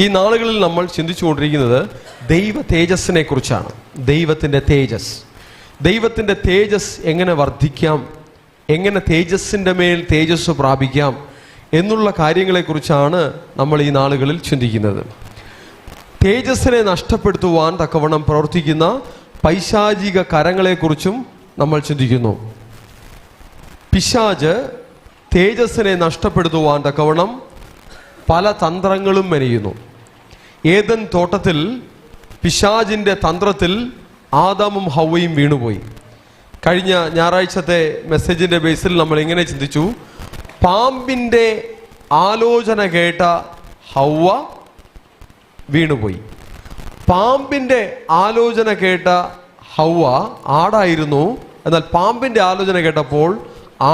ഈ നാളുകളിൽ നമ്മൾ ചിന്തിച്ചുകൊണ്ടിരിക്കുന്നത് ദൈവ തേജസ്സിനെ കുറിച്ചാണ്. ദൈവത്തിൻ്റെ തേജസ്, ദൈവത്തിൻ്റെ തേജസ് എങ്ങനെ വർദ്ധിക്കാം, എങ്ങനെ തേജസ്സിൻ്റെ മേൽ തേജസ് പ്രാപിക്കാം എന്നുള്ള കാര്യങ്ങളെക്കുറിച്ചാണ് നമ്മൾ ഈ നാളുകളിൽ ചിന്തിക്കുന്നത്. തേജസ്സിനെ നഷ്ടപ്പെടുത്തുവാൻ തക്കവണ്ണം പ്രവർത്തിക്കുന്ന പൈശാചിക കരങ്ങളെക്കുറിച്ചും നമ്മൾ ചിന്തിക്കുന്നു. പിശാച് തേജസ്സിനെ നഷ്ടപ്പെടുത്തുവാൻ തക്കവണ്ണം പല തന്ത്രങ്ങളും മെനയുന്നു. ഏദൻ തോട്ടത്തിൽ പിശാചിൻ്റെ തന്ത്രത്തിൽ ആദാമും ഹവ്വയും വീണുപോയി. കഴിഞ്ഞ ഞായറാഴ്ചത്തെ മെസ്സേജിൻ്റെ ബേസിൽ നമ്മൾ ഇങ്ങനെ ചിന്തിച്ചു, പാമ്പിൻ്റെ ആലോചന കേട്ട ഹവ്വ വീണുപോയി. പാമ്പിൻ്റെ ആലോചന കേട്ട ഹവ്വ ആടായിരുന്നു. എന്നാൽ പാമ്പിൻ്റെ ആലോചന കേട്ടപ്പോൾ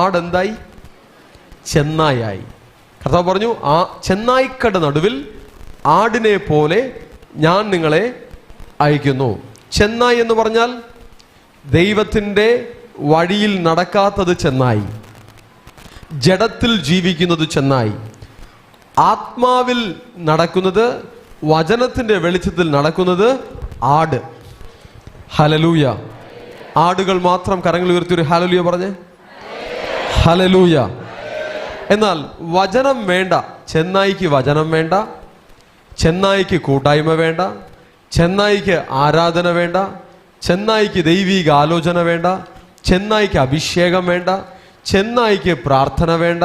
ആടെന്തായി? ചെന്നായായി. കർത്താവ് പറഞ്ഞു, ആ ചെന്നായ്ക്കയുടെ നടുവിൽ ആടിനെ പോലെ ഞാൻ നിങ്ങളെ അയക്കുന്നു. ചെന്നായി എന്ന് പറഞ്ഞാൽ ദൈവത്തിൻ്റെ വഴിയിൽ നടക്കാത്തത് ചെന്നായി, ജഡത്തിൽ ജീവിക്കുന്നത് ചെന്നായി, ആത്മാവിൽ നടക്കുന്നത്, വചനത്തിൻ്റെ വെളിച്ചത്തിൽ നടക്കുന്നത് ആട്. ഹല്ലേലൂയ. ആടുകൾ മാത്രം കരങ്ങൾ ഉയർത്തി ഒരു ഹല്ലേലൂയ പറഞ്ഞേ. ഹല്ലേലൂയ. എന്നാൽ വചനം വേണ്ട, ചെന്നായിക്ക് വചനം വേണ്ട, ചെന്നായിക്ക് കൂട്ടായ്മ വേണ്ട, ചെന്നായിക്ക് ആരാധന വേണ്ട, ചെന്നായിക്ക് ദൈവിക ആലോചന വേണ്ട, ചെന്നായിക്ക് അഭിഷേകം വേണ്ട, ചെന്നായിക്ക് പ്രാർത്ഥന വേണ്ട,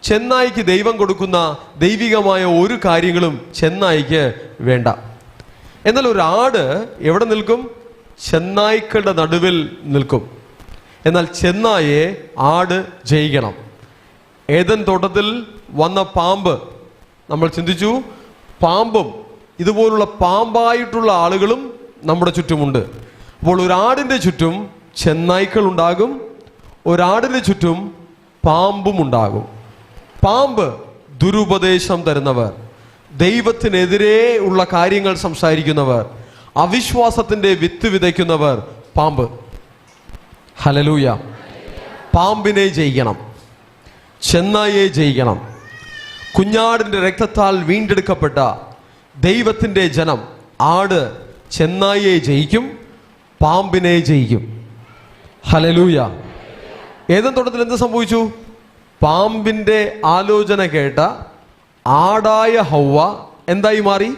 ചെന്നായിക്ക് ദൈവം കൊടുക്കുന്ന ദൈവികമായ ഒരു കാര്യങ്ങളും ചെന്നായിക്ക് വേണ്ട. എന്നാൽ ഒരു ആട് എവിടെ നിൽക്കും? ചെന്നായ്ക്കളുടെ നടുവിൽ നിൽക്കും. എന്നാൽ ചെന്നായെ ആട് ജയിക്കണം. ഏദൻ തോട്ടത്തിൽ വന്ന പാമ്പ് നമ്മൾ ചിന്തിച്ചു, പാമ്പും ഇതുപോലുള്ള പാമ്പായിട്ടുള്ള ആളുകളും നമ്മുടെ ചുറ്റുമുണ്ട്. അപ്പോൾ ഒരാടിൻ്റെ ചുറ്റും ചെന്നായ്ക്കൾ ഉണ്ടാകും, ഒരാടിൻ്റെ ചുറ്റും പാമ്പും ഉണ്ടാകും. പാമ്പ് ദുരുപദേശം തരുന്നവർ, ദൈവത്തിനെതിരെ ഉള്ള കാര്യങ്ങൾ സംസാരിക്കുന്നവർ, അവിശ്വാസത്തിൻ്റെ വിത്ത് വിതയ്ക്കുന്നവർ പാമ്പ്. ഹല്ലേലൂയ. പാമ്പിനെ ജയിക്കണം, ചെന്നായെ ജയിക്കണം. കുഞ്ഞാടിൻ്റെ രക്തത്താൽ വീണ്ടെടുക്കപ്പെട്ട ദൈവത്തിൻ്റെ ജനം ആട് ചെന്നായെ ജയിക്കും, പാമ്പിനെ ജയിക്കും. ഹല്ലേലൂയ. ഏദൻ തോട്ടത്തിൽ എന്ത് സംഭവിച്ചു? പാമ്പിൻ്റെ ആലോചന കേട്ട ആടായ ഹവ്വ എന്തായി മാറി?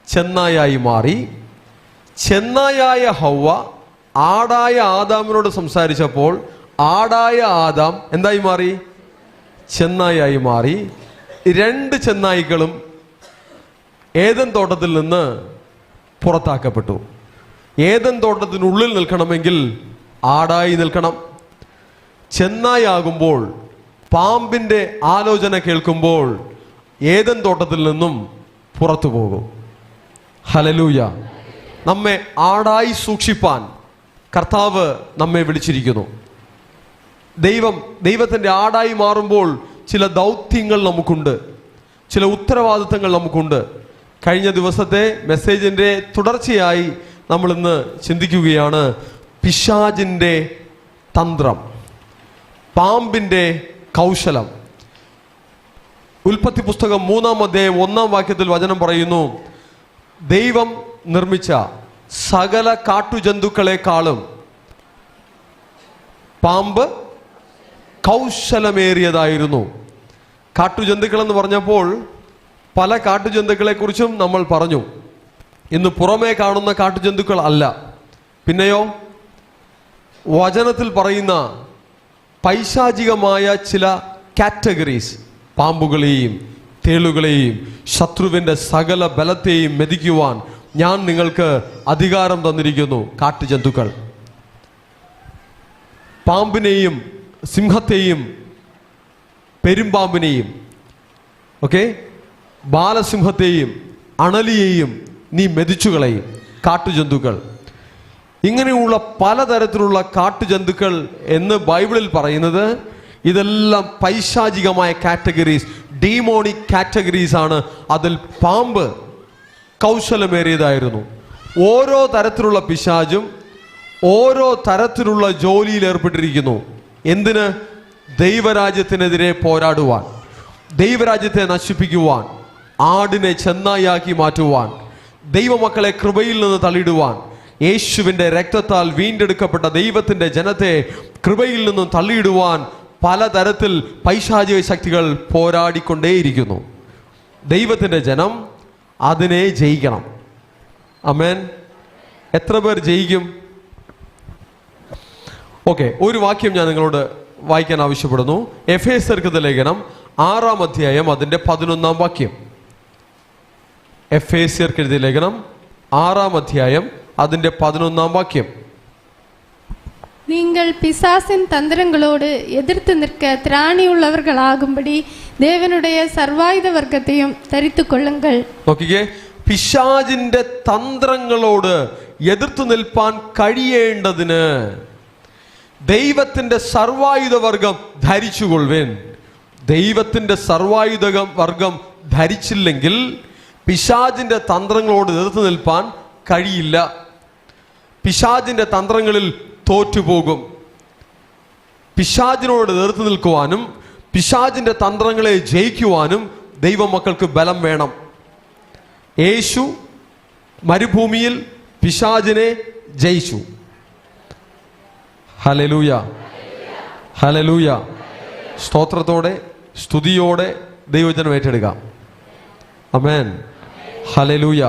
ചെന്നായായി മാറി. ചെന്നായായ ഹവ്വ ആടായ ആദാമിനോട് സംസാരിച്ചപ്പോൾ ആടായ ആദാം എന്തായി മാറി? ചെന്നായായി മാറി. രണ്ട് ചെന്നായ്ക്കളും ഏദൻ തോട്ടത്തിൽ നിന്ന് പുറത്താക്കപ്പെട്ടു. ഏദൻ തോട്ടത്തിനുള്ളിൽ നിൽക്കണമെങ്കിൽ ആടായി നിൽക്കണം. ചെന്നായാകുമ്പോൾ, പാമ്പിൻ്റെ ആലോചന കേൾക്കുമ്പോൾ ഏദൻ തോട്ടത്തിൽ നിന്നും പുറത്തു പോകും. ഹല്ലേലൂയ. നമ്മെ ആടായി സൂക്ഷിപ്പാൻ കർത്താവ് നമ്മെ വിളിച്ചിരിക്കുന്നു. ദൈവത്തിൻ്റെ ആടായി മാറുമ്പോൾ ചില ദൗത്യങ്ങൾ നമുക്കുണ്ട്, ചില ഉത്തരവാദിത്തങ്ങൾ നമുക്കുണ്ട്. കഴിഞ്ഞ ദിവസത്തെ മെസ്സേജിൻ്റെ തുടർച്ചയായി നമ്മളിന്ന് ചിന്തിക്കുകയാണ് പിശാചിൻ്റെ തന്ത്രം, പാമ്പിൻ്റെ കൗശലം. ഉൽപ്പത്തി പുസ്തകം 3-ാം അധ്യായം 1-ാം വാക്യത്തിൽ വചനം പറയുന്നു, ദൈവം നിർമ്മിച്ച സകല കാട്ടുജന്തുക്കളെക്കാളും പാമ്പ് കൗശലമേറിയതായിരുന്നു. കാട്ടുജന്തുക്കൾ എന്ന് പറഞ്ഞപ്പോൾ പല കാട്ടുജന്തുക്കളെ കുറിച്ചും നമ്മൾ പറഞ്ഞു. ഇന്ന് പുറമേ കാണുന്ന കാട്ടുജന്തുക്കൾ അല്ല, പിന്നെയോ വചനത്തിൽ പറയുന്ന പൈശാചികമായ ചില കാറ്റഗറീസ്, പാമ്പുകളെയും തേളുകളെയും ശത്രുവിൻ്റെ സകല ബലത്തെയും മെതിക്കുവാൻ ഞാൻ നിങ്ങൾക്ക് അധികാരം തന്നിരിക്കുന്നു. കാട്ടുജന്തുക്കൾ, പാമ്പിനെയും സിംഹത്തെയും പെരുമ്പാമ്പിനെയും, ബാലസിംഹത്തെയും അണലിയെയും നീ മെതിച്ചുകളയും. കാട്ടുജന്തുക്കൾ, ഇങ്ങനെയുള്ള പലതരത്തിലുള്ള കാട്ടുജന്തുക്കൾ എന്ന് ബൈബിളിൽ പറയുന്നത് ഇതെല്ലാം പൈശാചികമായ കാറ്റഗറീസ്, ഡീമോണിക് കാറ്റഗറീസ് ആണ്. അതിൽ പാമ്പ് കൗശലമേറിയതായിരുന്നു. ഓരോ തരത്തിലുള്ള പിശാചും ഓരോ തരത്തിലുള്ള ജോലിയിൽ ഏർപ്പെട്ടിരിക്കുന്നു. എന്തിന്? ദൈവരാജ്യത്തിനെതിരെ പോരാടുവാൻ, ദൈവരാജ്യത്തെ നശിപ്പിക്കുവാൻ, ആടിനെ ചെന്നായാക്കി മാറ്റുവാൻ, ദൈവമക്കളെ കൃപയിൽ നിന്ന് തള്ളിയിടുവാൻ, യേശുവിൻ്റെ രക്തത്താൽ വീണ്ടെടുക്കപ്പെട്ട ദൈവത്തിൻ്റെ ജനത്തെ കൃപയിൽ നിന്നും തള്ളിയിടുവാൻ പലതരത്തിൽ പൈശാചിക ശക്തികൾ പോരാടിക്കൊണ്ടേയിരിക്കുന്നു. ദൈവത്തിൻ്റെ ജനം അതിനെ ജയിക്കണം. ആമേൻ. എത്ര പേർ ജയിക്കും? ഓക്കെ, ഒരു വാക്യം ഞാൻ നിങ്ങളോട് വായിക്കാൻ ആവശ്യപ്പെടുന്നു. എഫേസ്യർക്കെഴുതിയ ലേഖനം 6-ാം അധ്യായം അതിൻ്റെ 11-ാം വാക്യം. എഫേസ്യർക്കെഴുതിയ ലേഖനം 6-ാം അധ്യായം അതിൻ്റെ 11-ാം വാക്യം. நீங்கள் பிசாசின் தந்திரங்களோடு எதிர்த்து நிற்க திராணியுள்ளவர்களாகும்படி தேவனுடைய சர்வாயுத வர்க்கத்தையும் தரித்து கொள்ளுங்கள். നോക്കിക്കേ, പിശാചിന്റെ തന്ത്രങ്ങളോട് എതിർത്തു നിൽപ്പാൻ കഴിയേണ്ടതിന് ദൈവത്തിന്റെ സർവായുധ വർഗം ധരിച്ചുകൊള്ളുവേൻ. ദൈവത്തിന്റെ സർവായുധ വർഗം ധരിച്ചില്ലെങ്കിൽ പിശാചിന്റെ തന്ത്രങ്ങളോട് എതിർത്ത് നിൽപ്പാൻ കഴിയില്ല. പിശാചിന്റെ തന്ത്രങ്ങളിൽ തോറ്റുപോകും. പിശാചിനോട് എതിർത്ത് നിൽക്കുവാനും പിശാചിന്റെ തന്ത്രങ്ങളെ ജയിക്കുവാനും ദൈവമക്കൾക്ക് ബലം വേണം. യേശു മരുഭൂമിയിൽ പിശാചിനെ ജയിച്ചു. Hallelujah, hallelujah. സ്തോത്രത്തോടെ സ്തുതിയോടെ ദൈവജനം ഏറ്റെടുക്കാം. ആമേൻ, ഹല്ലേലൂയ.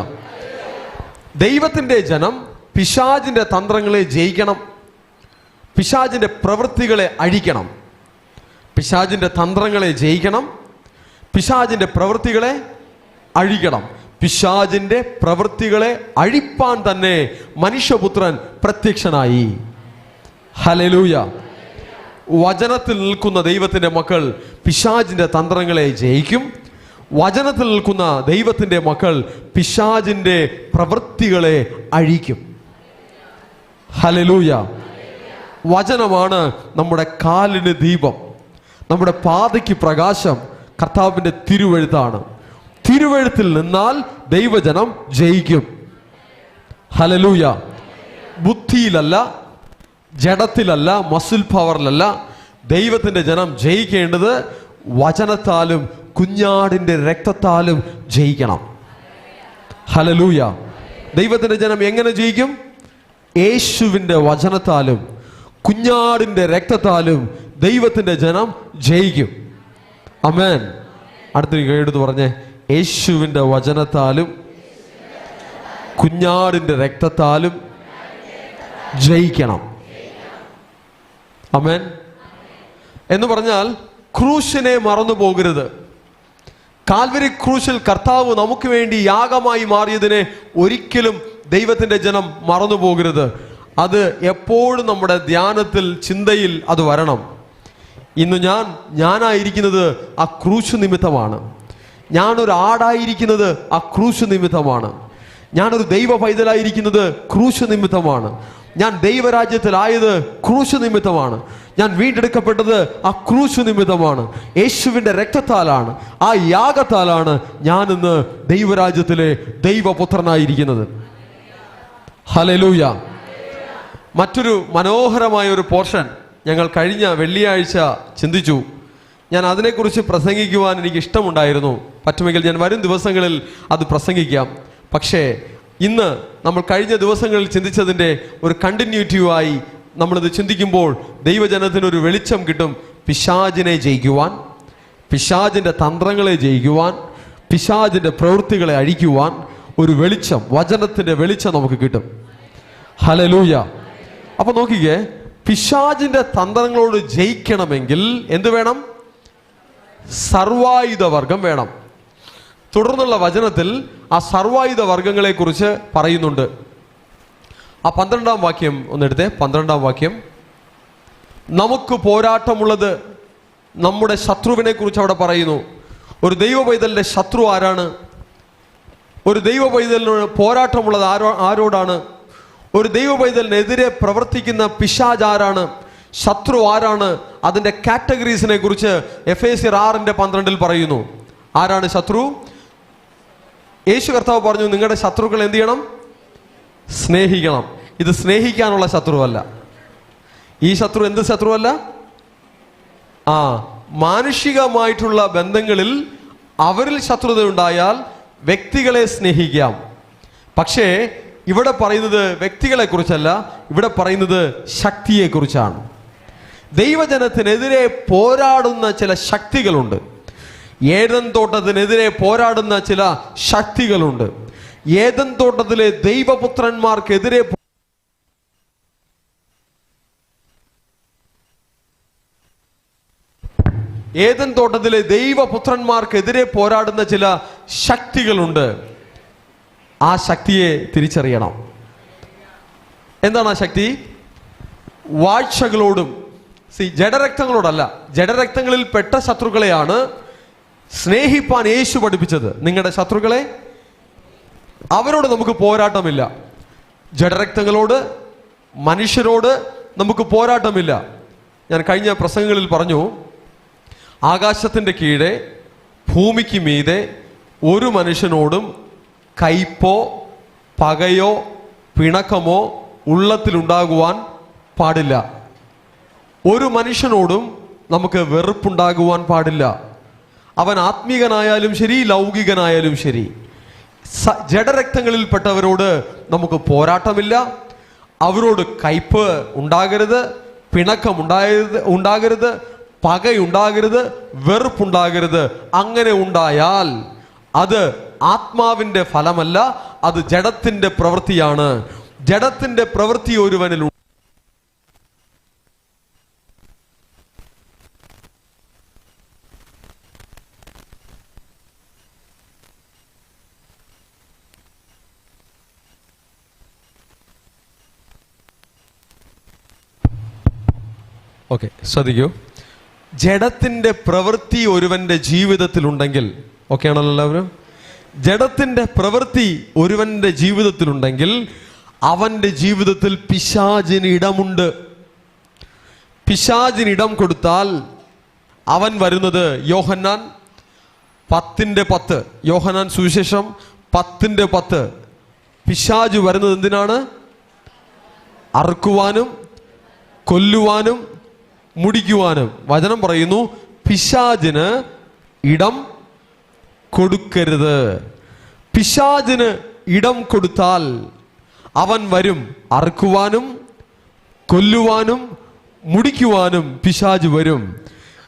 ദൈവത്തിൻ്റെ ജനം പിശാചിന്റെ തന്ത്രങ്ങളെ ജയിക്കണം. പിശാചിന്റെ പ്രവൃത്തികളെ അഴിക്കണം. പിശാചിന്റെ തന്ത്രങ്ങളെ ജയിക്കണം. പിശാചിന്റെ പ്രവൃത്തികളെ അഴിക്കണം. പിശാചിന്റെ പ്രവൃത്തികളെ അഴിപ്പാൻ തന്നെ മനുഷ്യപുത്രൻ പ്രത്യക്ഷനായി. ഹല്ലേലൂയ. വചനത്തിൽ നിൽക്കുന്ന ദൈവത്തിന്റെ മക്കൾ പിശാചിന്റെ തന്ത്രങ്ങളെ ജയിക്കും. വചനത്തിൽ നിൽക്കുന്ന ദൈവത്തിന്റെ മക്കൾ പിശാചിന്റെ പ്രവൃത്തികളെ അഴിക്കും. ഹല്ലേലൂയ. വചനമാണ് നമ്മുടെ കാലിന് ദീപം, നമ്മുടെ പാതയ്ക്ക് പ്രകാശം. കർത്താവിന്റെ തിരുവെഴുത്താണ്. തിരുവെഴുത്തിൽ നിന്നാൽ ദൈവജനം ജയിക്കും. ഹല്ലേലൂയ. ബുദ്ധിയിലല്ല, ജഡത്തിലല്ല, മസിൽ പവറിലല്ല. ദൈവത്തിന്റെ ജനം ജയിക്കേണ്ടത് വചനത്താലും കുഞ്ഞാടിന്റെ രക്തത്താലും ജയിക്കണം. ഹല്ലേലൂയ. ദൈവത്തിന്റെ ജനം എങ്ങനെ ജയിക്കും? യേശുവിന്റെ വചനത്താലും കുഞ്ഞാടിന്റെ രക്തത്താലും ദൈവത്തിന്റെ ജനം ജയിക്കും. ആമേൻ. അടുത്തൊരു എടുത്ത് പറഞ്ഞേ, യേശുവിന്റെ വചനത്താലും കുഞ്ഞാടിന്റെ രക്തത്താലും ജയിക്കണം. ആമേൻ. എന്ന് പറഞ്ഞാൽ ക്രൂശിനെ മറന്നു പോകരുത്. കാൽവരി ക്രൂശിൽ കർത്താവ് നമുക്ക് വേണ്ടി യാഗമായി മാറിയതിനെ ഒരിക്കലും ദൈവത്തിന്റെ ജനം മറന്നു പോകരുത്. അത് എപ്പോഴും നമ്മുടെ ധ്യാനത്തിൽ, ചിന്തയിൽ അത് വരണം. ഇന്ന് ഞാനായിരിക്കുന്നത് ആ ക്രൂശ് നിമിത്തമാണ്. ഞാനൊരു ആടായിരിക്കുന്നത് ആ ക്രൂശ് നിമിത്തമാണ്. ഞാനൊരു ദൈവ പൈതലായിരിക്കുന്നത് ക്രൂശ് നിമിത്തമാണ്. ഞാൻ ദൈവരാജ്യത്തിലായത് ക്രൂശ് നിമിത്തമാണ്. ഞാൻ വീണ്ടെടുക്കപ്പെട്ടത് ആ ക്രൂശ് നിമിത്തമാണ്. യേശുവിൻ്റെ രക്തത്താലാണ്, ആ യാഗത്താലാണ് ഞാനിന്ന് ദൈവരാജ്യത്തിലെ ദൈവപുത്രനായിരിക്കുന്നത്. ഹല്ലേലൂയ. മറ്റൊരു മനോഹരമായ ഒരു പോർഷൻ ഞങ്ങൾ കഴിഞ്ഞ വെള്ളിയാഴ്ച ചിന്തിച്ചു. ഞാൻ അതിനെക്കുറിച്ച് പ്രസംഗിക്കുവാൻ എനിക്ക് ഇഷ്ടമുണ്ടായിരുന്നു. പറ്റുമെങ്കിൽ ഞാൻ വരും ദിവസങ്ങളിൽ അത് പ്രസംഗിക്കാം. പക്ഷേ ഇന്ന് നമ്മൾ കഴിഞ്ഞ ദിവസങ്ങളിൽ ചിന്തിച്ചതിൻ്റെ ഒരു കണ്ടിന്യൂറ്റീവായി നമ്മളിത് ചിന്തിക്കുമ്പോൾ ദൈവജനത്തിനൊരു വെളിച്ചം കിട്ടും. പിശാചിനെ ജയിക്കുവാൻ, പിശാചിൻ്റെ തന്ത്രങ്ങളെ ജയിക്കുവാൻ, പിശാചിൻ്റെ പ്രവൃത്തികളെ അഴിക്കുവാൻ ഒരു വെളിച്ചം, വചനത്തിൻ്റെ വെളിച്ചം നമുക്ക് കിട്ടും. ഹല്ലേലൂയ. അപ്പൊ നോക്കിക്കേ, പിശാചിന്റെ തന്ത്രങ്ങളോട് ജയിക്കണമെങ്കിൽ എന്ത് വേണം? സർവായുധ വർഗം വേണം. തുടർന്നുള്ള വചനത്തിൽ ആ സർവായുധ വർഗങ്ങളെ കുറിച്ച് പറയുന്നുണ്ട്. ആ 12-ാം വാക്യം ഒന്നെടുത്തേ. 12-ാം വാക്യം. നമുക്ക് പോരാട്ടമുള്ളത് നമ്മുടെ ശത്രുവിനെ കുറിച്ച് അവിടെ പറയുന്നു. ഒരു ദൈവ പൈതലിന്റെ ശത്രു ആരാണ്? ഒരു ദൈവ പൈതലിനോട് പോരാട്ടമുള്ളത് ആരോടാണ്? ഒരു ദൈവ പൈതലിനെതിരെ പ്രവർത്തിക്കുന്ന പിശാച് ആരാണ്? ശത്രു ആരാണ്? അതിന്റെ കാറ്റഗറീസിനെ കുറിച്ച് എഫേസ്യർ 6:12 പറയുന്നു. ആരാണ് ശത്രു? യേശു കർത്താവ് പറഞ്ഞു, നിങ്ങളുടെ ശത്രുക്കൾ എന്ത് ചെയ്യണം? സ്നേഹിക്കണം. ഇത് സ്നേഹിക്കാനുള്ള ശത്രുവല്ല. ഈ ശത്രു എന്ത് ശത്രുവല്ല? മാനുഷികമായിട്ടുള്ള ബന്ധങ്ങളിൽ അവരിൽ ശത്രുത ഉണ്ടായാൽ വ്യക്തികളെ സ്നേഹിക്കാം. പക്ഷേ ഇവിടെ പറയുന്നത് വ്യക്തികളെ കുറിച്ചല്ല, ഇവിടെ പറയുന്നത് ശക്തിയെ കുറിച്ചാണ്. ദൈവജനത്തിനെതിരെ പോരാടുന്ന ചില ശക്തികളുണ്ട്. ഏദൻ തോട്ടത്തിനെതിരെ പോരാടുന്ന ചില ശക്തികളുണ്ട്. ഏദൻ തോട്ടത്തിലെ ദൈവപുത്രന്മാർക്കെതിരെ ഏദൻ തോട്ടത്തിലെ ദൈവപുത്രന്മാർക്കെതിരെ പോരാടുന്ന ചില ശക്തികളുണ്ട്. ആ ശക്തിയെ തിരിച്ചറിയണം. എന്താണ് ആ ശക്തി? വാഴ്ചകളോടും ജഡരക്തങ്ങളോടല്ല, ജഡരക്തങ്ങളിൽ പെട്ട ശത്രുക്കളെയാണ് സ്നേഹിപ്പാൻ യേശു പഠിപ്പിച്ചത്. നിങ്ങളുടെ ശത്രുക്കളെ, അവരോട് നമുക്ക് പോരാട്ടമില്ല. ജഡരക്തങ്ങളോട്, മനുഷ്യരോട് നമുക്ക് പോരാട്ടമില്ല. ഞാൻ കഴിഞ്ഞ പ്രസംഗങ്ങളിൽ പറഞ്ഞു, ആകാശത്തിൻ്റെ കീഴെ ഭൂമിക്ക് മീതെ ഒരു മനുഷ്യനോടും കയ്പോ പകയോ പിണക്കമോ ഉള്ളത്തിലുണ്ടാകുവാൻ പാടില്ല. ഒരു മനുഷ്യനോടും നമുക്ക് വെറുപ്പുണ്ടാകുവാൻ പാടില്ല. അവൻ ആത്മീകനായാലും ശരി, ലൗകികനായാലും ശരി. ജഡരക്തങ്ങളിൽപ്പെട്ടവരോട് നമുക്ക് പോരാട്ടമില്ല. അവരോട് കയ്പ് ഉണ്ടാകരുത്, പിണക്കം ഉണ്ടാകരുത്, പകയുണ്ടാകരുത്, വെറുപ്പുണ്ടാകരുത്. അങ്ങനെ ഉണ്ടായാൽ അത് ആത്മാവിൻ്റെ ഫലമല്ല, അത് ജഡത്തിൻ്റെ പ്രവൃത്തിയാണ്. ജഡത്തിൻ്റെ പ്രവൃത്തി ഒരുവനിൽ ശ്രദ്ധിക്കൂ. ജഡത്തിൻ്റെ പ്രവൃത്തി ഒരുവന്റെ ജീവിതത്തിലുണ്ടെങ്കിൽ, ഓക്കെയാണല്ലോ എല്ലാവരും? ജഡത്തിൻ്റെ പ്രവൃത്തി ഒരുവന്റെ ജീവിതത്തിലുണ്ടെങ്കിൽ അവന്റെ ജീവിതത്തിൽ പിശാചിന് ഇടമുണ്ട്. പിശാചിന് ഇടം കൊടുത്താൽ അവൻ വരുന്നത് യോഹന്നാൻ 10:10, യോഹന്നാൻ സുവിശേഷം 10:10. പിശാച് വരുന്നത് എന്തിനാണ്? അറുക്കുവാനും കൊല്ലുവാനും മുടിക്കുവാനും. വചനം പറയുന്നു, പിശാചിന് ഇടം കൊടുക്കരുത്. പിശാചിന് ഇടം കൊടുത്താൽ അവൻ വരും അറുക്കുവാനും കൊല്ലുവാനും മുടിക്കുവാനും. പിശാച് വരും.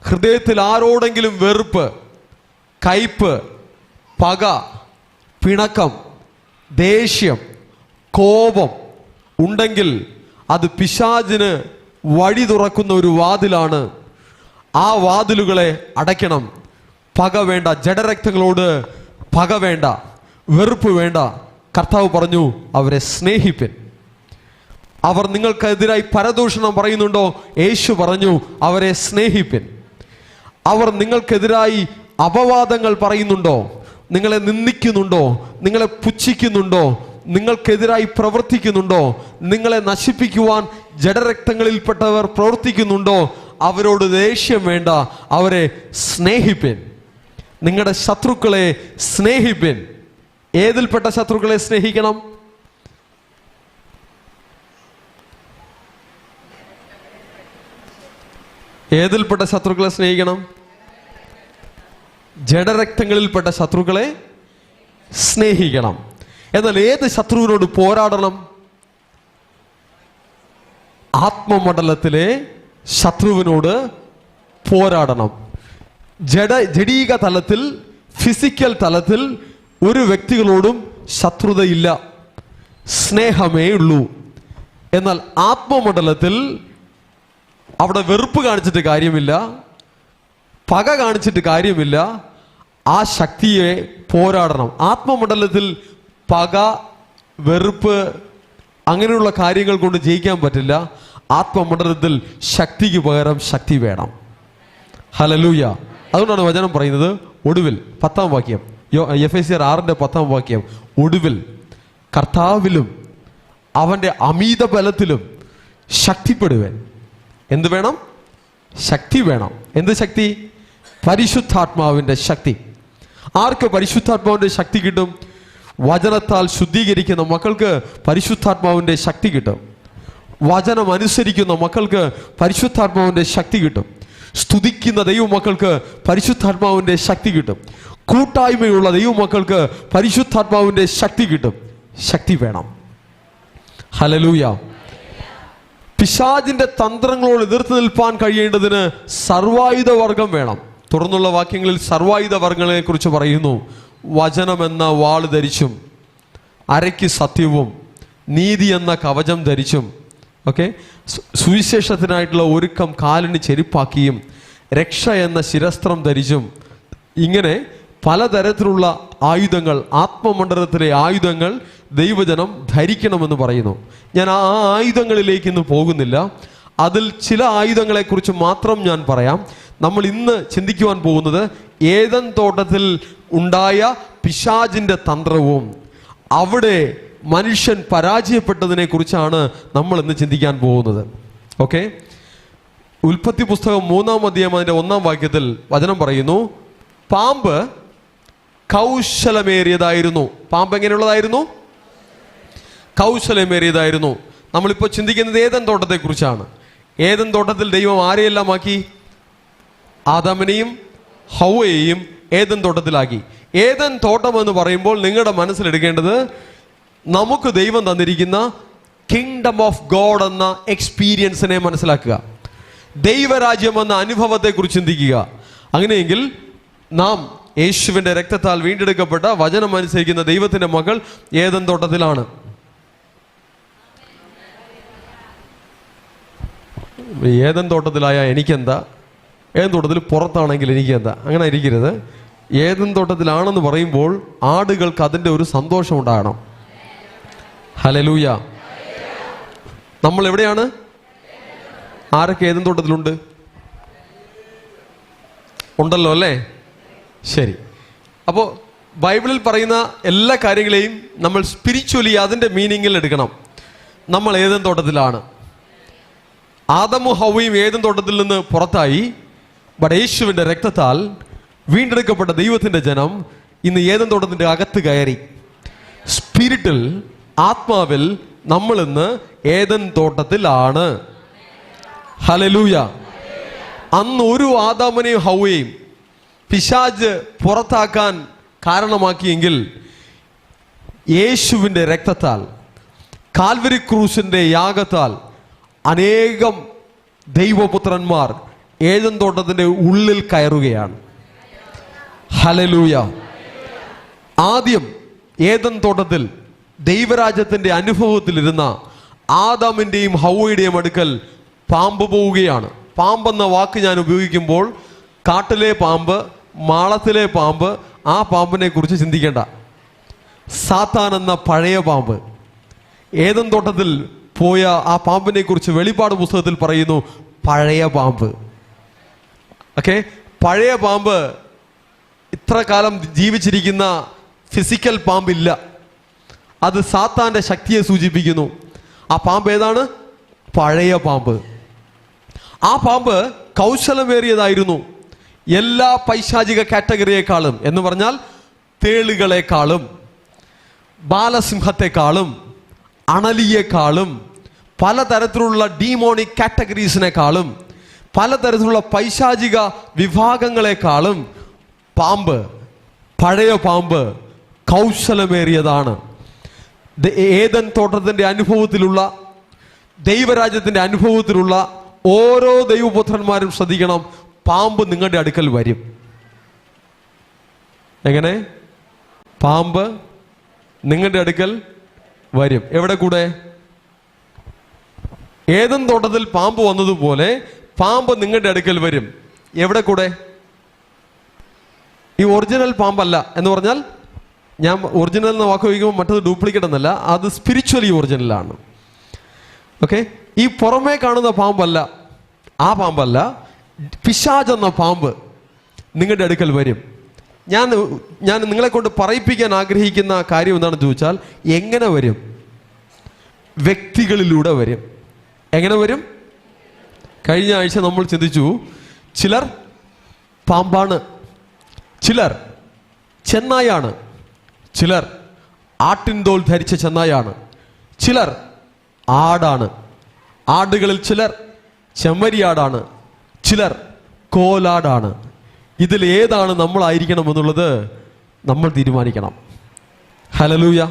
ഹൃദയത്തിൽ ആരോടെങ്കിലും വെറുപ്പ്, കയ്പ്, പക, പിണക്കം, ദേഷ്യം, കോപം ഉണ്ടെങ്കിൽ അത് പിശാചിന് വഴി തുറക്കുന്ന ഒരു വാതിലാണ്. ആ വാതിലുകളെ അടയ്ക്കണം. പക വേണ്ട, ജഡരക്തങ്ങളോട് പക വേണ്ട, വെറുപ്പ് വേണ്ട. കർത്താവ് പറഞ്ഞു, അവരെ സ്നേഹിപ്പിൻ. അവർ നിങ്ങൾക്കെതിരായി പരദൂഷണം പറയുന്നുണ്ടോ? യേശു പറഞ്ഞു, അവരെ സ്നേഹിപ്പിൻ. അവർ നിങ്ങൾക്കെതിരായി അപവാദങ്ങൾ പറയുന്നുണ്ടോ? നിങ്ങളെ നിന്ദിക്കുന്നുണ്ടോ? നിങ്ങളെ പുച്ഛിക്കുന്നുണ്ടോ? നിങ്ങൾക്കെതിരായി പ്രവർത്തിക്കുന്നുണ്ടോ? നിങ്ങളെ നശിപ്പിക്കുവാൻ ജഡരക്തങ്ങളിൽപ്പെട്ടവർ പ്രവർത്തിക്കുന്നുണ്ടോ? അവരോട് ദേഷ്യം വേണ്ട, അവരെ സ്നേഹിപ്പിൻ. നിങ്ങളുടെ ശത്രുക്കളെ സ്നേഹിപ്പിൻ. ഏതിൽപ്പെട്ട ശത്രുക്കളെ സ്നേഹിക്കണം? ഏതിൽപ്പെട്ട ശത്രുക്കളെ സ്നേഹിക്കണം? ജഡരക്തങ്ങളിൽപ്പെട്ട ശത്രുക്കളെ സ്നേഹിക്കണം. എന്നാൽ ഏത് ശത്രുവിനോട് പോരാടണം? ആത്മമണ്ഡലത്തിലെ ശത്രുവിനോട് പോരാടണം. ജഡീക തലത്തിൽ, ഫിസിക്കൽ തലത്തിൽ ഒരു വ്യക്തികളോടും ശത്രുതയില്ല, സ്നേഹമേ ഉള്ളൂ. എന്നാൽ ആത്മമണ്ഡലത്തിൽ അവിടെ വെറുപ്പ് കാണിച്ചിട്ട് കാര്യമില്ല, പക കാണിച്ചിട്ട് കാര്യമില്ല. ആ ശക്തിയെ പോരാടണം. ആത്മമണ്ഡലത്തിൽ പക, വെറുപ്പ്, അങ്ങനെയുള്ള കാര്യങ്ങൾ കൊണ്ട് ജയിക്കാൻ പറ്റില്ല. ആത്മമണ്ഡലത്തിൽ ശക്തിക്ക് പകരം ശക്തി വേണം. ഹല്ലേലൂയ. അതുകൊണ്ടാണ് വചനം പറയുന്നത്, ഒടുവിൽ 10-ാം വാക്യം, എഫെസ്യർ 6:10 ഒടുവിൽ കർത്താവിലും അവന്റെ അമീത ബലത്തിലും ശക്തിപ്പെടുവൻ. എന്ത് വേണം? ശക്തി വേണം. എന്ത് ശക്തി? പരിശുദ്ധാത്മാവിന്റെ ശക്തി. ആർക്ക് പരിശുദ്ധാത്മാവിന്റെ ശക്തി കിട്ടും? വചനത്താൽ ശുദ്ധീകരിക്കുന്ന മക്കൾക്ക് പരിശുദ്ധാത്മാവിന്റെ ശക്തി കിട്ടും. വചനം അനുസരിക്കുന്ന മക്കൾക്ക് പരിശുദ്ധാത്മാവിന്റെ ശക്തി കിട്ടും. സ്തുതിക്കുന്ന ദൈവ മക്കൾക്ക് പരിശുദ്ധാത്മാവിന്റെ ശക്തി കിട്ടും. കൂട്ടായ്മയുള്ള ദൈവമക്കൾക്ക് പരിശുദ്ധാത്മാവിന്റെ ശക്തി കിട്ടും. ശക്തി വേണം. ഹല്ലേലൂയ. പിശാചിന്റെ തന്ത്രങ്ങളോട് എതിർത്ത് നിൽപ്പാൻ കഴിയേണ്ടതിന് സർവായുധ വർഗം വേണം. തുടർന്നുള്ള വാക്യങ്ങളിൽ സർവായുധ വർഗങ്ങളെ കുറിച്ച് പറയുന്നു. വചനമെന്ന വാൾ ധരിച്ചും, അരയ്ക്ക് സത്യവും, നീതി എന്ന കവചം ധരിച്ചും, ഓക്കെ, സുവിശേഷത്തിനായിട്ടുള്ള ഒരുക്കം കാലിന് ചെരുപ്പാക്കിയും, രക്ഷ എന്ന ശിരസ്ത്രം ധരിച്ചും, ഇങ്ങനെ പലതരത്തിലുള്ള ആയുധങ്ങൾ, ആത്മമണ്ഡലത്തിലെ ആയുധങ്ങൾ ദൈവജനം ധരിക്കണമെന്ന് പറയുന്നു. ഞാൻ ആ ആയുധങ്ങളിലേക്ക് ഇന്ന് പോകുന്നില്ല. അതിൽ ചില ആയുധങ്ങളെക്കുറിച്ച് മാത്രം ഞാൻ പറയാം. നമ്മൾ ഇന്ന് ചിന്തിക്കുവാൻ പോകുന്നത് ഏദൻ തോട്ടത്തിൽ ഉണ്ടായ പിശാചിന്റെ തന്ത്രവും അവിടെ മനുഷ്യൻ പരാജയപ്പെട്ടതിനെ കുറിച്ചാണ് നമ്മൾ ഇന്ന് ചിന്തിക്കാൻ പോകുന്നത്. ഓക്കെ, ഉൽപ്പത്തി പുസ്തകം 3-ാം അധ്യായം അതിന്റെ 1-ാം വാക്യത്തിൽ വചനം പറയുന്നു, പാമ്പ് കൗശലമേറിയതായിരുന്നു. പാമ്പ് എങ്ങനെയുള്ളതായിരുന്നു? കൗശലമേറിയതായിരുന്നു. നമ്മളിപ്പോൾ ചിന്തിക്കുന്നത് ഏദൻ തോട്ടത്തെ കുറിച്ചാണ്. ഏദൻ തോട്ടത്തിൽ ദൈവം ആരെയെല്ലാം ആക്കി? ആദാമിനെയും ഹൗവയെയും ഏദൻ തോട്ടത്തിലാക്കി. ഏദൻ തോട്ടം എന്ന് പറയുമ്പോൾ നിങ്ങളുടെ മനസ്സിലെടുക്കേണ്ടത് നമുക്ക് ദൈവം തന്നിരിക്കുന്ന കിങ്ഡം ഓഫ് ഗോഡ് എന്ന എക്സ്പീരിയൻസിനെ മനസ്സിലാക്കുക. ദൈവരാജ്യം എന്ന അനുഭവത്തെ കുറിച്ച് ചിന്തിക്കുക. അങ്ങനെയെങ്കിൽ നാം യേശുവിന്റെ രക്തത്താൽ വീണ്ടെടുക്കപ്പെട്ട വചനം അനുസരിക്കുന്ന ദൈവത്തിന്റെ മകൾ ഏദൻ തോട്ടത്തിലാണ്. ഏദൻ തോട്ടത്തിലായ എനിക്കെന്താ, ഏദൻ തോട്ടത്തിൽ പുറത്താണെങ്കിൽ എനിക്കെന്താ, അങ്ങനെ ഇരിക്കരുത്. ഏദൻ തോട്ടത്തിലാണെന്ന് പറയുമ്പോൾ ആടുകൾക്ക് അതിൻ്റെ ഒരു സന്തോഷം ഉണ്ടാകണം. ഹല്ലേലൂയ. നമ്മൾ എവിടെയാണ്? ആരൊക്കെ ഏദൻ തോട്ടത്തിലുണ്ട്? ഉണ്ടല്ലോ അല്ലേ? ശരി. അപ്പോൾ ബൈബിളിൽ പറയുന്ന എല്ലാ കാര്യങ്ങളെയും നമ്മൾ സ്പിരിച്വലി അതിൻ്റെ മീനിങ്ങിൽ എടുക്കണം. നമ്മൾ ഏദൻ തോട്ടത്തിലാണ്. ആദമും ഹൗവയും ഏദൻ തോട്ടത്തിൽ നിന്ന് പുറത്തായി. ബട്ട് യേശുവിൻ്റെ രക്തത്താൽ വീണ്ടെടുക്കപ്പെട്ട ദൈവത്തിൻ്റെ ജനം ഇന്ന് ഏദൻ തോട്ടത്തിൻ്റെ അകത്ത് കയറി. സ്പിരിറ്റിൽ, ആത്മാവിൽ നമ്മൾ ഇന്ന് ഏദൻ തോട്ടത്തിലാണ്. ഹല്ലേലൂയ. അന്ന് ഒരു ആദാമിനെയും ഹൗവയെയും പിശാച് പുറത്താക്കാൻ കാരണമാക്കിയെങ്കിൽ യേശുവിൻ്റെ രക്തത്താൽ, കാൽവരി ക്രൂസിൻ്റെ യാഗത്താൽ അനേകം ദൈവപുത്രന്മാർ ഏദൻ തോട്ടത്തിൻ്റെ ഉള്ളിൽ കയറുകയാണ്. ഹല്ലേലൂയ. ആദ്യം ഏദൻ തോട്ടത്തിൽ ദൈവരാജ്യത്തിൻ്റെ അനുഭവത്തിലിരുന്ന ആദാമിൻ്റെയും ഹൗവയുടെയും അടുക്കൽ പാമ്പ് പോവുകയാണ്. പാമ്പെന്ന വാക്ക് ഞാൻ ഉപയോഗിക്കുമ്പോൾ കാട്ടിലെ പാമ്പ്, മാളത്തിലെ പാമ്പ്, ആ പാമ്പിനെ കുറിച്ച് ചിന്തിക്കേണ്ട. സാത്താൻ എന്ന പഴയ പാമ്പ്, ഏദൻ തോട്ടത്തിൽ പോയ ആ പാമ്പിനെ കുറിച്ച് വെളിപ്പാട് പുസ്തകത്തിൽ പറയുന്നു, പഴയ പാമ്പ്. ഓക്കെ, പഴയ പാമ്പ് ഇത്ര കാലം ജീവിച്ചിരിക്കുന്ന ഫിസിക്കൽ പാമ്പില്ല. അത് സാത്താന്റെ ശക്തിയെ സൂചിപ്പിക്കുന്നു. ആ പാമ്പ് ഏതാണ്? പഴയ പാമ്പ്. ആ പാമ്പ് കൗശലമേറിയതായിരുന്നു. എല്ലാ പൈശാചിക കാറ്റഗറിയേക്കാളും, എന്ന് പറഞ്ഞാൽ തേളുകളെക്കാളും, ബാലസിംഹത്തെക്കാളും, അണലിയേക്കാളും, പലതരത്തിലുള്ള ഡീമോണിക് കാറ്റഗറീസിനേക്കാളും, പലതരത്തിലുള്ള പൈശാചിക വിഭാഗങ്ങളെക്കാളും പാമ്പ്, പഴയ പാമ്പ് കൗശലമേറിയതാണ്. ഏദൻ തോട്ടത്തിൻ്റെ അനുഭവത്തിലുള്ള, ദൈവരാജ്യത്തിൻ്റെ അനുഭവത്തിലുള്ള ഓരോ ദൈവപുത്രന്മാരും ശ്രദ്ധിക്കണം, പാമ്പ് നിങ്ങളുടെ അടുക്കൽ വരും. എങ്ങനെ? പാമ്പ് നിങ്ങളുടെ അടുക്കൽ വരും. എവിടെ കൂടെ? ഏദൻ തോട്ടത്തിൽ പാമ്പ് വന്നതുപോലെ പാമ്പ് നിങ്ങളുടെ അടുക്കൽ വരും. എവിടെ കൂടെ? ഈ ഒറിജിനൽ പാമ്പല്ല എന്ന് പറഞ്ഞാൽ, ഞാൻ ഒറിജിനൽ എന്ന വാക്ക് ഉപയോഗിക്കുമ്പോൾ മറ്റത് ഡ്യൂപ്ലിക്കേറ്റ് എന്നല്ല, അത് സ്പിരിച്വലി ഒറിജിനലാണ്. ഓക്കെ, ഈ പുറമേ കാണുന്ന പാമ്പല്ല, ആ പാമ്പല്ല, പിശാച് എന്ന പാമ്പ് നിങ്ങളുടെ അടുക്കൽ വരും. ഞാൻ നിങ്ങളെ കൊണ്ട് പറയിപ്പിക്കാൻ ആഗ്രഹിക്കുന്ന കാര്യം എന്താണെന്ന് ചോദിച്ചാൽ, എങ്ങനെ വരും? വ്യക്തികളിലൂടെ വരും. എങ്ങനെ വരും? കഴിഞ്ഞ ആഴ്ച നമ്മൾ ചിന്തിച്ചു, ചിലർ പാമ്പാണ്, ചിലർ ചെന്നായാണ്, ചിലർ ആട്ടിൻതോൽ ധരിച്ച ചെന്നായാണ്, ചിലർ ആടാണ്, ആടുകളിൽ ചിലർ ചെമ്മരിയാടാണ്, ചിലർ കോലാടാണ്. ഇതിൽ ഏതാണ് നമ്മളായിരിക്കണം എന്നുള്ളത് നമ്മൾ തീരുമാനിക്കണം. ഹല്ലേലൂയ.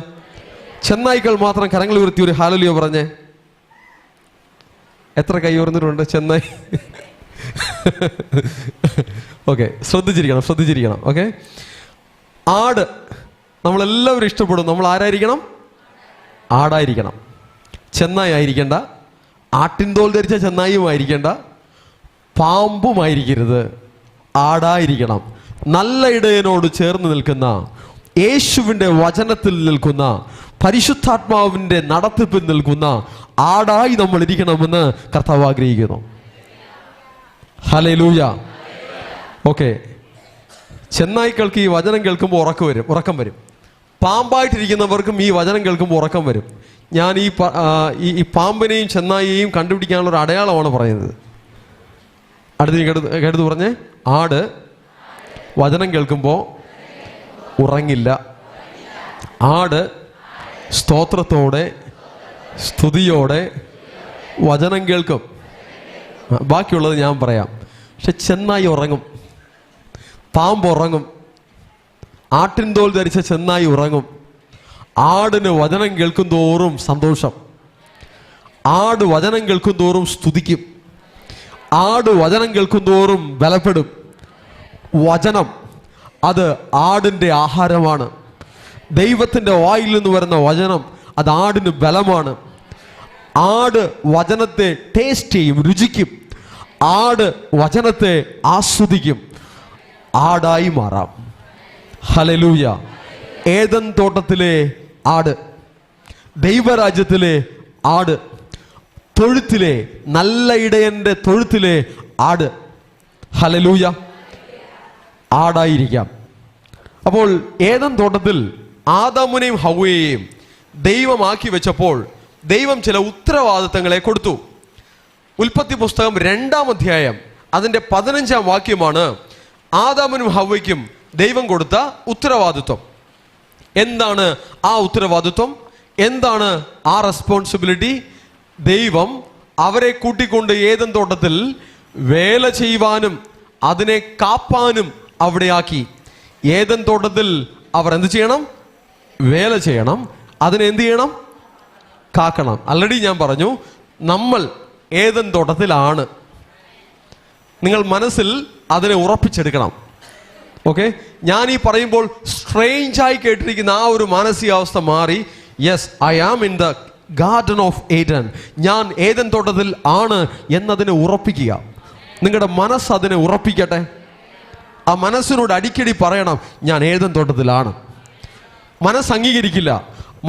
ചെന്നായ്ക്കൾ മാത്രം കരങ്ങൾ ഉയർത്തി ഒരു ഹല്ലേലൂയ പറഞ്ഞേ. എത്ര കൈ ഉയർന്നിട്ടുണ്ട് ചെന്നായി? ഓക്കെ, ശ്രദ്ധിച്ചിരിക്കണം. ഓക്കെ, ആട് നമ്മളെല്ലാവരും ഇഷ്ടപ്പെടും. നമ്മൾ ആരായിരിക്കണം? ആടായിരിക്കണം. ചെന്നായി ആയിരിക്കേണ്ട, ആട്ടിൻതോൽ ധരിച്ച ചെന്നായും ആയിരിക്കേണ്ട, പാമ്പുമായിരിക്കരുത്, ആടായിരിക്കണം. നല്ല ഇടയനോട് ചേർന്ന് നിൽക്കുന്ന, യേശുവിൻ്റെ വചനത്തിൽ നിൽക്കുന്ന, പരിശുദ്ധാത്മാവിൻ്റെ നടത്തിപ്പിൽ നിൽക്കുന്ന ആടായി നമ്മൾ ഇരിക്കണമെന്ന് കർത്താവ് ആഗ്രഹിക്കുന്നു. ഹല്ലേലൂയ. ഓക്കെ, ചെന്നായ്ക്കൾക്ക് ഈ വചനം കേൾക്കുമ്പോൾ ഉറക്കം വരും. പാമ്പായിട്ടിരിക്കുന്നവർക്കും ഈ വചനം കേൾക്കുമ്പോൾ ഉറക്കം വരും. ഞാൻ ഈ പാമ്പിനെയും ചെന്നായിയെയും കണ്ടുപിടിക്കാനുള്ള ഒരു അടയാളമാണ് പറയുന്നത്. കേട്ടത് പറഞ്ഞേ. ആട് വചനം കേൾക്കുമ്പോൾ ഉറങ്ങില്ല. ആട് സ്തോത്രത്തോടെ സ്തുതിയോടെ വചനം കേൾക്കും. ബാക്കിയുള്ളത് ഞാൻ പറയാം. പക്ഷെ ചെന്നായി ഉറങ്ങും, പാമ്പ് ഉറങ്ങും, ആട്ടിൻതോൽ ധരിച്ച ചെന്നായി ഉറങ്ങും. ആടിന് വചനം കേൾക്കും തോറും സന്തോഷം. ആട് വചനം കേൾക്കും തോറും സ്തുതിക്കും. ആട് വചനം കേൾക്കും തോറും ബലപ്പെടും. വചനം അത് ആടിൻ്റെ ആഹാരമാണ്. ദൈവത്തിൻ്റെ വായിൽ നിന്ന് വരുന്ന വചനം അത് ആടിന് ബലമാണ്. ആട് വചനത്തെ ടേസ്റ്റ് ചെയ്യും, രുചിക്കും. ആട് വചനത്തെ ആസ്വദിക്കും. ആടായി മാറാം. ഹല്ലേലൂയ. ഏദൻ തോട്ടത്തിലെ ആട്, ദൈവരാജ്യത്തിലെ ആട്, തൊഴുത്തിലെ നല്ല ഇടയന്റെ തൊഴുത്തിലെ ആട്. ഹല്ലേലൂയ. ആടായിരിക്കാം. അപ്പോൾ ഏദൻ തോട്ടത്തിൽ ആദാമിനെയും ഹവ്വയെയും ദൈവമാക്കി വെച്ചപ്പോൾ ദൈവം ചില ഉത്തരവാദിത്തങ്ങളെ കൊടുത്തു. ഉൽപ്പത്തി പുസ്തകം 2-ാം അധ്യായം അതിൻ്റെ 15-ാം വാക്യമാണ് ആദാമിനും ഹവ്വയ്ക്കും ദൈവം കൊടുത്ത ഉത്തരവാദിത്വം. എന്താണ് ആ ഉത്തരവാദിത്വം? എന്താണ് ആ റെസ്പോൺസിബിലിറ്റി? ദൈവം അവരെ കൂട്ടിക്കൊണ്ട് ഏദൻ തോട്ടത്തിൽ വേല ചെയ്യുവാനും അതിനെ കാപ്പാനും അവിടെയാക്കി. ഏദൻ തോട്ടത്തിൽ അവർ എന്ത് ചെയ്യണം? വേല ചെയ്യണം. അതിനെ എന്ത് ചെയ്യണം? കാക്കണം. ആൾറെഡി ഞാൻ പറഞ്ഞു, നമ്മൾ ഏദൻ തോട്ടത്തിലാണ്. നിങ്ങൾ മനസ്സിൽ അതിനെ ഉറപ്പിച്ചെടുക്കണം. ഓക്കെ, ഞാൻ ഈ പറയുമ്പോൾ സ്ട്രേഞ്ചായി കേട്ടിരിക്കുന്ന ആ ഒരു മാനസികാവസ്ഥ മാറി, yes, I am in the garden of Eden, ഞാൻ ഏദൻ തോട്ടത്തിൽ ആണ് എന്നതിനെ ഉറപ്പിക്കുക. നിങ്ങളുടെ മനസ്സ് അതിനെ ഉറപ്പിക്കട്ടെ. ആ മനസ്സിനോട് അടിക്കടി പറയണം, ഞാൻ ഏദൻ തോട്ടത്തിലാണ്. മനസ്സ് അംഗീകരിക്കില്ല.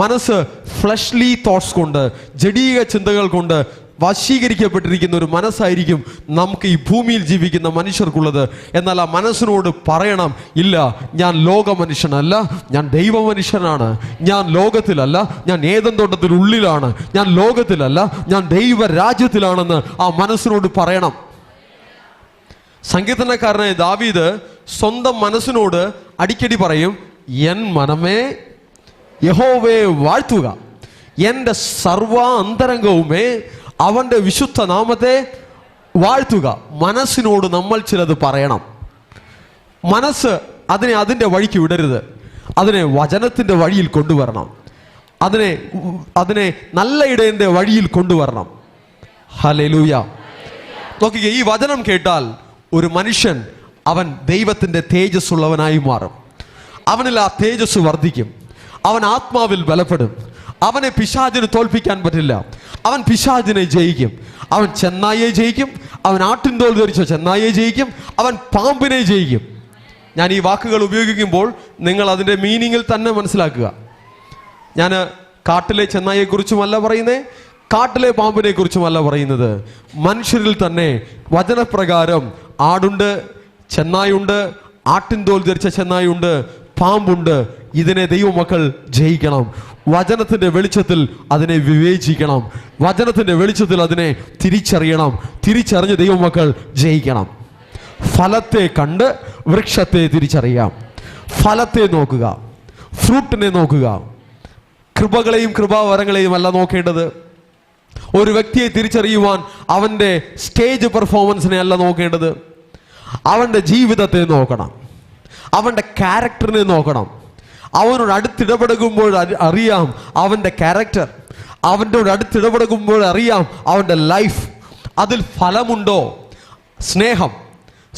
മനസ്സ് ഫ്ലഷ്ലി തോട്ട്സ് കൊണ്ട്, ജഡീക ചിന്തകൾ കൊണ്ട് വശീകരിക്കപ്പെട്ടിരിക്കുന്ന ഒരു മനസ്സായിരിക്കും നമുക്ക് ഈ ഭൂമിയിൽ ജീവിക്കുന്ന മനുഷ്യർക്കുള്ളത്. എന്നാൽ ആ മനസ്സിനോട് പറയണം, ഇല്ല, ഞാൻ ലോക മനുഷ്യനല്ല, ഞാൻ ദൈവ മനുഷ്യനാണ്. ഞാൻ ലോകത്തിലല്ല, ഞാൻ ഏദൻ തോട്ടത്തിനുള്ളിലാണ്. ഞാൻ ലോകത്തിലല്ല, ഞാൻ ദൈവ രാജ്യത്തിലാണെന്ന് ആ മനസ്സിനോട് പറയണം. സങ്കീർത്തനക്കാരനായ ദാവീദ് സ്വന്തം മനസ്സിനോട് അടിക്കടി പറയും, എൻ മനമേ യഹോവയെ വാഴ്ത്തുക, എൻ്റെ സർവ അന്തരംഗവുമേ അവൻ്റെ വിശുദ്ധ നാമത്തെ വാഴ്ത്തുക. മനസ്സിനോട് നമ്മൾ ചിലത് പറയണം. മനസ്സ് അതിൻ്റെ വഴിക്ക് വിടരുത്. അതിനെ വചനത്തിൻ്റെ വഴിയിൽ കൊണ്ടുവരണം. അതിനെ നല്ല ഇടയൻ്റെ വഴിയിൽ കൊണ്ടുവരണം. ഹല്ലേലൂയ. നോക്കിക്കേ, ഈ വചനം കേട്ടാൽ ഒരു മനുഷ്യൻ അവൻ ദൈവത്തിൻ്റെ തേജസ് ഉള്ളവനായി മാറും. അവനിൽ ആ തേജസ് വർദ്ധിക്കും. അവൻ ആത്മാവിൽ ബലപ്പെടും. അവനെ പിശാചിന് തോൽപ്പിക്കാൻ പറ്റില്ല. അവൻ പിശാചിനെ ജയിക്കും. അവൻ ചെന്നായെ ജയിക്കും. അവൻ ആട്ടിൻതോൽ ധരിച്ച ചെന്നായെ ജയിക്കും. അവൻ പാമ്പിനെ ജയിക്കും. ഞാൻ ഈ വാക്കുകൾ ഉപയോഗിക്കുമ്പോൾ നിങ്ങൾ അതിൻ്റെ മീനിങ്ങിൽ തന്നെ മനസ്സിലാക്കുക. ഞാൻ കാട്ടിലെ ചെന്നായെക്കുറിച്ചുമല്ല പറയുന്നത്, കാട്ടിലെ പാമ്പിനെ കുറിച്ചുമല്ല പറയുന്നത്. മനുഷ്യരിൽ തന്നെ വചനപ്രകാരം ആടുണ്ട്, ചെന്നായുണ്ട്, ആട്ടിൻതോൽ ധരിച്ച ചെന്നായുണ്ട്, പാമ്പുണ്ട്. ഇതിനെ ദൈവമക്കൾ ജയിക്കണം. വചനത്തിൻ്റെ വെളിച്ചത്തിൽ അതിനെ വിവേചിക്കണം. വചനത്തിൻ്റെ വെളിച്ചത്തിൽ അതിനെ തിരിച്ചറിയണം. തിരിച്ചറിഞ്ഞ് ദൈവമക്കൾ ജയിക്കണം. ഫലത്തെ കണ്ട് വൃക്ഷത്തെ തിരിച്ചറിയാം. ഫലത്തെ നോക്കുക, ഫ്രൂട്ടിനെ നോക്കുക. കൃപകളെയും കൃപാവരങ്ങളെയും അല്ല നോക്കേണ്ടത്. ഒരു വ്യക്തിയെ തിരിച്ചറിയുവാൻ അവൻ്റെ സ്റ്റേജ് പെർഫോമൻസിനെ അല്ല നോക്കേണ്ടത്. അവൻ്റെ ജീവിതത്തെ നോക്കണം, അവൻ്റെ ക്യാരക്ടറിനെ നോക്കണം. അവനോട് അടുത്തിടപെടുമ്പോൾ അറിയാം അവൻ്റെ ക്യാരക്ടർ, അവൻ്റെ അടുത്തിടപെടുമ്പോൾ അറിയാം അവൻ്റെ ലൈഫ്. അതിൽ ഫലമുണ്ടോ? സ്നേഹം,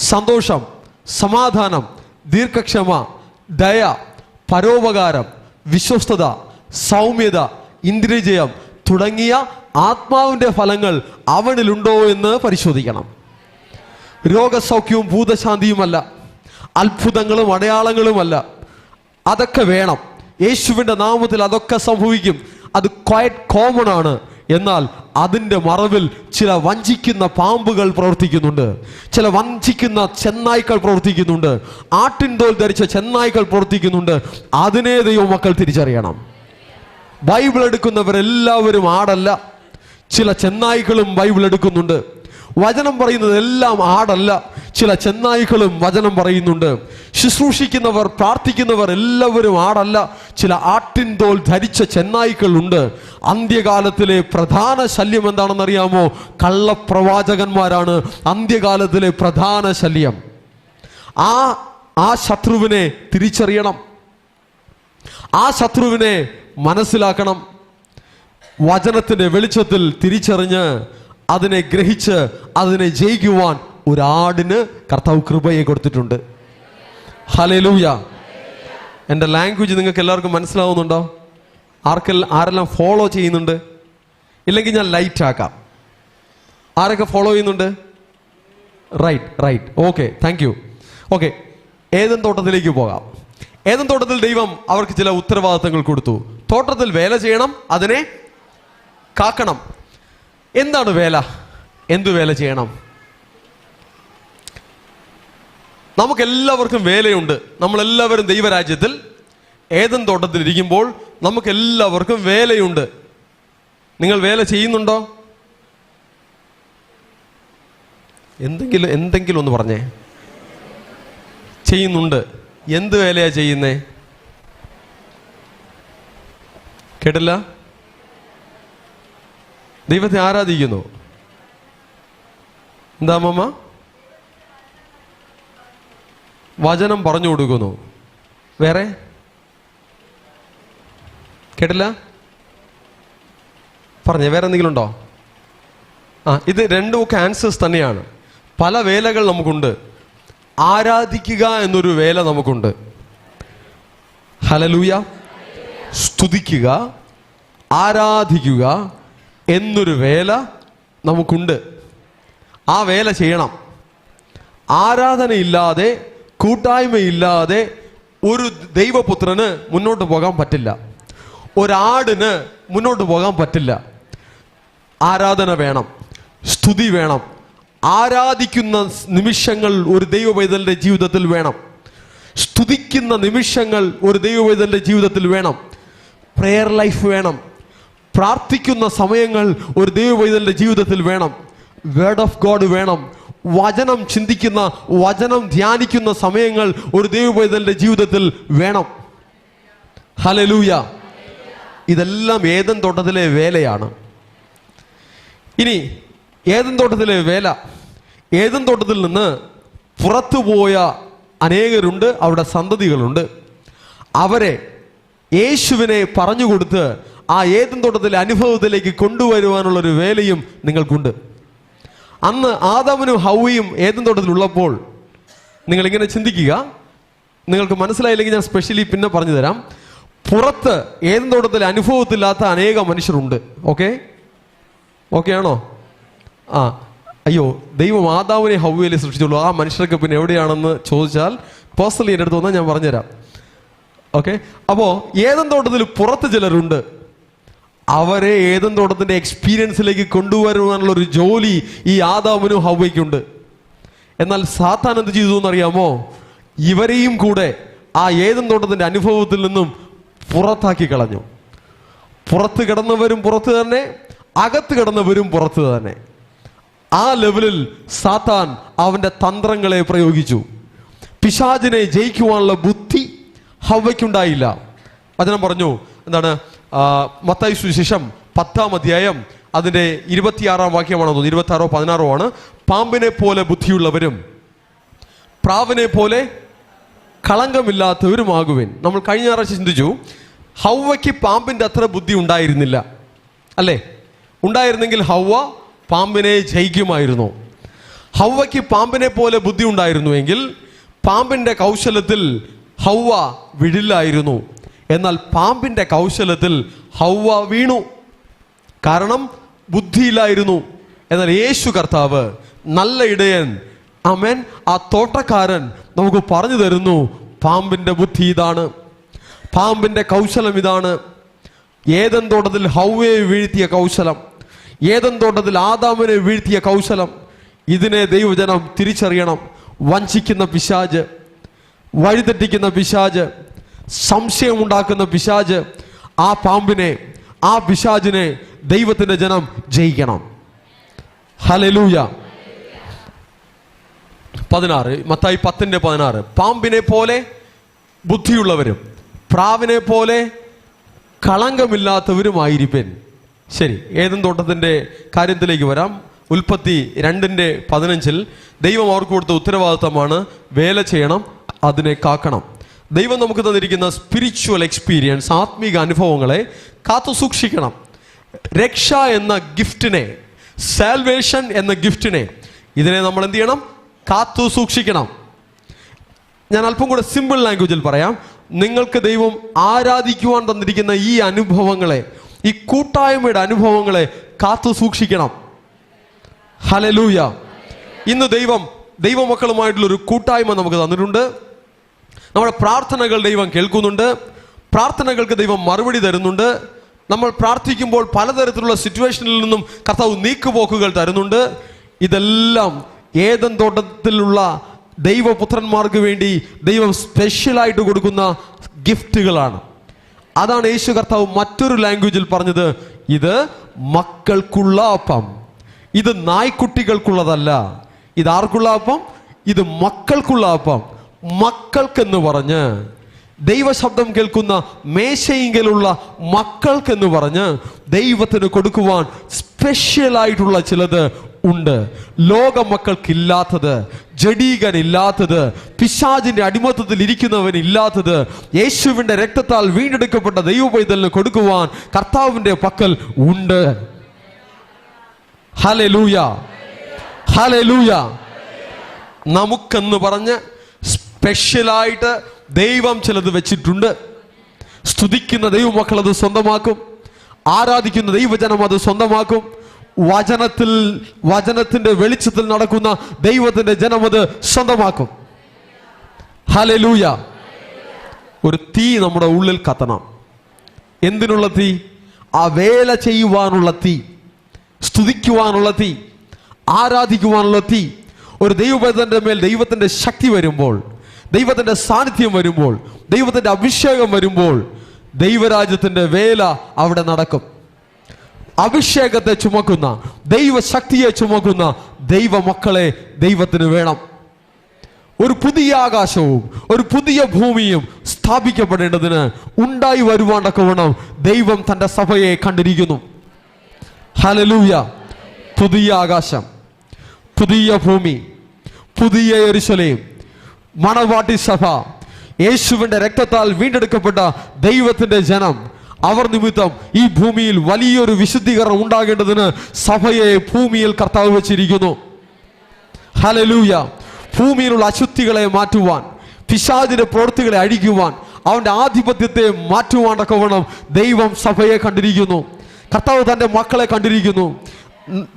സന്തോഷം, സമാധാനം, ദീർഘക്ഷമ, ദയ, പരോപകാരം, വിശ്വസ്തത, സൗമ്യത, ഇന്ദ്രിയജയം തുടങ്ങിയ ആത്മാവിൻ്റെ ഫലങ്ങൾ അവനിലുണ്ടോ എന്ന് പരിശോധിക്കണം. രോഗസൗഖ്യവും ഭൂതശാന്തിയുമല്ല, അത്ഭുതങ്ങളും അടയാളങ്ങളുമല്ല. അതൊക്കെ വേണം. യേശുവിൻ്റെ നാമത്തിൽ അതൊക്കെ സംഭവിക്കും. അത് ക്വയറ്റ് കോമൺ ആണ്. എന്നാൽ അതിൻ്റെ മറവിൽ ചില വഞ്ചിക്കുന്ന പാമ്പുകൾ പ്രവർത്തിക്കുന്നുണ്ട്, ചില വഞ്ചിക്കുന്ന ചെന്നായ്ക്കൾ പ്രവർത്തിക്കുന്നുണ്ട്, ആട്ടിൻതോൽ ധരിച്ച ചെന്നായ്ക്കൾ പ്രവർത്തിക്കുന്നുണ്ട്. അതിനെ ദൈവമക്കൾ തിരിച്ചറിയണം. ബൈബിൾ എടുക്കുന്നവരെല്ലാവരും ആടല്ല. ചില ചെന്നായ്ക്കളും ബൈബിൾ എടുക്കുന്നുണ്ട്. വചനം പറയുന്നത് എല്ലാം ആടല്ല, ചില ചെന്നായ്ക്കളും വചനം പറയുന്നുണ്ട്. ശുശ്രൂഷിക്കുന്നവർ, പ്രാർത്ഥിക്കുന്നവർ എല്ലാവരും ആടല്ല, ചില ആട്ടിൻതോൽ ധരിച്ച ചെന്നായ്ക്കളുണ്ട്. അന്ത്യകാലത്തിലെ പ്രധാന ശല്യം എന്താണെന്നറിയാമോ? കള്ളപ്രവാചകന്മാരാണ് അന്ത്യകാലത്തിലെ പ്രധാന ശല്യം. ആ ശത്രുവിനെ തിരിച്ചറിയണം, ആ ശത്രുവിനെ മനസ്സിലാക്കണം. വചനത്തിന്റെ വെളിച്ചത്തിൽ തിരിച്ചറിഞ്ഞ് അതിനെ ഗ്രഹിച്ച് അതിനെ ജയിക്കുവാൻ ഒരാടിന് കർത്താവ് കൃപയെ കൊടുത്തിട്ടുണ്ട്. ഹല്ലേലൂയ. എൻ്റെ ലാംഗ്വേജ് നിങ്ങൾക്ക് എല്ലാവർക്കും മനസ്സിലാവുന്നുണ്ടോ? ആരെല്ലാം ഫോളോ ചെയ്യുന്നുണ്ട്? ഇല്ലെങ്കിൽ ഞാൻ ലൈറ്റ് ആക്കാം. ആരൊക്കെ ഫോളോ ചെയ്യുന്നുണ്ട്? Right. Okay, thank you. Okay, Eden തോട്ടത്തിലേക്ക് പോകാം. ഏദൻ തോട്ടത്തിൽ ദൈവം അവർക്ക് ചില ഉത്തരവാദിത്തങ്ങൾ കൊടുത്തു. തോട്ടത്തിൽ വേല ചെയ്യണം, അതിനെ കാക്കണം. എന്താണ് വേല? എന്തു വേല ചെയ്യണം? നമുക്കെല്ലാവർക്കും വേലയുണ്ട്. നമ്മളെല്ലാവരും ദൈവരാജ്യത്തിൽ ഏദൻ തോട്ടത്തിൽ ഇരിക്കുമ്പോൾ നമുക്കെല്ലാവർക്കും വേലയുണ്ട്. നിങ്ങൾ വേല ചെയ്യുന്നുണ്ടോ? എന്തെങ്കിലും ഒന്ന് പറഞ്ഞേ. ചെയ്യുന്നുണ്ട്. എന്ത് വേലയാ ചെയ്യുന്നേ? കേട്ടില്ല? ദൈവത്തെ ആരാധിക്കുന്നു. എന്താ അമ്മ? വചനം പറഞ്ഞു കൊടുക്കുന്നു. വേറെ? കേട്ടില്ല? പറഞ്ഞേ, വേറെ എന്തെങ്കിലും ഉണ്ടോ? ഇത് രണ്ടും ഒക്കെ ആൻസേഴ്സ് തന്നെയാണ്. പല വേലകൾ നമുക്കുണ്ട്. ആരാധിക്കുക എന്നൊരു വേല നമുക്കുണ്ട്. ഹല്ലേലൂയ. സ്തുതിക്കുക, ആരാധിക്കുക എന്നൊരു വേല നമുക്കുണ്ട്. ആ വേല ചെയ്യണം. ആരാധനയില്ലാതെ, കൂട്ടായ്മയില്ലാതെ ഒരു ദൈവപുത്രന് മുന്നോട്ട് പോകാൻ പറ്റില്ല. ഒരാടിന് മുന്നോട്ട് പോകാൻ പറ്റില്ല. ആരാധന വേണം, സ്തുതി വേണം. ആരാധിക്കുന്ന നിമിഷങ്ങൾ ഒരു ദൈവപൈതലിന്റെ ജീവിതത്തിൽ വേണം. സ്തുതിക്കുന്ന നിമിഷങ്ങൾ ഒരു ദൈവപൈതലിന്റെ ജീവിതത്തിൽ വേണം. പ്രെയർ ലൈഫ് വേണം. പ്രാർത്ഥിക്കുന്ന സമയങ്ങൾ ഒരു ദൈവപൈതലിന്റെ ജീവിതത്തിൽ വേണം. വേർഡ് ഓഫ് ഗോഡ് വേണം. വചനം ചിന്തിക്കുന്ന, വചനം ധ്യാനിക്കുന്ന സമയങ്ങൾ ഒരു ദൈവപൈതലിന്റെ ജീവിതത്തിൽ വേണം. ഹല്ലേലൂയ. ഇതെല്ലാം ഏദൻ തോട്ടത്തിലെ വേലയാണ്. ഇനി ഏദൻ തോട്ടത്തിലെ വേല, ഏദൻ തോട്ടത്തിൽ നിന്ന് പുറത്തുപോയ അനേകരുണ്ട്, അവിടെ സന്തതികളുണ്ട്. അവരെ യേശുവിനെ പറഞ്ഞുകൊടുത്ത് ആ ഏദൻ തോട്ടത്തിലെ അനുഭവത്തിലേക്ക് കൊണ്ടുവരുവാനുള്ളൊരു വേലയും നിങ്ങൾക്കുണ്ട്. അന്ന് ആദാമും ഹവ്വയും ഏദൻ തോട്ടത്തിലുള്ളപ്പോൾ നിങ്ങളിങ്ങനെ ചിന്തിക്കുക. നിങ്ങൾക്ക് മനസ്സിലായില്ലെങ്കിൽ ഞാൻ സ്പെഷ്യലി പിന്നെ പറഞ്ഞു തരാം. പുറത്ത് ഏദൻ തോട്ടത്തിലെ അനുഭവത്തില്ലാത്ത അനേക മനുഷ്യരുണ്ട്. ഓക്കെ ആണോ? അയ്യോ, ദൈവം ആദാമിനെ ഹവ്വയിലെ സൃഷ്ടിച്ചുള്ളൂ. ആ മനുഷ്യർക്ക് പിന്നെ എവിടെയാണെന്ന് ചോദിച്ചാൽ പേഴ്സണലി എൻ്റെ അടുത്ത് വന്നാൽ ഞാൻ പറഞ്ഞുതരാം. അപ്പോൾ ഏദൻ തോട്ടത്തിൽ പുറത്ത് ചിലരുണ്ട്. അവരെ ഏദൻ തോട്ടത്തിന്റെ എക്സ്പീരിയൻസിലേക്ക് കൊണ്ടുവരുവാനുള്ള ഒരു ജോലി ഈ ആദാമിനും ഹവ്വയ്ക്കുണ്ട്. എന്നാൽ സാത്താൻ എന്ത് ചെയ്തു എന്നറിയാമോ? ഇവരെയും കൂടെ ആ ഏദൻ തോട്ടത്തിന്റെ അനുഭവത്തിൽ നിന്നും പുറത്താക്കി കളഞ്ഞു. പുറത്ത് കിടന്നവരും പുറത്ത് തന്നെ, അകത്ത് കിടന്നവരും പുറത്ത് തന്നെ. ആ ലെവലിൽ സാത്താൻ അവന്റെ തന്ത്രങ്ങളെ പ്രയോഗിച്ചു. പിശാചിനെ ജയിക്കുവാനുള്ള ബുദ്ധി ഹവ്വയ്ക്കുണ്ടായില്ല. വചനം പറഞ്ഞു, എന്താണ്? മത്തായി സുവിശേഷം 10-ാം അധ്യായം അതിന്റെ 26-ാം വാക്യമാണെന്ന് തോന്നുന്നു, 26-ഓ 16-ഓ ആണ്. പാമ്പിനെ പോലെ ബുദ്ധിയുള്ളവരും പ്രാവിനെ പോലെ കളങ്കമില്ലാത്തവരുമാകുവിൻ. നമ്മൾ കഴിഞ്ഞ ആഴ്ച ചിന്തിച്ചു, ഹൗവയ്ക്ക് പാമ്പിൻ്റെ അത്ര ബുദ്ധി ഉണ്ടായിരുന്നില്ല അല്ലേ? ഉണ്ടായിരുന്നെങ്കിൽ ഹൗവ പാമ്പിനെ ജയിക്കുമായിരുന്നു. ഹൗവയ്ക്ക് പാമ്പിനെ പോലെ ബുദ്ധി ഉണ്ടായിരുന്നുവെങ്കിൽ പാമ്പിൻ്റെ കൗശലത്തിൽ ഹൗവ വീഴില്ലായിരുന്നു. എന്നാൽ പാമ്പിൻ്റെ കൗശലത്തിൽ ഹൗവ വീണു. കാരണം ബുദ്ധിയില്ലായിരുന്നു. എന്നാൽ യേശു കർത്താവ്, നല്ല ഇടയൻ, ആമേൻ, ആ തോട്ടക്കാരൻ നമുക്ക് പറഞ്ഞു തരുന്നു, പാമ്പിൻ്റെ ബുദ്ധി ഇതാണ്, പാമ്പിൻ്റെ കൗശലം ഇതാണ്. ഏദൻ തോട്ടത്തിൽ ഹൗവയെ വീഴ്ത്തിയ കൗശലം, ഏദൻ തോട്ടത്തിൽ ആദാമിനെ വീഴ്ത്തിയ കൗശലം, ഇതിനെ ദൈവജനം തിരിച്ചറിയണം. വഞ്ചിക്കുന്ന പിശാച്, വഴിതെറ്റിക്കുന്ന പിശാച്, സംശയമുണ്ടാക്കുന്ന പിശാച്, ആ പാമ്പിനെ, ആ പിശാചിനെ ദൈവത്തിൻ്റെ ജനം ജയിക്കണം. ഹല്ലേലൂയ. 16, മത്തായി 10:16, പാമ്പിനെ പോലെ ബുദ്ധിയുള്ളവരും പ്രാവിനെ പോലെ കളങ്കമില്ലാത്തവരുമായിരിപ്പൻ. ശരി, ഏദൻ തോട്ടത്തിൻ്റെ കാര്യത്തിലേക്ക് വരാം. ഉൽപ്പത്തി 2:15 ദൈവം അവർക്ക് കൊടുത്ത ഉത്തരവാദിത്തമാണ് വേല ചെയ്യണം, അതിനെ കാക്കണം. ദൈവം നമുക്ക് തന്നിരിക്കുന്ന സ്പിരിച്വൽ എക്സ്പീരിയൻസ്, ആത്മീക അനുഭവങ്ങളെ കാത്തു സൂക്ഷിക്കണം. രക്ഷ എന്ന ഗിഫ്റ്റിനെ, സാൽവേഷൻ എന്ന ഗിഫ്റ്റിനെ, ഇതിനെ നമ്മൾ എന്ത് ചെയ്യണം? കാത്തു സൂക്ഷിക്കണം. ഞാൻ അല്പം കൂടെ സിമ്പിൾ ലാംഗ്വേജിൽ പറയാം. നിങ്ങൾക്ക് ദൈവം ആരാധിക്കുവാൻ തന്നിരിക്കുന്ന ഈ അനുഭവങ്ങളെ, ഈ കൂട്ടായ്മയുടെ അനുഭവങ്ങളെ കാത്തു സൂക്ഷിക്കണം. ഹല്ലേലൂയ. ഇന്ന് ദൈവമക്കളുമായിട്ടുള്ളൊരു കൂട്ടായ്മ നമുക്ക് തന്നിട്ടുണ്ട്. നമ്മുടെ പ്രാർത്ഥനകൾ ദൈവം കേൾക്കുന്നുണ്ട്. പ്രാർത്ഥനകൾക്ക് ദൈവം മറുപടി തരുന്നുണ്ട്. നമ്മൾ പ്രാർത്ഥിക്കുമ്പോൾ പലതരത്തിലുള്ള സിറ്റുവേഷനിൽ നിന്നും കർത്താവ് നീക്കുപോക്കുകൾ തരുന്നുണ്ട്. ഇതെല്ലാം ഏദൻ തോട്ടത്തിലുള്ള ദൈവപുത്രന്മാർക്ക് വേണ്ടി ദൈവം സ്പെഷ്യലായിട്ട് കൊടുക്കുന്ന ഗിഫ്റ്റുകളാണ്. അതാണ് യേശു കർത്താവ് മറ്റൊരു ലാംഗ്വേജിൽ പറഞ്ഞത്, ഇത് മക്കൾക്കുള്ള അപ്പം, ഇത് നായ്ക്കുട്ടികൾക്കുള്ളതല്ല. ഇത് ആർക്കുള്ള അപ്പം? ഇത് മക്കൾക്കുള്ള അപ്പം. മക്കൾക്കെന്ന് പറഞ്ഞ്, ദൈവശബ്ദം കേൾക്കുന്ന മേശയിലുള്ള മക്കൾക്കെന്ന് പറഞ്ഞ് ദൈവത്തിന് കൊടുക്കുവാൻ സ്പെഷ്യലായിട്ടുള്ള ചിലത് ഉണ്ട്. ലോക മക്കൾക്കില്ലാത്തത്, ജഡീകനില്ലാത്തത്, പിശാചിന്റെ അടിമത്തത്തിൽ ഇരിക്കുന്നവനില്ലാത്തത്, യേശുവിന്റെ രക്തത്താൽ വീണ്ടെടുക്കപ്പെട്ട ദൈവപൈതലിന് കൊടുക്കുവാൻ കർത്താവിന്റെ പക്കൽ ഉണ്ട്. Hallelujah, hallelujah. നമുക്കെന്ന് പറഞ്ഞ് സ്പെഷ്യലായിട്ട് ദൈവം ചിലത് വെച്ചിട്ടുണ്ട്. സ്തുതിക്കുന്ന ദൈവമക്കൾ അത് സ്വന്തമാക്കും, ആരാധിക്കുന്ന ദൈവജനം അത് സ്വന്തമാക്കും. വചനത്തിന്റെ വെളിച്ചത്തിൽ നടക്കുന്ന ദൈവത്തിന്റെ ജനം അത് സ്വന്തമാക്കും. ഹല്ലേലൂയ. ഒരു തീ നമ്മുടെ ഉള്ളിൽ കത്തണം. എന്തിനുള്ള തീ? ആ വേല ചെയ്യുവാനുള്ള തീ, സ്തുതിക്കുവാനുള്ള തീ, ആരാധിക്കുവാനുള്ള തീ. ഒരു ദൈവപൈതന്റെ മേൽ ദൈവത്തിന്റെ ശക്തി വരുമ്പോൾ, ദൈവത്തിന്റെ സാന്നിധ്യം വരുമ്പോൾ, ദൈവത്തിന്റെ അഭിഷേകം വരുമ്പോൾ ദൈവരാജ്യത്തിന്റെ വേല അവിടെ നടക്കും. അഭിഷേകത്തെ ചുമക്കുന്ന, ദൈവശക്തിയെ ചുമക്കുന്ന ദൈവമക്കളെ ദൈവത്തിന് വേണം. ഒരു പുതിയ ആകാശവും ഒരു പുതിയ ഭൂമിയും സ്ഥാപിക്കപ്പെടേണ്ടതിന് ഉണ്ടായി വരുവാണ്ടൊക്കെ ദൈവം തൻ്റെ സഭയെ കണ്ടിരിക്കുന്നു. ഹല്ലേലൂയ. പുതിയ ആകാശം, പുതിയ ഭൂമി, പുതിയ യെരൂശലേം, മണവാട്ടി സഭ, യേശുവിന്റെ രക്തത്താൽ വീണ്ടെടുക്കപ്പെട്ട ദൈവത്തിന്റെ ജനം, അവർ നിമിത്തം ഈ ഭൂമിയിൽ വലിയൊരു വിശുദ്ധീകരണം ഉണ്ടാകേണ്ടതിന് സഭയെ ഭൂമിയിൽ കർത്താവ് വെച്ചിരിക്കുന്നു. ഹല്ലേലൂയ. ഭൂമിയിലുള്ള അശുദ്ധികളെ മാറ്റുവാൻ, പിശാചിന്റെ പ്രവൃത്തികളെ അഴിക്കുവാൻ, അവന്റെ ആധിപത്യത്തെ മാറ്റുവാനൊക്കെ ദൈവം സഭയെ കണ്ടിരിക്കുന്നു. കർത്താവ് തൻ്റെ മക്കളെ കണ്ടിരിക്കുന്നു.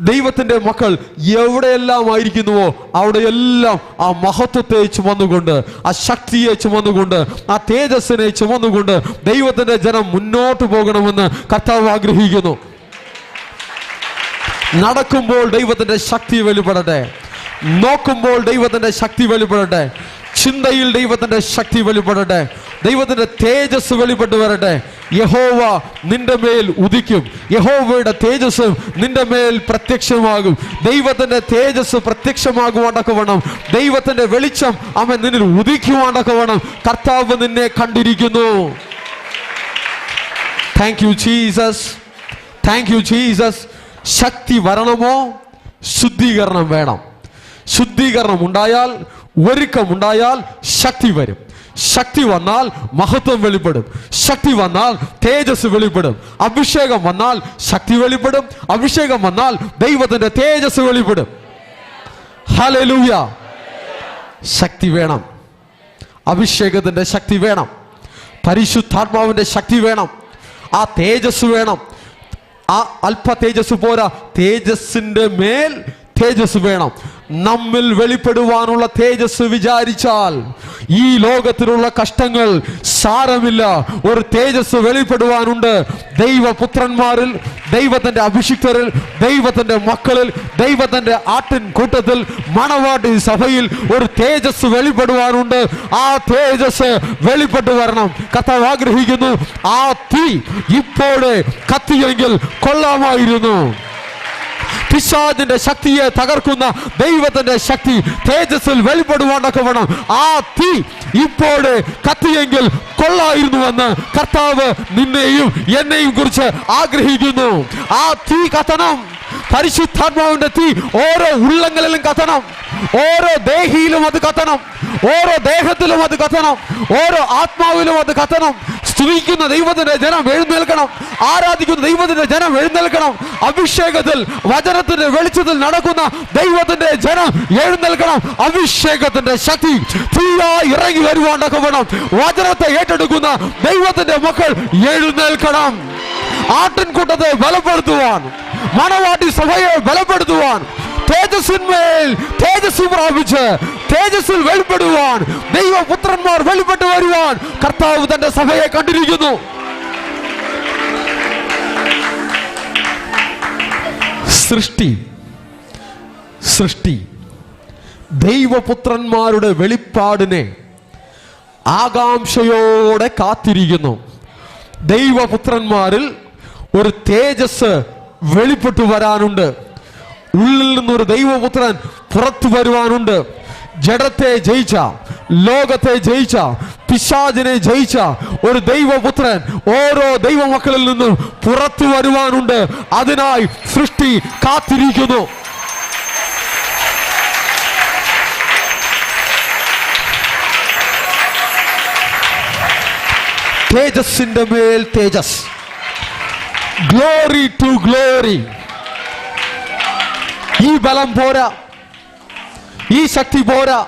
ദൈവത്തിന്റെ മക്കൾ എവിടെയെല്ലാം ആയിരിക്കുന്നുവോ അവിടെയെല്ലാം ആ മഹത്വത്തെ ചുമന്നുകൊണ്ട്, ആ ശക്തിയെ ചുമന്നുകൊണ്ട്, ആ തേജസ്സിനെ ചുമന്നുകൊണ്ട് ദൈവത്തിന്റെ ജനം മുന്നോട്ട് പോകണമെന്ന് കർത്താവ് ആഗ്രഹിക്കുന്നു. നടക്കുമ്പോൾ ദൈവത്തിന്റെ ശക്തി വെളിപ്പെടട്ടെ, നോക്കുമ്പോൾ ദൈവത്തിന്റെ ശക്തി വെളിപ്പെടട്ടെ, ചിന്തയിൽ ദൈവത്തിന്റെ ശക്തി വെളിപ്പെടട്ടെ, ദൈവത്തിന്റെ തേജസ് വെളിപ്പെട്ടു വരട്ടെ. യഹോവ നിന്റെ മേൽ ഉദിക്കും, യഹോവയുടെ തേജസ് നിന്റെ മേൽ പ്രത്യക്ഷമാകും. ദൈവത്തിന്റെ തേജസ് പ്രത്യക്ഷമാകുവാണ്ടൊക്കെ ദൈവത്തിന്റെ വെളിച്ചം അവൻ നിന്നിൽ ഉദിക്കുവാണ്ടൊക്കെ കർത്താവ് നിന്നെ കണ്ടിരിക്കുന്നു. Thank you Jesus, thank you Jesus. ശക്തി വരണമോ? ശുദ്ധീകരണം വേണം. ശുദ്ധീകരണം ഉണ്ടായാൽ ഒരുക്കമുണ്ടായാൽ ശക്തി വരും. ശക്തി വന്നാൽ മഹത്വം വെളിപ്പെടും. ശക്തി വന്നാൽ തേജസ് വെളിപ്പെടും. അഭിഷേകം വന്നാൽ ശക്തി വെളിപ്പെടും. അഭിഷേകം വന്നാൽ ദൈവത്തിന്റെ തേജസ് വെളിപ്പെടും. ഹല്ലേലൂയ. ശക്തി വേണം. അഭിഷേകത്തിന്റെ ശക്തി വേണം. പരിശുദ്ധാത്മാവിന്റെ ശക്തി വേണം. ആ തേജസ് വേണം. ആ അല്പ തേജസ് പോരാ, തേജസ്സിന്റെ മേൽ തേജസ് വേണം. നമ്മിൽ വെളിപ്പെടുവാനുള്ള തേജസ് വിചാരിച്ചാൽ ഈ ലോകത്തിലുള്ള കഷ്ടങ്ങൾ സാരമില്ല. ഒരു തേജസ് വെളിപ്പെടുവാനുണ്ട്. ദൈവപുത്രന്മാരിൽ, ദൈവത്തിന്റെ അഭിഷിക്തരിൽ, ദൈവത്തിന്റെ മക്കളിൽ, ദൈവത്തിന്റെ ആട്ടിൻ കൂട്ടത്തിൽ, മണവാട്ടി സഭയിൽ ഒരു തേജസ് വെളിപ്പെടുവാനുണ്ട്. ആ തേജസ് വെളിപ്പെട്ടു വരണം. കർത്താവ് ആഗ്രഹിക്കുന്നു. ആ തീ ഇപ്പോഴേ കത്തിയെങ്കിൽ കൊള്ളാമായിരുന്നു. പിശാചിന്റെ ശക്തിയെ തകർക്കുന്ന ദൈവത്തിന്റെ ശക്തി തേജസ്സിൽ വെളിപ്പെടുവാനൊക്കെ വേണം. ആ തീ ഇപ്പോഴേ കത്തിയെങ്കിൽ കൊള്ളായിരുന്നുവെന്ന് കർത്താവ് നിന്നെയും എന്നെയും കുറിച്ച് ആഗ്രഹിക്കുന്നു. ആ തീ കത്തണം. പരിശുദ്ധാത്മാവിന്റെ തീ ഓരോ ഉള്ളങ്ങളിലും കത്തണം. ഓരോ ദേഹിയിലും അത് കത്തണം. ഓരോ ദേഹത്തിലും അത് കത്തണം. ഓരോ ആത്മാവിലും അത് കത്തണം. സ്തുതിക്കുന്ന ദൈവത്തിന്റെ ജനം എഴുന്നേൽക്കണം. ആരാധിക്കുന്ന ദൈവത്തിന്റെ ജനം എഴുന്നേൽക്കണം. അഭിഷേകത്തിൽ, വചനത്തിന്റെ വെളിച്ചത്തിൽ നടക്കുന്ന ദൈവത്തിന്റെ ജനം എഴുന്നേൽക്കണം. അഭിഷേകത്തിന്റെ ശക്തി തീയായി ഇറങ്ങി വരുവാനൊക്കെ വേണം. വചനത്തെ ഏറ്റെടുക്കുന്ന ദൈവത്തിന്റെ മക്കൾ എഴുന്നേൽക്കണം. ആട്ടിൻകൂട്ടത്തെ ബലപ്പെടുത്തുവാൻ, മണവാട്ടി സഭയെ ബലപ്പെടുത്തുവാൻ, തേജസ്സിന്മേൽ തേജസ് പ്രാപിച്ച് തേജസ്സിൽ വെളിപ്പെടുവാൻ, ദൈവപുത്രന്മാർ വെളിപ്പെട്ടു വരുവാൻ കർത്താവ് തന്റെ സഭയെ കണ്ടിരിക്കുന്നു. സൃഷ്ടി ദൈവപുത്രന്മാരുടെ വെളിപ്പാടിനെ ആകാംക്ഷയോടെ കാത്തിരിക്കുന്നു. ദൈവപുത്രന്മാരിൽ ഒരു തേജസ് വെളിപ്പെട്ടു വരാനുണ്ട്. ഉള്ളിൽ നിന്നൊരു ദൈവപുത്രൻ പുറത്തു വരുവാനുണ്ട്. ജഡത്തെ ജയിച്ച, ലോകത്തെ ജയിച്ച, പിശാചിനെ ജയിച്ച ഒരു ദൈവപുത്രൻ ഓരോ ദൈവമക്കളിൽ നിന്നും പുറത്തു വരുവാനുണ്ട്. അതിനായി സൃഷ്ടി കാത്തിരിക്കുന്നു. തേജസ്സിന്റെ മേൽ തേജസ്, ഗ്ലോറി ടു ഗ്ലോറി. ഈ ബലം പോരാ, ഈ ശക്തി പോരാ,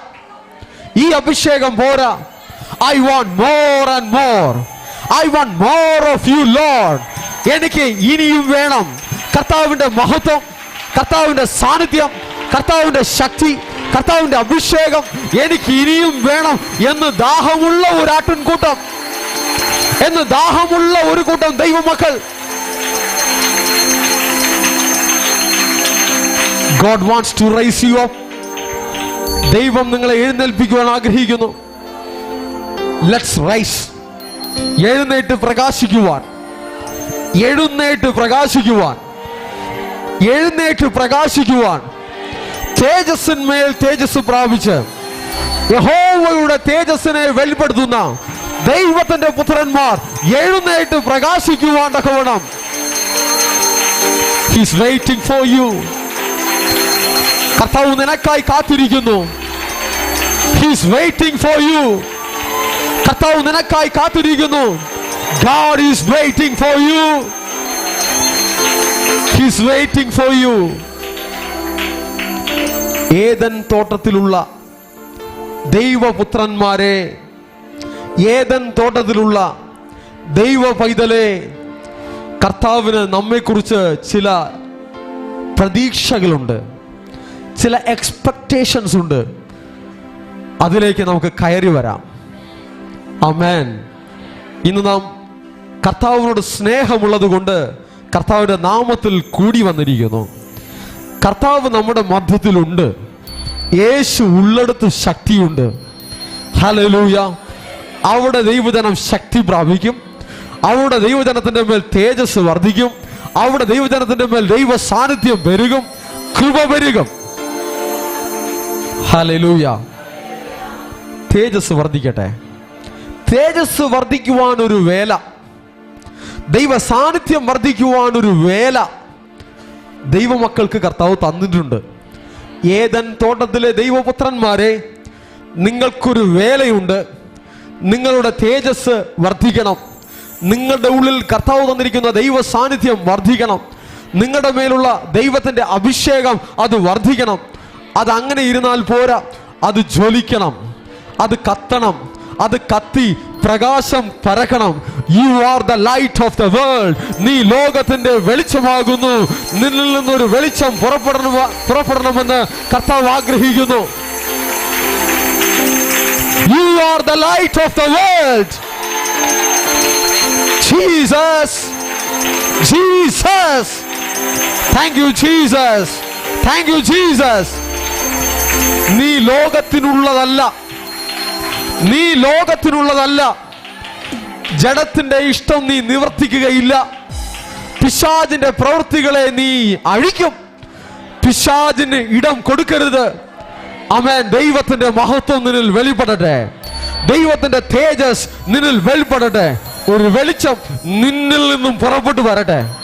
ഈ അഭിഷേകം പോരാ. I want more and more. I want more of you, Lord. എനിക്ക് ഇനിയും വേണം. കർത്താവിന്റെ മഹത്വം, കർത്താവിന്റെ സാന്നിധ്യം, കർത്താവിന്റെ ശക്തി, കർത്താവിന്റെ അഭിഷേകം എനിക്ക് ഇനിയും വേണം എന്ന് ദാഹമുള്ള ഒരു ആട്ടിൻകൂട്ടം, എന്ന് ദാഹമുള്ള ഒരു കൂട്ടം ദൈവമക്കൾ. God wants to raise you up. ദൈവം നിങ്ങളെ എഴുന്നേൽപ്പിക്കുവാൻ ആഗ്രഹിക്കുന്നു. Let's rise. എഴുന്നേറ്റ് പ്രകാശിക്കുവാൻ, എഴുന്നേറ്റ് പ്രകാശിക്കുവാൻ, എഴുന്നേറ്റ് പ്രകാശിക്കുവാൻ. തേജസ്സിന്മേൽ തേജസ് പ്രാപിച്ച് യഹോവയുടെ തേജസ്സിനെ വെളിപ്പെടുത്തുന്ന ദൈവത്തിന്റെ പുത്രന്മാർ എഴുന്നേറ്റ് പ്രകാശിക്കുവാൻ തക്കവണ്ണം. He's waiting for you. കർത്താവ് നിനക്കായി കാത്തിരിക്കുന്നു. He's waiting for you. കർത്താവ് നിനക്കായി കാത്തിരിക്കുന്നു. God is waiting for you. He's waiting for you. Eden തോട്ടത്തിലുള്ള ദൈവപുത്രന്മാരെ, ഏദൻ തോട്ടത്തിലുള്ള ദൈവ പൈതലെ, കർത്താവിന് നമ്മെക്കുറിച്ച് ചില പ്രതീക്ഷകളുണ്ട്, ചില എക്സ്പെക്ടേഷൻസ് ഉണ്ട്. അതിലേക്ക് നമുക്ക് കയറി വരാം. ആമേൻ. ഇന്ന് നാം കർത്താവിനോട് സ്നേഹമുള്ളത് കൊണ്ട് കർത്താവിന്റെ നാമത്തിൽ കൂടി വന്നിരിക്കുന്നു. കർത്താവ് നമ്മുടെ മധ്യത്തിലുണ്ട്. യേശു ഉള്ളിടത്ത് ശക്തിയുണ്ട്. ഹല്ലേലൂയ. അവിടെ ദൈവജനം ശക്തി പ്രാപിക്കും. അവിടെ ദൈവജനത്തിന്റെ മേൽ തേജസ് വർദ്ധിക്കും. അവിടെ ദൈവജനത്തിന്റെ മേൽ ദൈവ സാന്നിധ്യം പെരുകും, കൃപ പെരുകും. ഹല്ലേലൂയ. തേജസ് വർദ്ധിക്കട്ടെ. തേജസ് വർദ്ധിക്കുവാൻ ഒരു വേല, ദൈവ സാന്നിധ്യം വർദ്ധിക്കുവാൻ ഒരു വേല ദൈവമക്കൾക്ക് കർത്താവ് തന്നിട്ടുണ്ട്. ഏദൻ തോട്ടത്തിലെ ദൈവപുത്രന്മാരെ നിങ്ങൾക്കൊരു വേലയുണ്ട്. നിങ്ങളുടെ തേജസ് വർദ്ധിക്കണം. നിങ്ങളുടെ ഉള്ളിൽ കർത്താവ് തന്നിരിക്കുന്ന ദൈവ സാന്നിധ്യം വർദ്ധിക്കണം. നിങ്ങളുടെ മേലുള്ള ദൈവത്തിന്റെ അഭിഷേകം അത് വർദ്ധിക്കണം. അത് അങ്ങനെ ഇരുന്നാൽ പോരാ, അത് ജ്വലിക്കണം, അത് കത്തണം, അത് കത്തി പ്രകാശം പരക്കണം. You are the light of the world. നീ ലോകത്തിന്റെ വെളിച്ചമാകുന്നു. നിന്നിൽ നിന്നൊരു വെളിച്ചം പുറപ്പെടണമെന്ന് കർത്താവ് ആഗ്രഹിക്കുന്നു. You are the light of the world. Jesus, Jesus, thank you Jesus, thank you Jesus. നീ ലോകത്തിനുള്ളതല്ല, നീ ലോകത്തിനുള്ളതല്ല. ജഡത്തിന്റെ ഇഷ്ടം നീ നിവർത്തിക്കുകയില്ല. പിശാചിന്റെ പ്രവൃത്തികളെ നീ അഴിക്കും. പിശാചിന് ഇടം കൊടുക്കരുത്. ആമേൻ. ദൈവത്തിന്റെ മഹത്വം നിന്നിൽ വെളിപ്പെടട്ടെ. ദൈവത്തിന്റെ തേജസ് നിന്നിൽ വെളിപ്പെടട്ടെ. ഒരു വെളിച്ചം നിന്നിൽ നിന്നും പുറപ്പെട്ടു വരട്ടെ.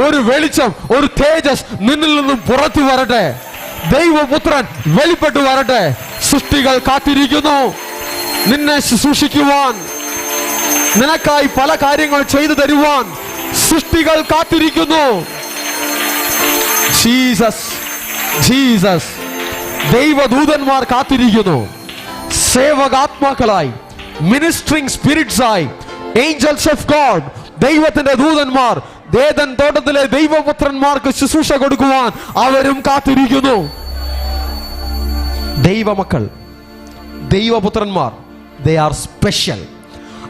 ഒരു വെളിച്ചം, ഒരു തേജസ് നിന്നിൽ നിന്നും പുറത്തു വരട്ടെ. ദൈവപുത്രൻ വെളിപ്പെട്ടു വരട്ടെ. സൃഷ്ടികൾ കാത്തിരിക്കുന്നു നിന്നെ ശുശ്രൂഷിക്കുവാൻ, നിനക്കായി പല കാര്യങ്ങൾ ചെയ്തു തരുവാൻ സൃഷ്ടികൾ കാത്തിരിക്കുന്നു. Jesus, Jesus. ദൈവദൂതന്മാർ കാത്തിരിക്കുന്നു. സേവകാത്മാക്കളായി, മിനിസ്ട്രിംഗ് സ്പിരിറ്റ്സായി, ഏഞ്ചൽസ് ഓഫ് ഗോഡ്, ദൈവത്തിന്റെ ദൂതന്മാർ ഏദൻ തോട്ടത്തിലെ ദൈവപുത്രന്മാർക്ക് ശുശ്രൂഷ കൊടുക്കുവാൻ അവരും കാത്തിരിക്കുന്നു. ദൈവമക്കൾ, ദൈവപുത്രന്മാർ, ദേ ആർ സ്പെഷ്യൽ.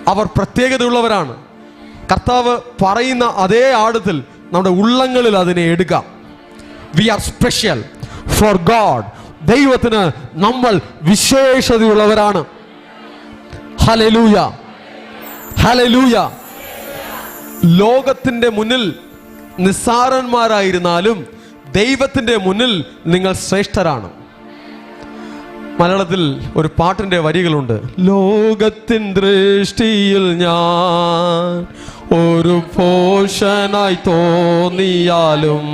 അവർ പ്രത്യേകതയുള്ളവരാണ്. കർത്താവ് പറയുന്ന അതേ ആഴത്തിൽ നമ്മുടെ ഉള്ളങ്ങളിൽ അതിനെ എടുക്കാം. We are special for God. ദൈവത്തിന് നമ്മൾ വിശേഷതയുള്ളവരാണ്. Hallelujah, hallelujah. ലോകത്തിന്റെ മുന്നിൽ നിസ്സാരന്മാരായിരുന്നാലും ദൈവത്തിന്റെ മുന്നിൽ നിങ്ങൾ ശ്രേഷ്ഠരാണ്. മലയാളത്തിൽ ഒരു പാട്ടിന്റെ വരികളുണ്ട്. ലോകത്തിൻ ദൃഷ്ടിയിൽ ഞാൻ ഒരു പോഷനായി തോന്നിയാലും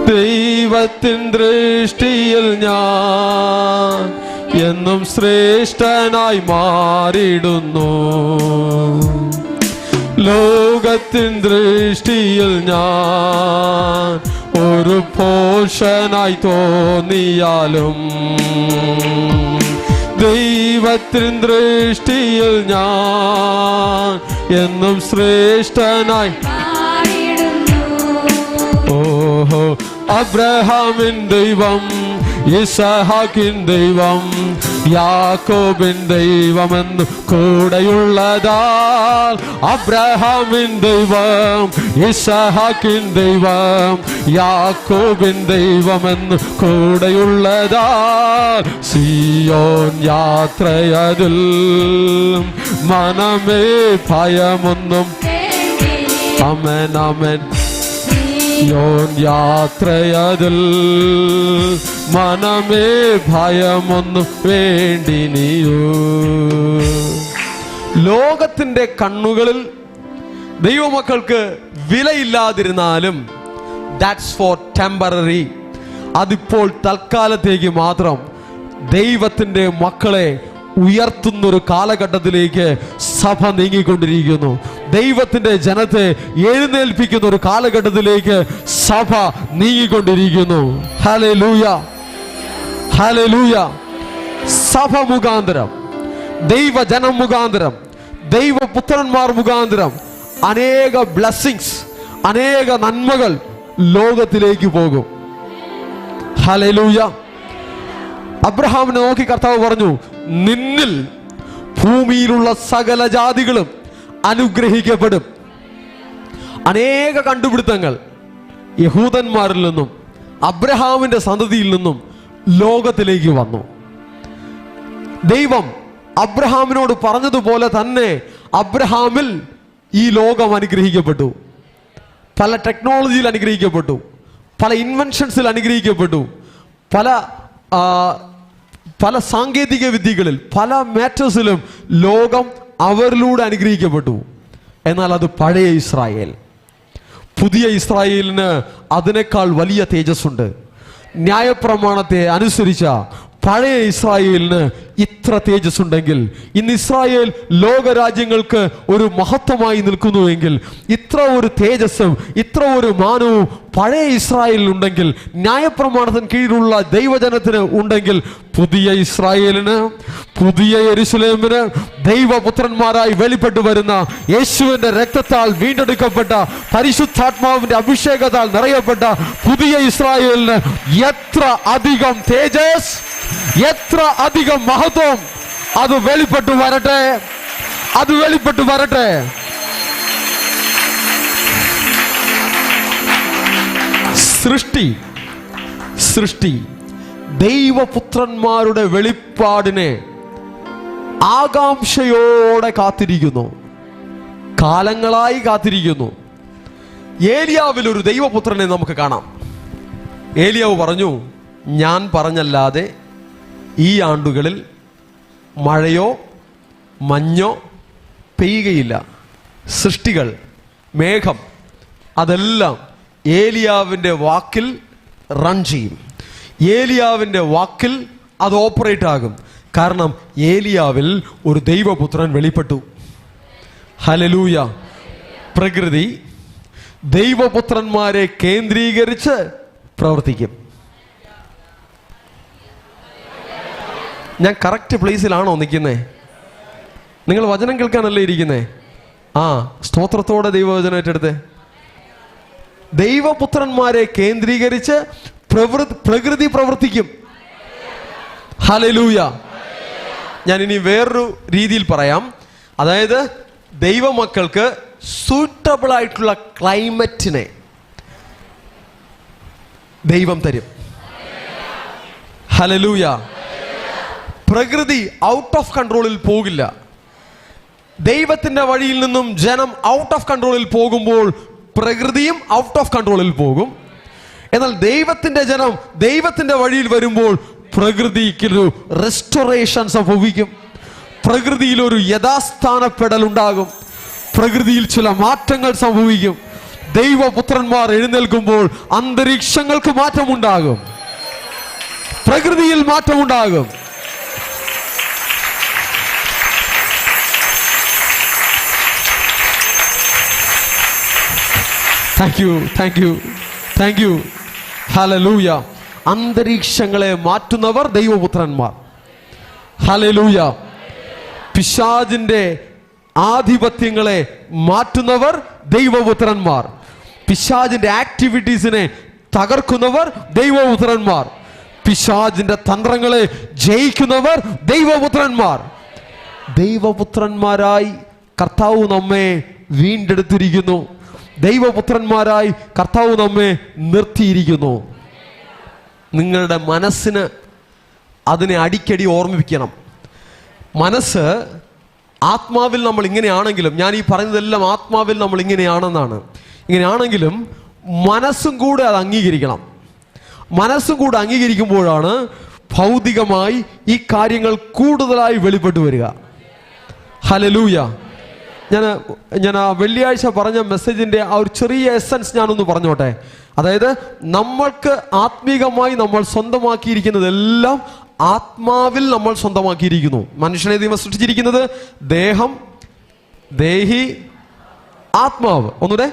ദൈവത്തിൻ ദൃഷ്ടിയിൽ ഞാൻ എന്നും ശ്രേഷ്ഠനായി മാറിയിടുന്നു. ലോകത്തിൻ ദൃഷ്ടിയിൽ ഞാൻ ഒരു പോഷനായി തോന്നിയാലും ദൈവത്തിൻ ദൃഷ്ടിയിൽ ഞാൻ എന്നും ശ്രേഷ്ഠനായി. ഓഹോ, അബ്രഹാമിൻ ദൈവം, യിസ്ഹാക്കിൻ ദൈവം, യാക്കോബിൻ ദൈവമെന്ന് കൂടെയുള്ളതാൽ. അബ്രഹാമിൻ ദൈവം, യിസ്ഹാക്കിൻ ദൈവം, യാക്കോബിൻ ദൈവമെന്ന് കൂടെയുള്ളതാൽ. സിയോൻ യാത്രയതിൽ മനമേ ഭയമൊന്നും. ആമേൻ, ആമേൻ. സിയോൻ യാത്രയതിൽ മനമേ ഭയമൊന്നും വേണ്ടിനിയോ. ലോകത്തിന്റെ കണ്ണുകളിൽ ദൈവമക്കൾക്ക് വിലയില്ലാതിരുന്നാലും ദാറ്റ്സ് ഫോർ ടെമ്പററി. അതിപ്പോൾ തൽക്കാലത്തേക്ക് മാത്രം. ദൈവത്തിന്റെ മക്കളെ ഉയർത്തുന്നൊരു കാലഘട്ടത്തിലേക്ക് സഭ നീങ്ങിക്കൊണ്ടിരിക്കുന്നു. ദൈവത്തിന്റെ ജനത്തെ എഴുന്നേൽപ്പിക്കുന്ന ഒരു കാലഘട്ടത്തിലേക്ക് സഭ നീങ്ങിക്കൊണ്ടിരിക്കുന്നു. Hallelujah, hallelujah. സഭ മുഖാന്തരം, ദൈവജനം മുഖാന്തരം, ദൈവപുത്രന്മാർ മുഖാന്തരം അനേക ബ്ലെസ്സിങ്സ്, അനേക നന്മകൾ ലോകത്തിലേക്ക് പോകും. ഹല്ലേലൂയ. അബ്രഹാമിനെ നോക്കി കർത്താവ് പറഞ്ഞു, നിന്നിൽ ഭൂമിയിലുള്ള സകല ജാതികളും അനുഗ്രഹിക്കപ്പെടും. അനേക കണ്ടുപിടുത്തങ്ങൾ യഹൂദന്മാരിൽ നിന്നും അബ്രഹാമിന്റെ സന്തതിയിൽ നിന്നും ലോകത്തിലേക്ക് വന്നു. ദൈവം അബ്രഹാമിനോട് പറഞ്ഞതുപോലെ തന്നെ അബ്രഹാമിൽ ഈ ലോകം അനുഗ്രഹിക്കപ്പെട്ടു. പല ടെക്നോളജിയിൽ അനുഗ്രഹിക്കപ്പെട്ടു, പല ഇൻവെൻഷൻസിൽ അനുഗ്രഹിക്കപ്പെട്ടു, പല സാങ്കേതിക വിദ്യകളിൽ, പല മാറ്റേഴ്സിലും ലോകം അവരിലൂടെ അനുഗ്രഹിക്കപ്പെട്ടു. എന്നാൽ അത് പഴയ ഇസ്രായേൽ. പുതിയ ഇസ്രായേലിന് അതിനേക്കാൾ വലിയ തേജസ്സുണ്ട്. ന്യായപ്രമാണത്തെ അനുസരിച്ച പഴയ ഇസ്രായേലിന് ഇത്ര തേജസ് ഉണ്ടെങ്കിൽ, ഇന്ന് ഇസ്രായേൽ ലോകരാജ്യങ്ങൾക്ക് ഒരു മഹത്വമായി നിൽക്കുന്നുവെങ്കിൽ, ഇത്ര ഒരു തേജസ്സും ഇത്ര ഒരു മാനവും പഴയ ഇസ്രായേലിൽ ഉണ്ടെങ്കിൽ, ന്യായപ്രമാണത്തിന് കീഴിലുള്ള ദൈവജനത്തിന് ഉണ്ടെങ്കിൽ, പുതിയ ഇസ്രായേലിന്, പുതിയ യെരൂശലേമിന് ദൈവപുത്രന്മാരായി വെളിപ്പെട്ടു വരുന്ന യേശുവിന്റെ രക്തത്താൽ വീണ്ടെടുക്കപ്പെട്ട പരിശുദ്ധാത്മാവിന്റെ അഭിഷേകത്താൽ നിറയപ്പെട്ട പുതിയ ഇസ്രായേലിന് എത്ര അധികം തേജസ്, എത്ര അധികം മഹത്വം, അത് വെളിപ്പെട്ടു വരട്ടെ, അത് വെളിപ്പെട്ടു വരട്ടെ. സൃഷ്ടി ദൈവപുത്രന്മാരുടെ വെളിപ്പാടിനെ ആകാംക്ഷയോടെ കാത്തിരിക്കുന്നു, കാലങ്ങളായി കാത്തിരിക്കുന്നു. ഏലിയാവിൽ ഒരു ദൈവപുത്രനെ നമുക്ക് കാണാം. ഏലിയാവ് പറഞ്ഞു, ഞാൻ പറഞ്ഞല്ലാതെ ഈ ആണ്ടുകളിൽ മഴയോ മഞ്ഞോ പെയ്യുകയില്ല. സൃഷ്ടികൾ, മേഘം, അതെല്ലാം ഏലിയാവിൻ്റെ വാക്കിൽ റൺ ചെയ്യും. ഏലിയാവിൻ്റെ വാക്കിൽ അത് ഓപ്പറേറ്റ് ആകും. കാരണം ഏലിയാവിൽ ഒരു ദൈവപുത്രൻ വെളിപ്പെട്ടു. ഹല്ലേലൂയ. പ്രകൃതി ദൈവപുത്രന്മാരെ കേന്ദ്രീകരിച്ച് പ്രവർത്തിക്കും. ഞാൻ കറക്റ്റ് പ്ലേസിലാണോ നിൽക്കുന്നത്? നിങ്ങൾ വചനം കേൾക്കാനല്ലേ ഇരിക്കുന്നേ? സ്തോത്രത്തോടെ ദൈവവചനം ഏറ്റെടുത്ത്. ദൈവപുത്രന്മാരെ കേന്ദ്രീകരിച്ച് പ്രകൃതി പ്രവർത്തിക്കും. ഹല്ലേലൂയ. ഞാൻ ഇനി വേറൊരു രീതിയിൽ പറയാം. അതായത് ദൈവമക്കൾക്ക് സൂട്ടബിൾ ആയിട്ടുള്ള ക്ലൈമറ്റിനെ ദൈവം തരും. ഹല്ലേലൂയ. പ്രകൃതി ഔട്ട് ഓഫ് കൺട്രോളിൽ പോകില്ല. ദൈവത്തിന്റെ വഴിയിൽ നിന്നും ജനം ഔട്ട് ഓഫ് കൺട്രോളിൽ പോകുമ്പോൾ പ്രകൃതിയും ഔട്ട് ഓഫ് കൺട്രോളിൽ പോകും. എന്നാൽ ദൈവത്തിന്റെ ജനം ദൈവത്തിന്റെ വഴിയിൽ വരുമ്പോൾ പ്രകൃതിക്കൊരു റെസ്റ്റോറേഷൻ സംഭവിക്കും. പ്രകൃതിയിൽ ഒരു യഥാസ്ഥാനപ്പെടൽ ഉണ്ടാകും. പ്രകൃതിയിൽ ചില മാറ്റങ്ങൾ സംഭവിക്കും. ദൈവപുത്രന്മാർ എഴുന്നേൽക്കുമ്പോൾ അന്തരീക്ഷങ്ങൾക്ക് മാറ്റമുണ്ടാകും, പ്രകൃതിയിൽ മാറ്റമുണ്ടാകും. Thank you. ഹല്ലേലൂയ. അന്തരീക്ഷങ്ങളെ മാറ്റുന്നവർ ദൈവപുത്രന്മാർ. ഹല്ലേലൂയ. പിശാചിന്റെ ആധിപത്യങ്ങളെ മാറ്റുന്നവർ ദൈവപുത്രന്മാർ. പിശാചിന്റെ ആക്ടിവിറ്റീസിനെ തകർക്കുന്നവർ ദൈവപുത്രന്മാർ. പിശാചിന്റെ തന്ത്രങ്ങളെ ജയിക്കുന്നവർ ദൈവപുത്രന്മാർ. ദൈവപുത്രന്മാരായി കർത്താവ് നമ്മെ വീണ്ടെടുത്തിരിക്കുന്നു. ദൈവപുത്രന്മാരായി കർത്താവ് നമ്മെ നിർത്തിയിരിക്കുന്നു. നിങ്ങളുടെ മനസ്സിന് അതിനെ അടിക്കടി ഓർമ്മിപ്പിക്കണം. മനസ്സ് ആത്മാവിൽ നമ്മൾ ഇങ്ങനെയാണെങ്കിലും, ഞാൻ ഈ പറയുന്നതെല്ലാം ആത്മാവിൽ നമ്മൾ ഇങ്ങനെയാണെന്നാണ്, ഇങ്ങനെയാണെങ്കിലും മനസ്സും കൂടെ അത് അംഗീകരിക്കണം. മനസ്സും കൂടെ അംഗീകരിക്കുമ്പോഴാണ് ഭൗതികമായി ഈ കാര്യങ്ങൾ കൂടുതലായി വെളിപ്പെട്ടു വരിക. ഹല്ലേലൂയ. ഞാൻ ആ വെള്ളിയാഴ്ച പറഞ്ഞ മെസ്സേജിന്റെ ആ ഒരു ചെറിയ എസൻസ് ഞാനൊന്ന് പറഞ്ഞോട്ടെ. അതായത് നമ്മൾക്ക് ആത്മീകമായി നമ്മൾ സ്വന്തമാക്കിയിരിക്കുന്നതെല്ലാം ആത്മാവിൽ നമ്മൾ സ്വന്തമാക്കിയിരിക്കുന്നു. മനുഷ്യനെ ദൈവം സൃഷ്ടിച്ചിരിക്കുന്നത് ദേഹം, ദേഹി, ആത്മാവ്. ഒന്നുകൂടെ.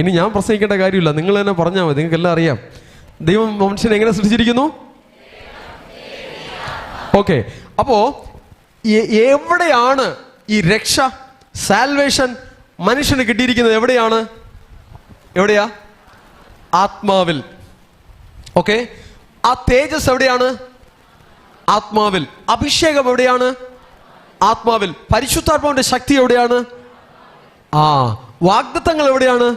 ഇനി ഞാൻ പ്രസംഗിക്കേണ്ട കാര്യമില്ല, നിങ്ങൾ തന്നെ പറഞ്ഞാൽ മതി, നിങ്ങൾക്ക് എല്ലാം അറിയാം. ദൈവം മനുഷ്യനെ എങ്ങനെ സൃഷ്ടിച്ചിരിക്കുന്നു? ഓക്കെ. അപ്പോ എവിടെയാണ് ഈ രക്ഷ, സാൽവേഷൻ മനുഷ്യന് കിട്ടിയിരിക്കുന്നത്? എവിടെയാ? ആത്മാവിൽ. ഓക്കെ. ആ തേജസ് എവിടെയാണ്? ആത്മാവിൽ. അഭിഷേകം എവിടെയാണ്? ആത്മാവിൽ. പരിശുദ്ധാത്മാവിന്റെ ശക്തി എവിടെയാണ്? വാഗ്ദത്തങ്ങൾ എവിടെയാണ്?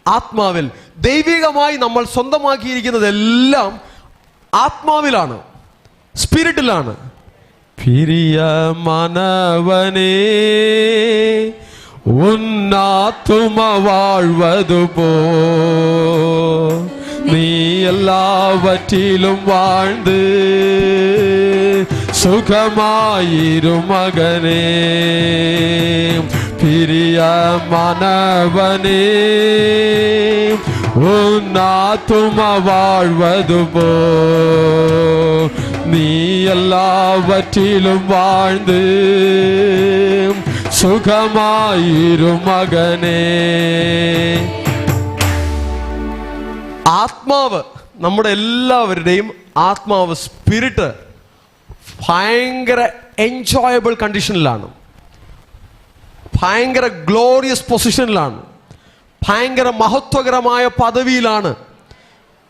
ആത്മാവിൽ. ദൈവികമായി നമ്മൾ സ്വന്തമാക്കിയിരിക്കുന്നതെല്ലാം ആത്മാവിലാണ്, സ്പിരിറ്റിലാണ്. பிரியமானவனே உன்னாத்தும வாழ்வது போ நீ எல்லாவற்றிலும் வாழ்ந்து சுகமாயிரும் மகனே. பிரியமானவனே ഉന്നാത്തുമ വാഴ്വതുപോ നീ എല്ലാവற்றிലും வாழ்ந்து സുഖമായിരും മകനേ. ആത്മാവ്, നമ്മുടെ എല്ലാവരുടെയും ആത്മാവ്, സ്പിരിറ്റ് ഭയങ്കര എൻജോയബിൾ കണ്ടീഷനിലാണ്, ഭയങ്കര ഗ്ലോറിയസ് പൊസിഷനിലാണ്, ഭയങ്കര മഹത്വകരമായ പദവിയിലാണ്.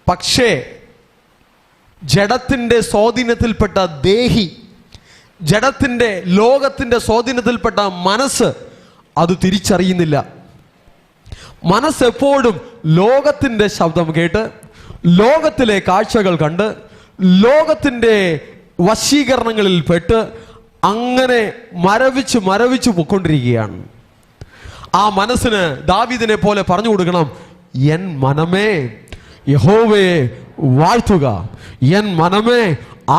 പക്ഷേ ജഡത്തിൻ്റെ സ്വാധീനത്തിൽപ്പെട്ട ദേഹി, ജഡത്തിൻ്റെ ലോകത്തിൻ്റെ സ്വാധീനത്തിൽപ്പെട്ട മനസ്സ് അത് തിരിച്ചറിയുന്നില്ല. മനസ്സ് എപ്പോഴും ലോകത്തിൻ്റെ ശബ്ദം കേട്ട്, ലോകത്തിലെ കാഴ്ചകൾ കണ്ട്, ലോകത്തിൻ്റെ വശീകരണങ്ങളിൽ പെട്ട് അങ്ങനെ മരവിച്ച് പൊക്കൊണ്ടിരിക്കുകയാണ്. ആ മനസ്സിന് ദാവീദിനെ പോലെ പറഞ്ഞു കൊടുക്കണം, എൻ മനമേ യഹോവയെ വാഴ്ത്തുക, എൻ മനമേ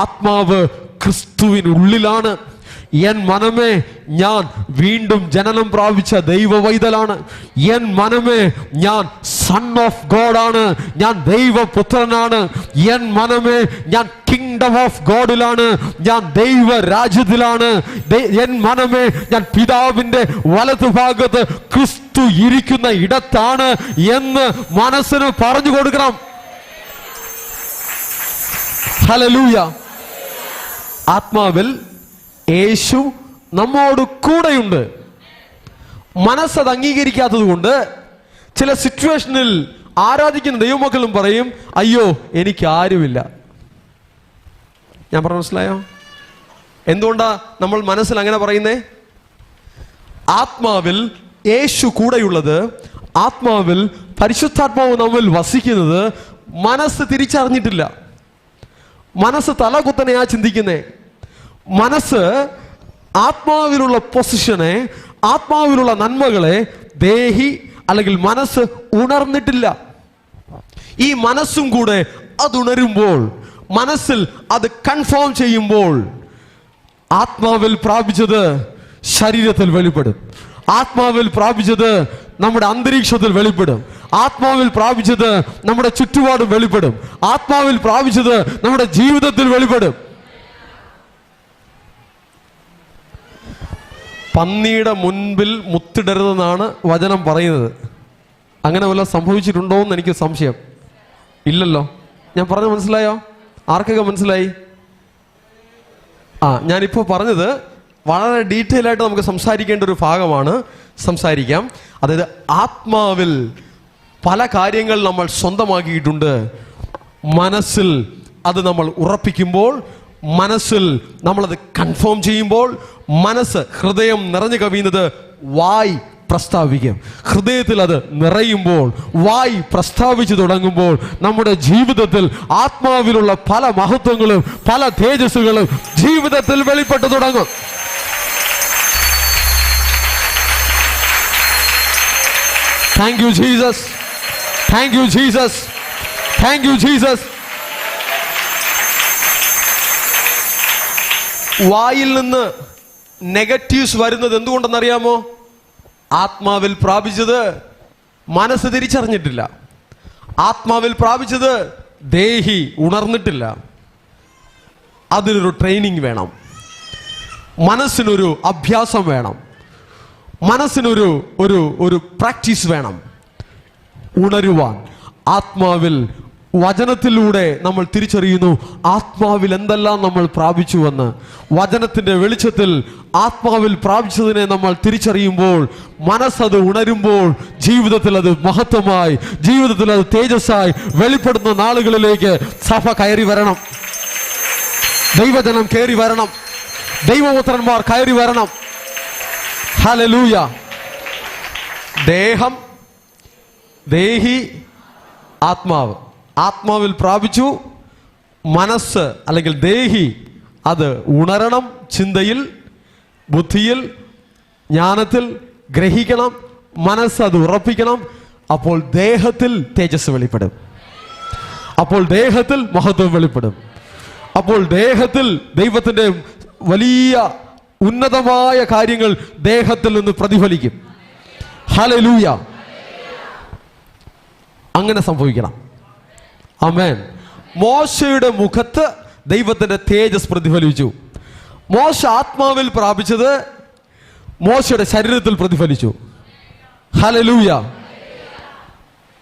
ആത്മാവ് ക്രിസ്തുവിനുള്ളിലാണ്, എൻ മനമേ ഞാൻ വീണ്ടും ജനനം പ്രാപിച്ച ദൈവവൈതലാണ്, എൻ മനമേ ഞാൻ സൺ ഓഫ് ഗോഡാണ്, ഞാൻ ദൈവപുത്രനാണ്, എൻ മനമേ ഞാൻ കിങ്ഡം ഓഫ് ഗോഡിലാണ്, ഞാൻ ദൈവ രാജ്യത്തിലാണ്, എൻ മനമേ ഞാൻ പിതാവിന്റെ വലതുഭാഗത്ത് ക്രിസ്തു ഇരിക്കുന്ന ഇടത്താണ് എന്ന് മനസ്സിന് പറഞ്ഞു കൊടുക്കണം. ഹല്ലേലൂയ. ആത്മാവിൽ യേശു നമ്മോട് കൂടെയുണ്ട്. മനസ്സത് അംഗീകരിക്കാത്തത് കൊണ്ട് ചില സിറ്റുവേഷനിൽ ആരാധിക്കുന്ന ദൈവമക്കളും പറയും, അയ്യോ എനിക്ക് ആരുമില്ല. ഞാൻ പറഞ്ഞു മനസ്സിലായോ? എന്തുകൊണ്ടാ നമ്മൾ മനസ്സിൽ അങ്ങനെ പറയുന്നേ? ആത്മാവിൽ യേശു കൂടെയുള്ളത്, ആത്മാവിൽ പരിശുദ്ധാത്മാവ് നമ്മിൽ വസിക്കുന്നത് മനസ്സ് തിരിച്ചറിഞ്ഞിട്ടില്ല. മനസ്സ് തലകുത്തനെയാ ചിന്തിക്കുന്നേ. മനസ്സ് ആത്മാവിലുള്ള പൊസിഷനെ, ആത്മാവിലുള്ള നന്മകളെ ദേഹി അല്ലെങ്കിൽ മനസ്സ് ഉണർന്നിട്ടില്ല. ഈ മനസ്സും കൂടെ അത് ഉണരുമ്പോൾ, മനസ്സിൽ അത് കൺഫേം ചെയ്യുമ്പോൾ, ആത്മാവിൽ പ്രാപിച്ചത് ശരീരത്തിൽ വെളിപ്പെടും, ആത്മാവിൽ പ്രാപിച്ചത് നമ്മുടെ അന്തരീക്ഷത്തിൽ വെളിപ്പെടും, ആത്മാവിൽ പ്രാപിച്ചത് നമ്മുടെ ചുറ്റുപാടും വെളിപ്പെടും, ആത്മാവിൽ പ്രാപിച്ചത് നമ്മുടെ ജീവിതത്തിൽ വെളിപ്പെടും. പന്നിയുടെ മുൻപിൽ മുത്തിടരുതെന്നാണ് വചനം പറയുന്നത്. അങ്ങനെ വല്ല സംഭവിച്ചിട്ടുണ്ടോ എന്ന് എനിക്ക് സംശയം. ഇല്ലല്ലോ. ഞാൻ പറഞ്ഞത് മനസ്സിലായോ? ആർക്കൊക്കെ മനസ്സിലായി? ഞാനിപ്പോൾ പറഞ്ഞത് വളരെ ഡീറ്റെയിൽ ആയിട്ട് നമുക്ക് സംസാരിക്കേണ്ട ഒരു ഭാഗമാണ്. സംസാരിക്കാം. അതായത് ആത്മാവിൽ പല കാര്യങ്ങൾ നമ്മൾ സ്വന്തമാക്കിയിട്ടുണ്ട്. മനസ്സിൽ അത് നമ്മൾ ഉറപ്പിക്കുമ്പോൾ, മനസ്സിൽ നമ്മളത് കൺഫേം ചെയ്യുമ്പോൾ, മനസ്സ്, ഹൃദയം നിറഞ്ഞു കവിയുന്നത് വായ് പ്രസ്താവിക്കും. ഹൃദയത്തിൽ അത് നിറയുമ്പോൾ, വായ് പ്രസ്താവിച്ചു തുടങ്ങുമ്പോൾ, നമ്മുടെ ജീവിതത്തിൽ ആത്മാവിലുള്ള പല മഹത്വങ്ങളും പല തേജസ്സുകളും ജീവിതത്തിൽ വെളിപ്പെട്ടു തുടങ്ങും. Thank you Jesus, thank you Jesus, thank you Jesus. വായിൽ നിന്ന് നെഗറ്റീവ്സ് വരുന്നത് എന്തുകൊണ്ടെന്നറിയാമോ? ആത്മാവിൽ പ്രാപിച്ചത് മനസ്സ് തിരിച്ചറിഞ്ഞിട്ടില്ല, ആത്മാവിൽ പ്രാപിച്ചത് ദേഹി ഉണർന്നിട്ടില്ല. അതിനൊരു ട്രെയിനിങ് വേണം, മനസ്സിനൊരു അഭ്യാസം വേണം, മനസ്സിനൊരു ഒരു ഒരു പ്രാക്ടീസ് വേണം ഉണരുവാൻ. ആത്മാവിൽ വചനത്തിലൂടെ നമ്മൾ തിരിച്ചറിയുന്നു ആത്മാവിൽ എന്തെല്ലാം നമ്മൾ പ്രാപിച്ചുവെന്ന്. വചനത്തിന്റെ വെളിച്ചത്തിൽ ആത്മാവിൽ പ്രാപിച്ചതിനെ നമ്മൾ തിരിച്ചറിയുമ്പോൾ, മനസ്സത് ഉണരുമ്പോൾ, ജീവിതത്തിൽ അത് മഹത്വമായി, ജീവിതത്തിൽ അത് തേജസ്സായി വെളിപ്പെടുന്ന നാളുകളിലേക്ക് സഭ കയറി വരണം, ദൈവജനം കയറി വരണം, ദൈവപുത്രന്മാർ കയറി വരണം. ഹല്ലേലൂയ. ദേഹം, ദേഹി, ആത്മാവ്. ആത്മാവിൽ പ്രാപിച്ചു, മനസ്സ് അല്ലെങ്കിൽ ദേഹി അത് ഉണരണം, ചിന്തയിൽ, ബുദ്ധിയിൽ, ജ്ഞാനത്തിൽ ഗ്രഹിക്കണം, മനസ്സ് അത് ഉറപ്പിക്കണം. അപ്പോൾ ദേഹത്തിൽ തേജസ് വെളിപ്പെടും, അപ്പോൾ ദേഹത്തിൽ മഹത്വം വെളിപ്പെടും, അപ്പോൾ ദേഹത്തിൽ ദൈവത്തിന്റെ വലിയ ഉന്നതമായ കാര്യങ്ങൾ ദേഹത്തിൽ നിന്ന് പ്രതിഫലിക്കും. ഹല്ലേലൂയ. അങ്ങനെ സംഭവിക്കണം. ആമേൻ. മോശയുടെ മുഖത്ത് ദൈവത്തിന്റെ തേജസ് പ്രതിഫലിച്ചു. മോശ ആത്മാവിൽ പ്രാപിച്ചത് മോശയുടെ ശരീരത്തിൽ പ്രതിഫലിച്ചു. ഹല്ലേലൂയ.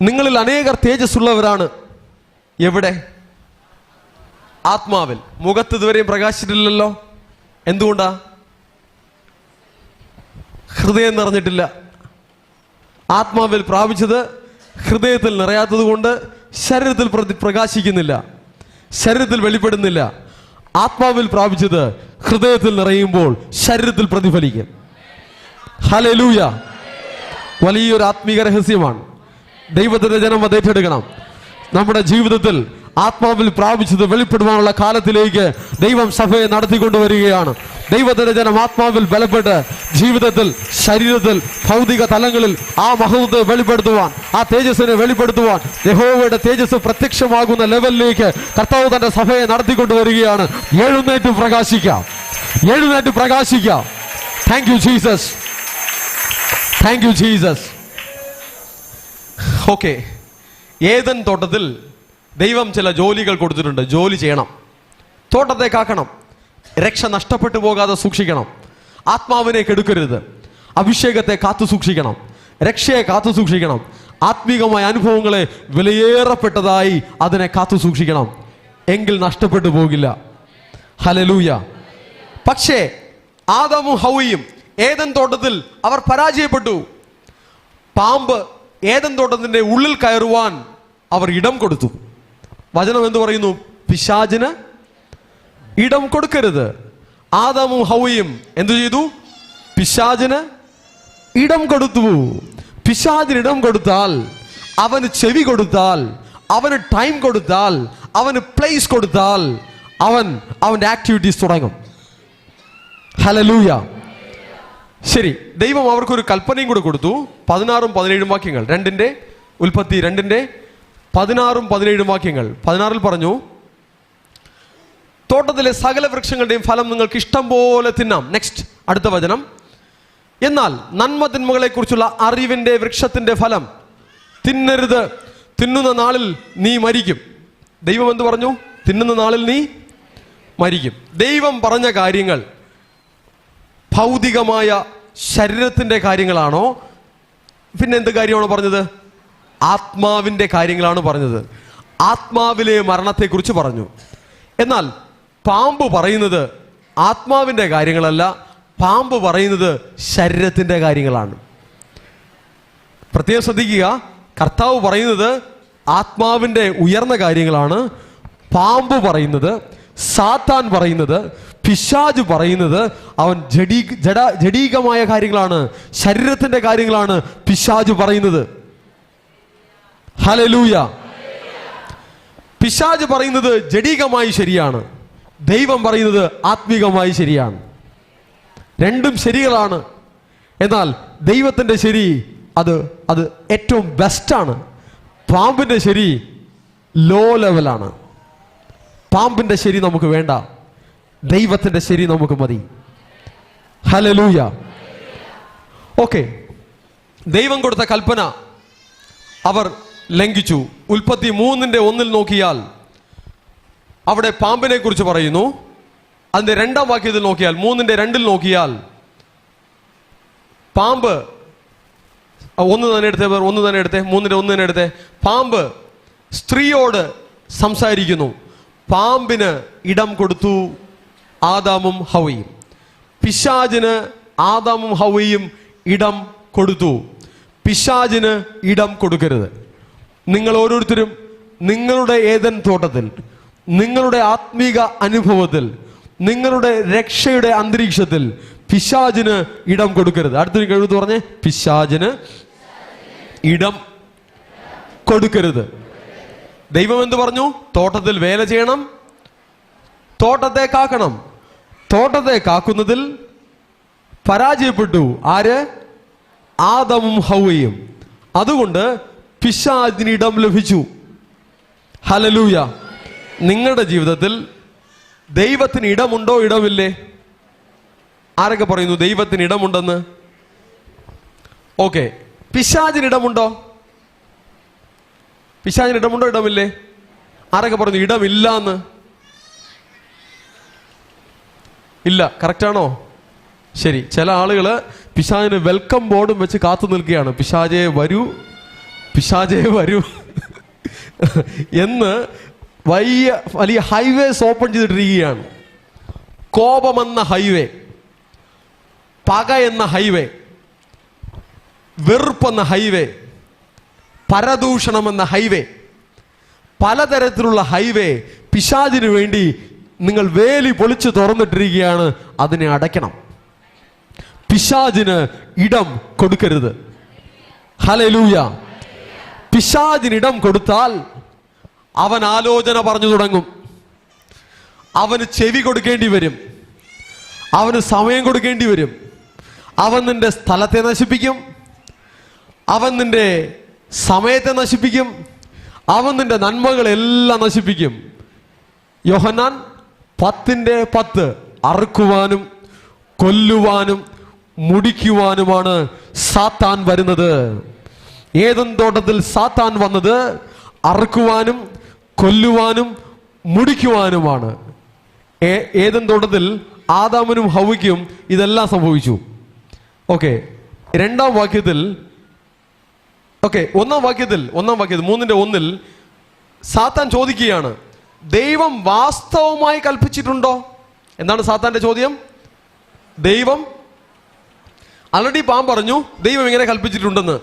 നിങ്ങളിൽ അനേകർ തേജസ് ഉള്ളവരാണ്. എവിടെ? ആത്മാവിൽ. മുഖത്ത് ഇതുവരെയും പ്രകാശിച്ചിട്ടില്ലല്ലോ. എന്തുകൊണ്ടാ? ഹൃദയം നിറഞ്ഞിട്ടില്ല. ആത്മാവിൽ പ്രാപിച്ചത് ഹൃദയത്തിൽ നിറയാത്തത് കൊണ്ട് ശരീരത്തിൽ പ്രകാശിക്കുന്നില്ല, ശരീരത്തിൽ വെളിപ്പെടുന്നില്ല. ആത്മാവിൽ പ്രാപിച്ചത് ഹൃദയത്തിൽ നിറയുമ്പോൾ ശരീരത്തിൽ പ്രതിഫലിക്കും. ഹല്ലേലൂയ. വലിയൊരു ആത്മീക രഹസ്യമാണ്. ദൈവത്തിന്റെ ജനം അത് ഏറ്റെടുക്കണം. നമ്മുടെ ജീവിതത്തിൽ ആത്മാവിൽ പ്രാപിച്ചത് വെളിപ്പെടുവാനുള്ള കാലത്തിലേക്ക് ദൈവം സഭയെ നടത്തിക്കൊണ്ടുവരികയാണ്. ദൈവത്തിന്റെ ജനം ആത്മാവിൽ ബലപ്പെട്ട് ജീവിതത്തിൽ, ശരീരത്തിൽ, ഭൗതിക തലങ്ങളിൽ ആ മഹത്വത്തെ വെളിപ്പെടുത്തുവാൻ, ആ തേജസ്സിനെ വെളിപ്പെടുത്തുവാൻ, യഹോവയുടെ തേജസ് പ്രത്യക്ഷമാകുന്ന ലെവലിലേക്ക് കർത്താവ് തന്റെ സഭയെ നടത്തിക്കൊണ്ടുവരികയാണ്. എഴുന്നേറ്റ് പ്രകാശിക്കാം, എഴുന്നേറ്റ് പ്രകാശിക്കാം. Thank you Jesus, thank you Jesus. Okay, Eden തോട്ടത്തിൽ ദൈവം ചില ജോലികൾ കൊടുത്തിട്ടുണ്ട്. ജോലി ചെയ്യണം, തോട്ടത്തെ കാക്കണം, രക്ഷ നഷ്ടപ്പെട്ടു പോകാതെ സൂക്ഷിക്കണം, ആത്മാവിനെ കെടുക്കരുത്, അഭിഷേകത്തെ കാത്തു സൂക്ഷിക്കണം, രക്ഷയെ കാത്തു സൂക്ഷിക്കണം, ആത്മീകമായ അനുഭവങ്ങളെ വിലയേറപ്പെട്ടതായി അതിനെ കാത്തു സൂക്ഷിക്കണം. എങ്കിൽ നഷ്ടപ്പെട്ടു പോകില്ല. ഹല്ലേലൂയ. പക്ഷേ ആദമും ഹവ്വയും ഏദൻ തോട്ടത്തിൽ അവർ പരാജയപ്പെട്ടു. പാമ്പ് ഏദൻ തോട്ടത്തിന്റെ ഉള്ളിൽ കയറുവാൻ അവർ ഇടം കൊടുത്തു. വചനം എന്തു പറയുന്നു? പിശാചിന് ഇടം കൊടുക്കരുത്. ആദമും ഹവ്വയും എന്തു ചെയ്തു? പിശാചിന് ഇടം കൊടുത്തു. പിശാചിന് ഇടം കൊടുത്താൽ, അവന് ചെവി കൊടുത്താൽ, അവന് ടൈം കൊടുത്താൽ, അവന് പ്ലേസ് കൊടുത്താൽ, അവന്റെ ആക്ടിവിറ്റീസ് തുടങ്ങും. ഹല്ലേലൂയ. ശരി, ദൈവം അവർക്കൊരു കൽപ്പനയും കൂടെ കൊടുത്തു. 16-17 വാക്യങ്ങൾ. ഉൽപ്പത്തി 2:16-17 വാക്യങ്ങൾ. 16 പറഞ്ഞു, തോട്ടത്തിലെ സകല വൃക്ഷങ്ങളുടെയും ഫലം നിങ്ങൾക്ക് ഇഷ്ടം പോലെ തിന്നാം. നെക്സ്റ്റ്, അടുത്ത വചനം. എന്നാൽ നന്മ തിന്മകളെ കുറിച്ചുള്ള അറിവിന്റെ വൃക്ഷത്തിന്റെ ഫലം തിന്നരുത്, തിന്നുന്ന നാളിൽ നീ മരിക്കും. ദൈവം എന്ത് പറഞ്ഞു? തിന്നുന്ന നാളിൽ നീ മരിക്കും. ദൈവം പറഞ്ഞ കാര്യങ്ങൾ ഭൗതികമായ ശരീരത്തിന്റെ കാര്യങ്ങളാണോ? പിന്നെ എന്ത് കാര്യമാണോ പറഞ്ഞത്? ആത്മാവിന്റെ കാര്യങ്ങളാണ് പറഞ്ഞത്. ആത്മാവിലെ മരണത്തെക്കുറിച്ച് പറഞ്ഞു. എന്നാൽ പാമ്പ് പറയുന്നത് ആത്മാവിന്റെ കാര്യങ്ങളല്ല, പാമ്പ് പറയുന്നത് ശരീരത്തിന്റെ കാര്യങ്ങളാണ്. പ്രത്യേകം ശ്രദ്ധിക്കുക, കർത്താവ് പറയുന്നത് ആത്മാവിന്റെ ഉയർന്ന കാര്യങ്ങളാണ്. പാമ്പ് പറയുന്നത്, സാത്താൻ പറയുന്നത്, പിശാച് പറയുന്നത് അവൻ ജഡീകമായ കാര്യങ്ങളാണ്, ശരീരത്തിന്റെ കാര്യങ്ങളാണ് പിശാച് പറയുന്നത്. ഹല്ലേലൂയ. പിശാച് പറയുന്നത് ജഡീകമായി ശരിയാണ്, ദൈവം പറയുന്നത് ആത്മീകമായി ശരിയാണ്. രണ്ടും ശരികളാണ്. എന്നാൽ ദൈവത്തിന്റെ ശരി അത് ഏറ്റവും ബെസ്റ്റാണ്. പാമ്പിന്റെ ശരി ലോ ലെവലാണ്. പാമ്പിന്റെ ശരി നമുക്ക് വേണ്ട, ദൈവത്തിന്റെ ശരി നമുക്ക് മതി. ഹല്ലേലൂയ. ഓക്കെ, ദൈവം കൊടുത്ത കൽപ്പന അവർ ലംഘിച്ചു. ഉൽപ്പത്തി 3:1 നോക്കിയാൽ അവിടെ പാമ്പിനെ കുറിച്ച് പറയുന്നു. അതിന്റെ 2-ാം വാക്യത്തിൽ നോക്കിയാൽ, 3:2 നോക്കിയാൽ, പാമ്പ് ഒന്ന് തന്നെ എടുത്തേ, 3:1 തന്നെ എടുത്തേ. പാമ്പ് സ്ത്രീയോട് സംസാരിക്കുന്നു. പാമ്പിന് ഇടം കൊടുത്തു ആദാമും ഹവ്വയും. പിശാചിന് ആദാമും ഹവ്വയും ഇടം കൊടുത്തു. പിശാചിന് ഇടം കൊടുക്കരുത്. നിങ്ങൾ ഓരോരുത്തരും നിങ്ങളുടെ ഏദൻ തോട്ടത്തിൽ, നിങ്ങളുടെ ആത്മീക അനുഭവത്തിൽ, നിങ്ങളുടെ രക്ഷയുടെ അന്തരീക്ഷത്തിൽ പിശാചിന് ഇടം കൊടുക്കരുത്. അടുത്തൊരു കഴിവ് പറഞ്ഞേ, പിശാചിന് ഇടം കൊടുക്കരുത്. ദൈവം എന്ത് പറഞ്ഞു? തോട്ടത്തിൽ വേല ചെയ്യണം, തോട്ടത്തെ കാക്കണം. തോട്ടത്തെ കാക്കുന്നതിൽ പരാജയപ്പെട്ടു ആര്? ആദമും ഹവ്വയും. അതുകൊണ്ട് പിശാചിന് ഇടം ലഭിച്ചു. ഹല്ലേലൂയ. നിങ്ങളുടെ ജീവിതത്തിൽ ദൈവത്തിന് ഇടമുണ്ടോ? ഇടമില്ലേ? ആരൊക്കെ പറയുന്നു ദൈവത്തിന് ഇടമുണ്ടെന്ന്? ഓക്കെ, പിശാചിന് ഇടമുണ്ടോ? പിശാചിന് ഇടമുണ്ടോ? ഇടമില്ലേ? ആരൊക്കെ പറഞ്ഞു ഇടമില്ല എന്ന്? ഇല്ല. കറക്റ്റാണോ? ശരി. ചില ആളുകൾ പിശാചിന് വെൽക്കം ബോർഡും വെച്ച് കാത്തു നിൽക്കുകയാണ്. പിശാചേ വരൂ, പിശാചേ വരൂ എന്ന് വലിയ ഹൈവേസ് ഓപ്പൺ ചെയ്തിട്ടിരിക്കുകയാണ്. കോപമെന്ന ഹൈവേ, പക എന്ന ഹൈവേ, വെറുപ്പെന്ന ഹൈവേ, പരദൂഷണമെന്ന ഹൈവേ, പലതരത്തിലുള്ള ഹൈവേ പിശാചിന് വേണ്ടി നിങ്ങൾ വേലി പൊളിച്ച് തുറന്നിട്ടിരിക്കുകയാണ്. അതിനെ അടയ്ക്കണം. പിശാചിന് ഇടം കൊടുക്കരുത്. ഹല്ലേലൂയ. പിശാചിന് ഇടം കൊടുത്താൽ അവൻ ആലോചന പറഞ്ഞു തുടങ്ങും. അവന് ചെവി കൊടുക്കേണ്ടി വരും. അവന് സമയം കൊടുക്കേണ്ടി വരും. അവൻ നിന്റെ സ്ഥലത്തെ നശിപ്പിക്കും. അവൻ നിന്റെ സമയത്തെ നശിപ്പിക്കും. അവൻ നിന്റെ നന്മകളെല്ലാം നശിപ്പിക്കും. യോഹന്നാൻ 10:10 അറുക്കുവാനും കൊല്ലുവാനും മുടിക്കുവാനുമാണ് സാത്താൻ വരുന്നത്. ഏദൻ തോട്ടത്തിൽ സാത്താൻ വന്നത് അറുക്കുവാനും കൊല്ലുവാനും മുടിക്കുവാനുമാണ്. ഏദൻ തോട്ടത്തിൽ ആദാമിനും ഹവ്വയ്ക്കും ഇതെല്ലാം സംഭവിച്ചു. ഓക്കെ, രണ്ടാം വാക്യത്തിൽ, ഓക്കെ, ഒന്നാം വാക്യത്തിൽ 3:1 സാത്താൻ ചോദിക്കുകയാണ്, ദൈവം വാസ്തവമായി കൽപ്പിച്ചിട്ടുണ്ടോ? എന്താണ് സാത്താന്റെ ചോദ്യം? ദൈവം ആൾറെഡി പാമ്പ് പറഞ്ഞു ദൈവം ഇങ്ങനെ കൽപ്പിച്ചിട്ടുണ്ടെന്ന്.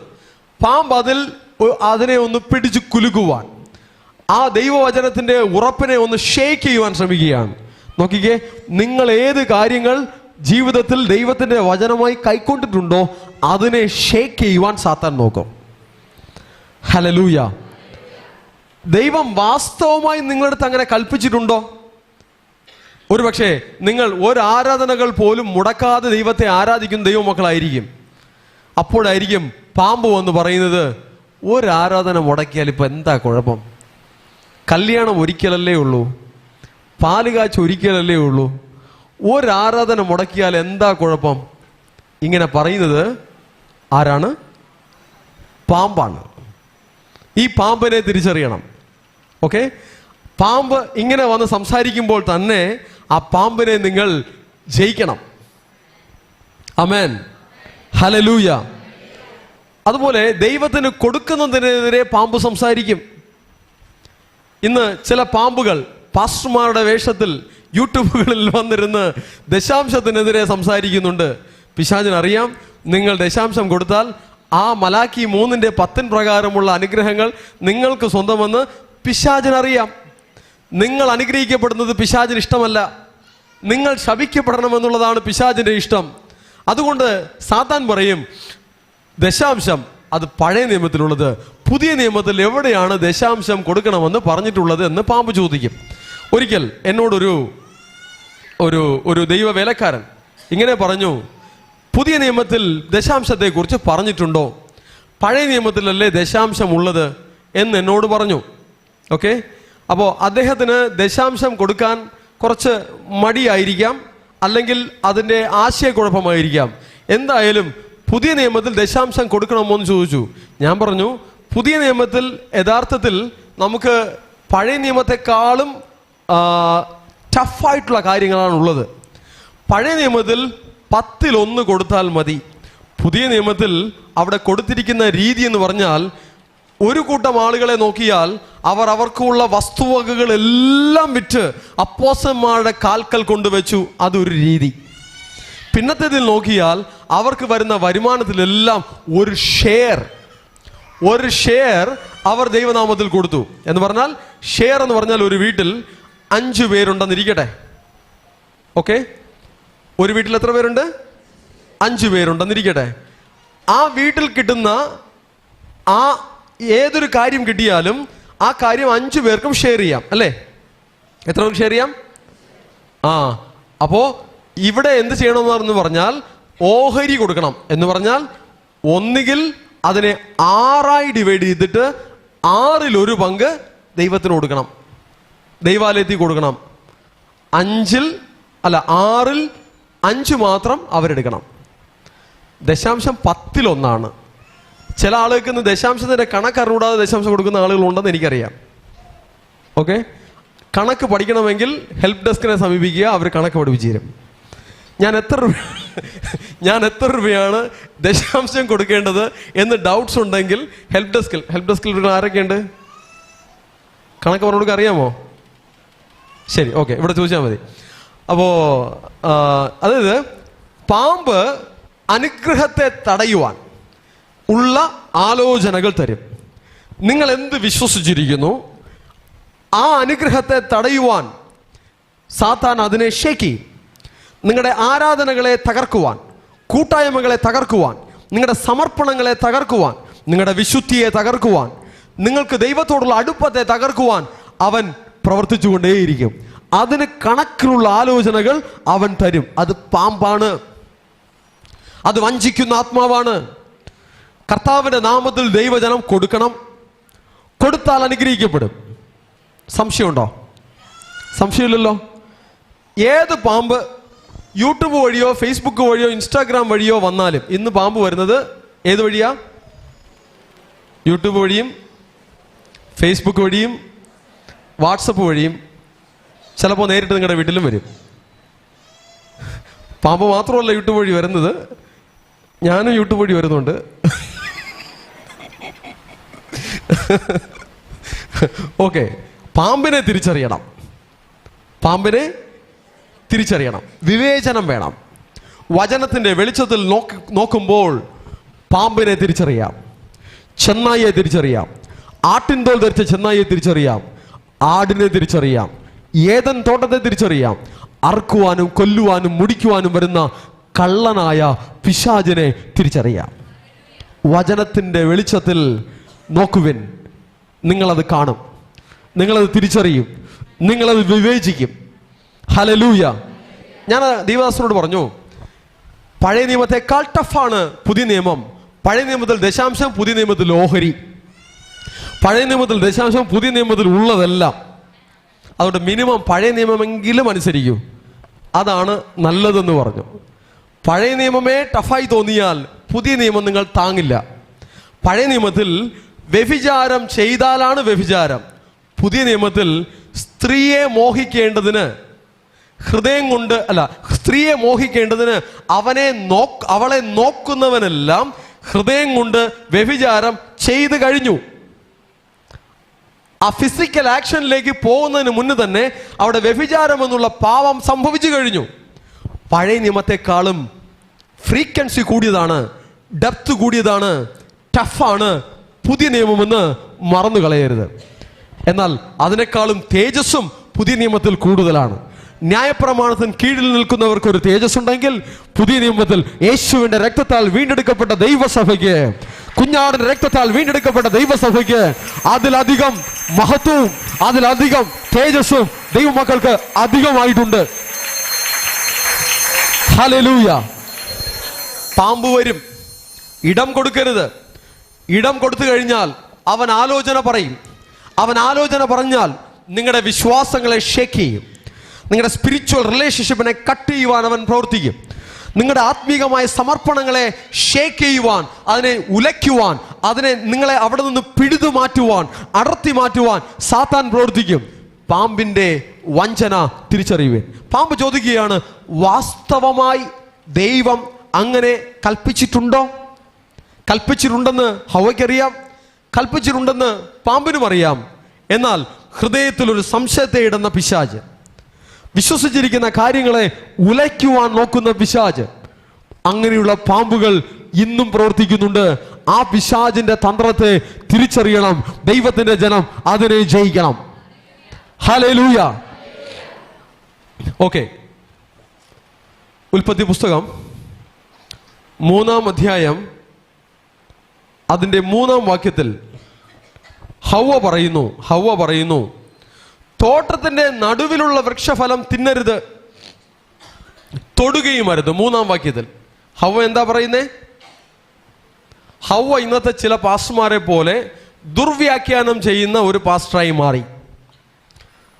പാമ്പ് അതിനെ ഒന്ന് പിടിച്ചു കുലുക്കുവാൻ, ആ ദൈവവചനത്തിന്റെ ഉറപ്പിനെ ഒന്ന് ഷേക്ക് ചെയ്യുവാൻ ശ്രമിക്കുകയാണ്. നോക്കിക്കേ, നിങ്ങൾ ഏത് കാര്യങ്ങൾ ജീവിതത്തിൽ ദൈവത്തിന്റെ വചനമായി കൈക്കൊണ്ടിട്ടുണ്ടോ അതിനെ ഷേക്ക് ചെയ്യുവാൻ സാത്താൻ നോക്കും. ഹല്ലേലൂയ. ദൈവം വാസ്തവമായി നിങ്ങളുടെ അടുത്ത് അങ്ങനെ കൽപ്പിച്ചിട്ടുണ്ടോ? ഒരുപക്ഷെ നിങ്ങൾ ഒരാരാധനകൾ പോലും മുടക്കാതെ ദൈവത്തെ ആരാധിക്കുന്ന ദൈവമക്കളായിരിക്കും. അപ്പോഴായിരിക്കും പാമ്പ് വന്ന് പറയുന്നത്, ഒരാരാധന മുടക്കിയാൽ ഇപ്പം എന്താ കുഴപ്പം? കല്യാണം ഒരിക്കലല്ലേ ഉള്ളൂ, പാലുകാച്ച് ഒരിക്കലല്ലേ ഉള്ളൂ, ഒരാരാധന മുടക്കിയാൽ എന്താ കുഴപ്പം? ഇങ്ങനെ പറയുന്നത് ആരാണ്? പാമ്പാണ്. ഈ പാമ്പിനെ തിരിച്ചറിയണം. ഓക്കെ, പാമ്പ് ഇങ്ങനെ വന്ന് സംസാരിക്കുമ്പോൾ തന്നെ ആ പാമ്പിനെ നിങ്ങൾ ജയിക്കണം. ആമേൻ. ഹല്ലേലൂയ. അതുപോലെ ദൈവത്തിന് കൊടുക്കുന്നതിനെതിരെ പാമ്പ് സംസാരിക്കും. ഇന്ന് ചില പാമ്പുകൾ പാസ്റ്റർമാരുടെ വേഷത്തിൽ യൂട്യൂബുകളിൽ വന്നിരുന്ന് ദശാംശത്തിനെതിരെ സംസാരിക്കുന്നുണ്ട്. പിശാചിനറിയാം നിങ്ങൾ ദശാംശം കൊടുത്താൽ ആ മലാക്കി 3:10 പ്രകാരമുള്ള അനുഗ്രഹങ്ങൾ നിങ്ങൾക്ക് സ്വന്തമെന്ന് പിശാചിനറിയാം. നിങ്ങൾ അനുഗ്രഹിക്കപ്പെടുന്നത് പിശാചിന് ഇഷ്ടമല്ല. നിങ്ങൾ ശപിക്കപ്പെടണമെന്നുള്ളതാണ് പിശാചിന്റെ ഇഷ്ടം. അതുകൊണ്ട് സാത്താൻ പറയും, ദശാംശം അത് പഴയ നിയമത്തിലുള്ളത്, പുതിയ നിയമത്തിൽ എവിടെയാണ് ദശാംശം കൊടുക്കണമെന്ന് പറഞ്ഞിട്ടുള്ളത് എന്ന് പാമ്പ് ചോദിക്കും. ഒരിക്കൽ എന്നോടൊരു ഒരു ദൈവ വേലക്കാരൻ ഇങ്ങനെ പറഞ്ഞു, പുതിയ നിയമത്തിൽ ദശാംശത്തെക്കുറിച്ച് പറഞ്ഞിട്ടുണ്ടോ? പഴയ നിയമത്തിലല്ലേ ദശാംശം ഉള്ളത് എന്ന് എന്നോട് പറഞ്ഞു. ഓക്കെ, അപ്പോൾ അദ്ദേഹത്തിന് ദശാംശം കൊടുക്കാൻ കുറച്ച് മടിയായിരിക്കാം, അല്ലെങ്കിൽ അതിൻ്റെ ആശയക്കുഴപ്പമായിരിക്കാം. എന്തായാലും പുതിയ നിയമത്തിൽ ദശാംശം കൊടുക്കണമോ എന്ന് ചോദിച്ചു. ഞാൻ പറഞ്ഞു, പുതിയ നിയമത്തിൽ യഥാർത്ഥത്തിൽ നമുക്ക് പഴയ നിയമത്തെക്കാളും ടഫായിട്ടുള്ള കാര്യങ്ങളാണുള്ളത്. പഴയ നിയമത്തിൽ 10-1 കൊടുത്താൽ മതി. പുതിയ നിയമത്തിൽ അവിടെ കൊടുത്തിരിക്കുന്ന രീതി എന്ന് പറഞ്ഞാൽ, ഒരു കൂട്ടം ആളുകളെ നോക്കിയാൽ അവർക്കുള്ള വസ്തുവകകളെല്ലാം വിറ്റ് അപ്പോസ്തലന്മാരുടെ കാൽക്കൽ കൊണ്ടുവച്ചു. അതൊരു രീതി. പിന്നത്തേതിൽ നോക്കിയാൽ അവർക്ക് വരുന്ന വരുമാനത്തിലെല്ലാം ഒരു ഷെയർ അവർ ദൈവനാമത്തിൽ കൊടുത്തു. എന്ന് പറഞ്ഞാൽ ഷെയർ എന്ന് പറഞ്ഞാൽ ഒരു വീട്ടിൽ 5 പേരുണ്ടെന്നിരിക്കട്ടെ. ഓക്കെ, ഒരു വീട്ടിൽ എത്ര പേരുണ്ട്? 5 പേരുണ്ടെന്നിരിക്കട്ടെ. ആ വീട്ടിൽ കിട്ടുന്ന ഏതൊരു കാര്യം കിട്ടിയാലും ആ കാര്യം 5 പേർക്കും ഷെയർ ചെയ്യാം, അല്ലേ? എത്ര പേർക്ക് ഷെയർ ചെയ്യാം? അപ്പോ ഇവിടെ എന്ത് ചെയ്യണമെന്ന് പറഞ്ഞാൽ ഓഹരി കൊടുക്കണം. എന്ന് പറഞ്ഞാൽ ഒന്നുകിൽ അതിനെ 6ആയി ഡിവൈഡ് ചെയ്തിട്ട് 6-1 പങ്ക് ദൈവത്തിന് കൊടുക്കണം, ദൈവാലയത്തിൽ കൊടുക്കണം. 6-ൽ 5 മാത്രം അവരെടുക്കണം. ദശാംശം 10-1. ചില ആളുകൾക്ക് ഇന്ന് ദശാംശത്തിൻ്റെ കണക്ക് അറിവിടാതെ ദശാംശം കൊടുക്കുന്ന ആളുകളുണ്ടെന്ന് എനിക്കറിയാം. ഓക്കെ, കണക്ക് പഠിക്കണമെങ്കിൽ ഹെൽപ്പ് ഡെസ്കിനെ സമീപിക്കുക, അവർ കണക്ക് പഠിപ്പിച്ചു തരും. ഞാൻ എത്ര രൂപയാണ് ദശാംശം കൊടുക്കേണ്ടത് എന്ന് ഡൗട്ട്സ് ഉണ്ടെങ്കിൽ ഹെൽപ്പ് ഡെസ്കിൽ ആരൊക്കെയുണ്ട്? കണക്ക് പറഞ്ഞു കൊടുക്കാൻ അറിയാമോ? ശരി, ഓക്കെ, ഇവിടെ ചോദിച്ചാൽ മതി. അപ്പോൾ അതായത് പാമ്പ് അനുഗ്രഹത്തെ തടയുവാൻ ഉള്ള ആലോചനകൾ തരും. നിങ്ങൾ എന്ത് വിശ്വസിച്ചിരിക്കുന്നു ആ അനുഗ്രഹത്തെ തടയുവാൻ സാത്താൻ അതിനെ ഷേക്ക് ചെയ്യും. നിങ്ങളുടെ ആരാധനകളെ തകർക്കുവാൻ, കൂട്ടായ്മകളെ തകർക്കുവാൻ, നിങ്ങളുടെ സമർപ്പണങ്ങളെ തകർക്കുവാൻ, നിങ്ങളുടെ വിശുദ്ധിയെ തകർക്കുവാൻ, നിങ്ങൾക്ക് ദൈവത്തോടുള്ള അടുപ്പത്തെ തകർക്കുവാൻ അവൻ പ്രവർത്തിച്ചുകൊണ്ടേയിരിക്കും. അതിന് കണക്കിലുള്ള ആലോചനകൾ അവൻ തരും. അത് പാമ്പാണ്, അത് വഞ്ചിക്കുന്ന ആത്മാവാണ്. കർത്താവിൻ്റെ നാമത്തിൽ ദൈവജനം കൊടുക്കണം, കൊടുത്താൽ അനുഗ്രഹിക്കപ്പെടും. സംശയമുണ്ടോ? സംശയമില്ലല്ലോ. ഏത് പാമ്പ് യൂട്യൂബ് വഴിയോ ഫേസ്ബുക്ക് വഴിയോ ഇൻസ്റ്റാഗ്രാം വഴിയോ വന്നാലും, ഇന്ന് പാമ്പ് വരുന്നത് ഏത് വഴിയാ? യൂട്യൂബ് വഴിയും ഫേസ്ബുക്ക് വഴിയും വാട്സപ്പ് വഴിയും, ചിലപ്പോൾ നേരിട്ട് നിങ്ങളുടെ വീട്ടിലും വരും. പാമ്പ് മാത്രമല്ല യൂട്യൂബ് വഴി വരുന്നത്, ഞാനും യൂട്യൂബ് വഴി വരുന്നുണ്ട്. ഓക്കെ, പാമ്പിനെ തിരിച്ചറിയണം, പാമ്പിനെ തിരിച്ചറിയണം. വിവേചനം വേണം. വചനത്തിൻ്റെ വെളിച്ചത്തിൽ നോക്കുമ്പോൾ പാമ്പിനെ തിരിച്ചറിയാം, ചെന്നായിയെ തിരിച്ചറിയാം, ആട്ടിൻതോൽ ധരിച്ച ചെന്നായിയെ തിരിച്ചറിയാം, ആടിനെ തിരിച്ചറിയാം, ഏദൻ തോട്ടത്തെ തിരിച്ചറിയാം, അറുക്കുവാനും കൊല്ലുവാനും മുടിക്കുവാനും വരുന്ന കള്ളനായ പിശാചിനെ തിരിച്ചറിയാം. വചനത്തിൻ്റെ വെളിച്ചത്തിൽ നോക്കുവിൻ, നിങ്ങളത് കാണും, നിങ്ങളത് തിരിച്ചറിയും, നിങ്ങളത് വിവേചിക്കും. ഹല്ലേലൂയ. ഞാൻ ദൈവദാസനോട് പറഞ്ഞു, പഴയ നിയമത്തെക്കാൾ ടഫാണ് പുതിയ നിയമം. പഴയ നിയമത്തിൽ ദശാംശം, പുതിയ നിയമത്തിൽ ഓഹരി. പഴയ നിയമത്തിൽ ദശാംശം, പുതിയ നിയമത്തിൽ ഉള്ളതെല്ലാം. അതുകൊണ്ട് മിനിമം പഴയ നിയമമെങ്കിലും അനുസരിക്കൂ, അതാണ് നല്ലതെന്ന് പറഞ്ഞു. പഴയ നിയമമേ ടഫായി തോന്നിയാൽ പുതിയ നിയമം നിങ്ങൾ താങ്ങില്ല. പഴയ നിയമത്തിൽ വ്യഭിചാരം ചെയ്താലാണ് വ്യഭിചാരം. പുതിയ നിയമത്തിൽ സ്ത്രീയെ മോഹിക്കേണ്ടതിന് ഹൃദയം കൊണ്ട് അല്ല, സ്ത്രീയെ മോഹിക്കേണ്ടതിന് അവളെ നോക്കുന്നവനെല്ലാം ഹൃദയം കൊണ്ട് വ്യഭിചാരം ചെയ്തു കഴിഞ്ഞു. ആ ഫിസിക്കൽ ആക്ഷനിലേക്ക് പോകുന്നതിന് മുന്നേ തന്നെ അവിടെ വ്യഭിചാരം എന്നുള്ള പാപം സംഭവിച്ചു കഴിഞ്ഞു. പഴയ നിയമത്തെക്കാളും ഫ്രീക്വൻസി കൂടിയതാണ്, ഡെപ്ത് കൂടിയതാണ്, ടഫാണ് പുതിയ നിയമമെന്ന് മറന്നു കളയരുത്. എന്നാൽ അതിനേക്കാളും തേജസ്സും പുതിയ നിയമത്തിൽ കൂടുതലാണ്. ന്യായപ്രമാണത്തിന് കീഴിൽ നിൽക്കുന്നവർക്ക് ഒരു തേജസ് ഉണ്ടെങ്കിൽ, പുതിയ നിയമത്തിൽ യേശുവിന്റെ രക്തത്താൽ വീണ്ടെടുക്കപ്പെട്ട ദൈവസഭയ്ക്ക്, കുഞ്ഞാടിന്റെ രക്തത്താൽ വീണ്ടെടുക്കപ്പെട്ട ദൈവസഭയ്ക്ക് അതിലധികം മഹത്വവും അതിലധികം തേജസ്സും ദൈവമക്കൾക്ക് അധികമായിട്ടുണ്ട്. ഹല്ലേലൂയ. പാമ്പ് വരും, ഇടം കൊടുക്കരുത്. ഇടം കൊടുത്തു കഴിഞ്ഞാൽ അവൻ ആലോചന പറയും. അവൻ ആലോചന പറഞ്ഞാൽ നിങ്ങളുടെ വിശ്വാസങ്ങളെ ഷേക്ക് ചെയ്യും. നിങ്ങളുടെ സ്പിരിച്വൽ റിലേഷൻഷിപ്പിനെ കട്ട് ചെയ്യുവാൻ അവൻ പ്രവർത്തിക്കും. നിങ്ങളുടെ ആത്മീകമായ സമർപ്പണങ്ങളെ ഷേക്ക് ചെയ്യുവാൻ, അതിനെ ഉലയ്ക്കുവാൻ, അതിനെ നിങ്ങളെ അവിടെ നിന്ന് പിടിതു മാറ്റുവാൻ, അടർത്തി മാറ്റുവാൻ സാത്താൻ പ്രവർത്തിക്കും. പാമ്പിന്റെ വഞ്ചന തിരിച്ചറിയുവേൻ. പാമ്പ് ചോദിക്കുകയാണ്, വാസ്തവമായി ദൈവം അങ്ങനെ കൽപ്പിച്ചിട്ടുണ്ടോ? കൽപ്പിച്ചിട്ടുണ്ടെന്ന് ഹവ്വയ്ക്കറിയാം, കൽപ്പിച്ചിട്ടുണ്ടെന്ന് പാമ്പിനും അറിയാം. എന്നാൽ ഹൃദയത്തിൽ ഒരു സംശയത്തെ ഇടുന്ന പിശാച്, വിശ്വസിച്ചിരിക്കുന്ന കാര്യങ്ങളെ ഉലയ്ക്കുവാൻ നോക്കുന്ന പിശാച്, അങ്ങനെയുള്ള പാമ്പുകൾ ഇന്നും പ്രവർത്തിക്കുന്നുണ്ട്. ആ പിശാചിന്റെ തന്ത്രത്തെ തിരിച്ചറിയണം. ദൈവത്തിന്റെ ജനം അതിനെ ജയിക്കണം. ഹല്ലേലൂയ. ഓക്കെ, ഉൽപ്പത്തി പുസ്തകം 3-ാം അധ്യായം അതിൻ്റെ 3-ാം വാക്യത്തിൽ ഹവ്വ പറയുന്നു, തോട്ടത്തിന്റെ നടുവിലുള്ള വൃക്ഷഫലം തിന്നരുത്, തൊടുകയും അരുത്. 3-ാം വാക്യത്തിൽ ഹവ്വ എന്താ പറയുന്നേ? ഹവ്വ ഇന്നത്തെ ചില പാസ്റ്റർമാരെ പോലെ ദുർവ്യാഖ്യാനം ചെയ്യുന്ന ഒരു പാസ്റ്ററായി മാറി.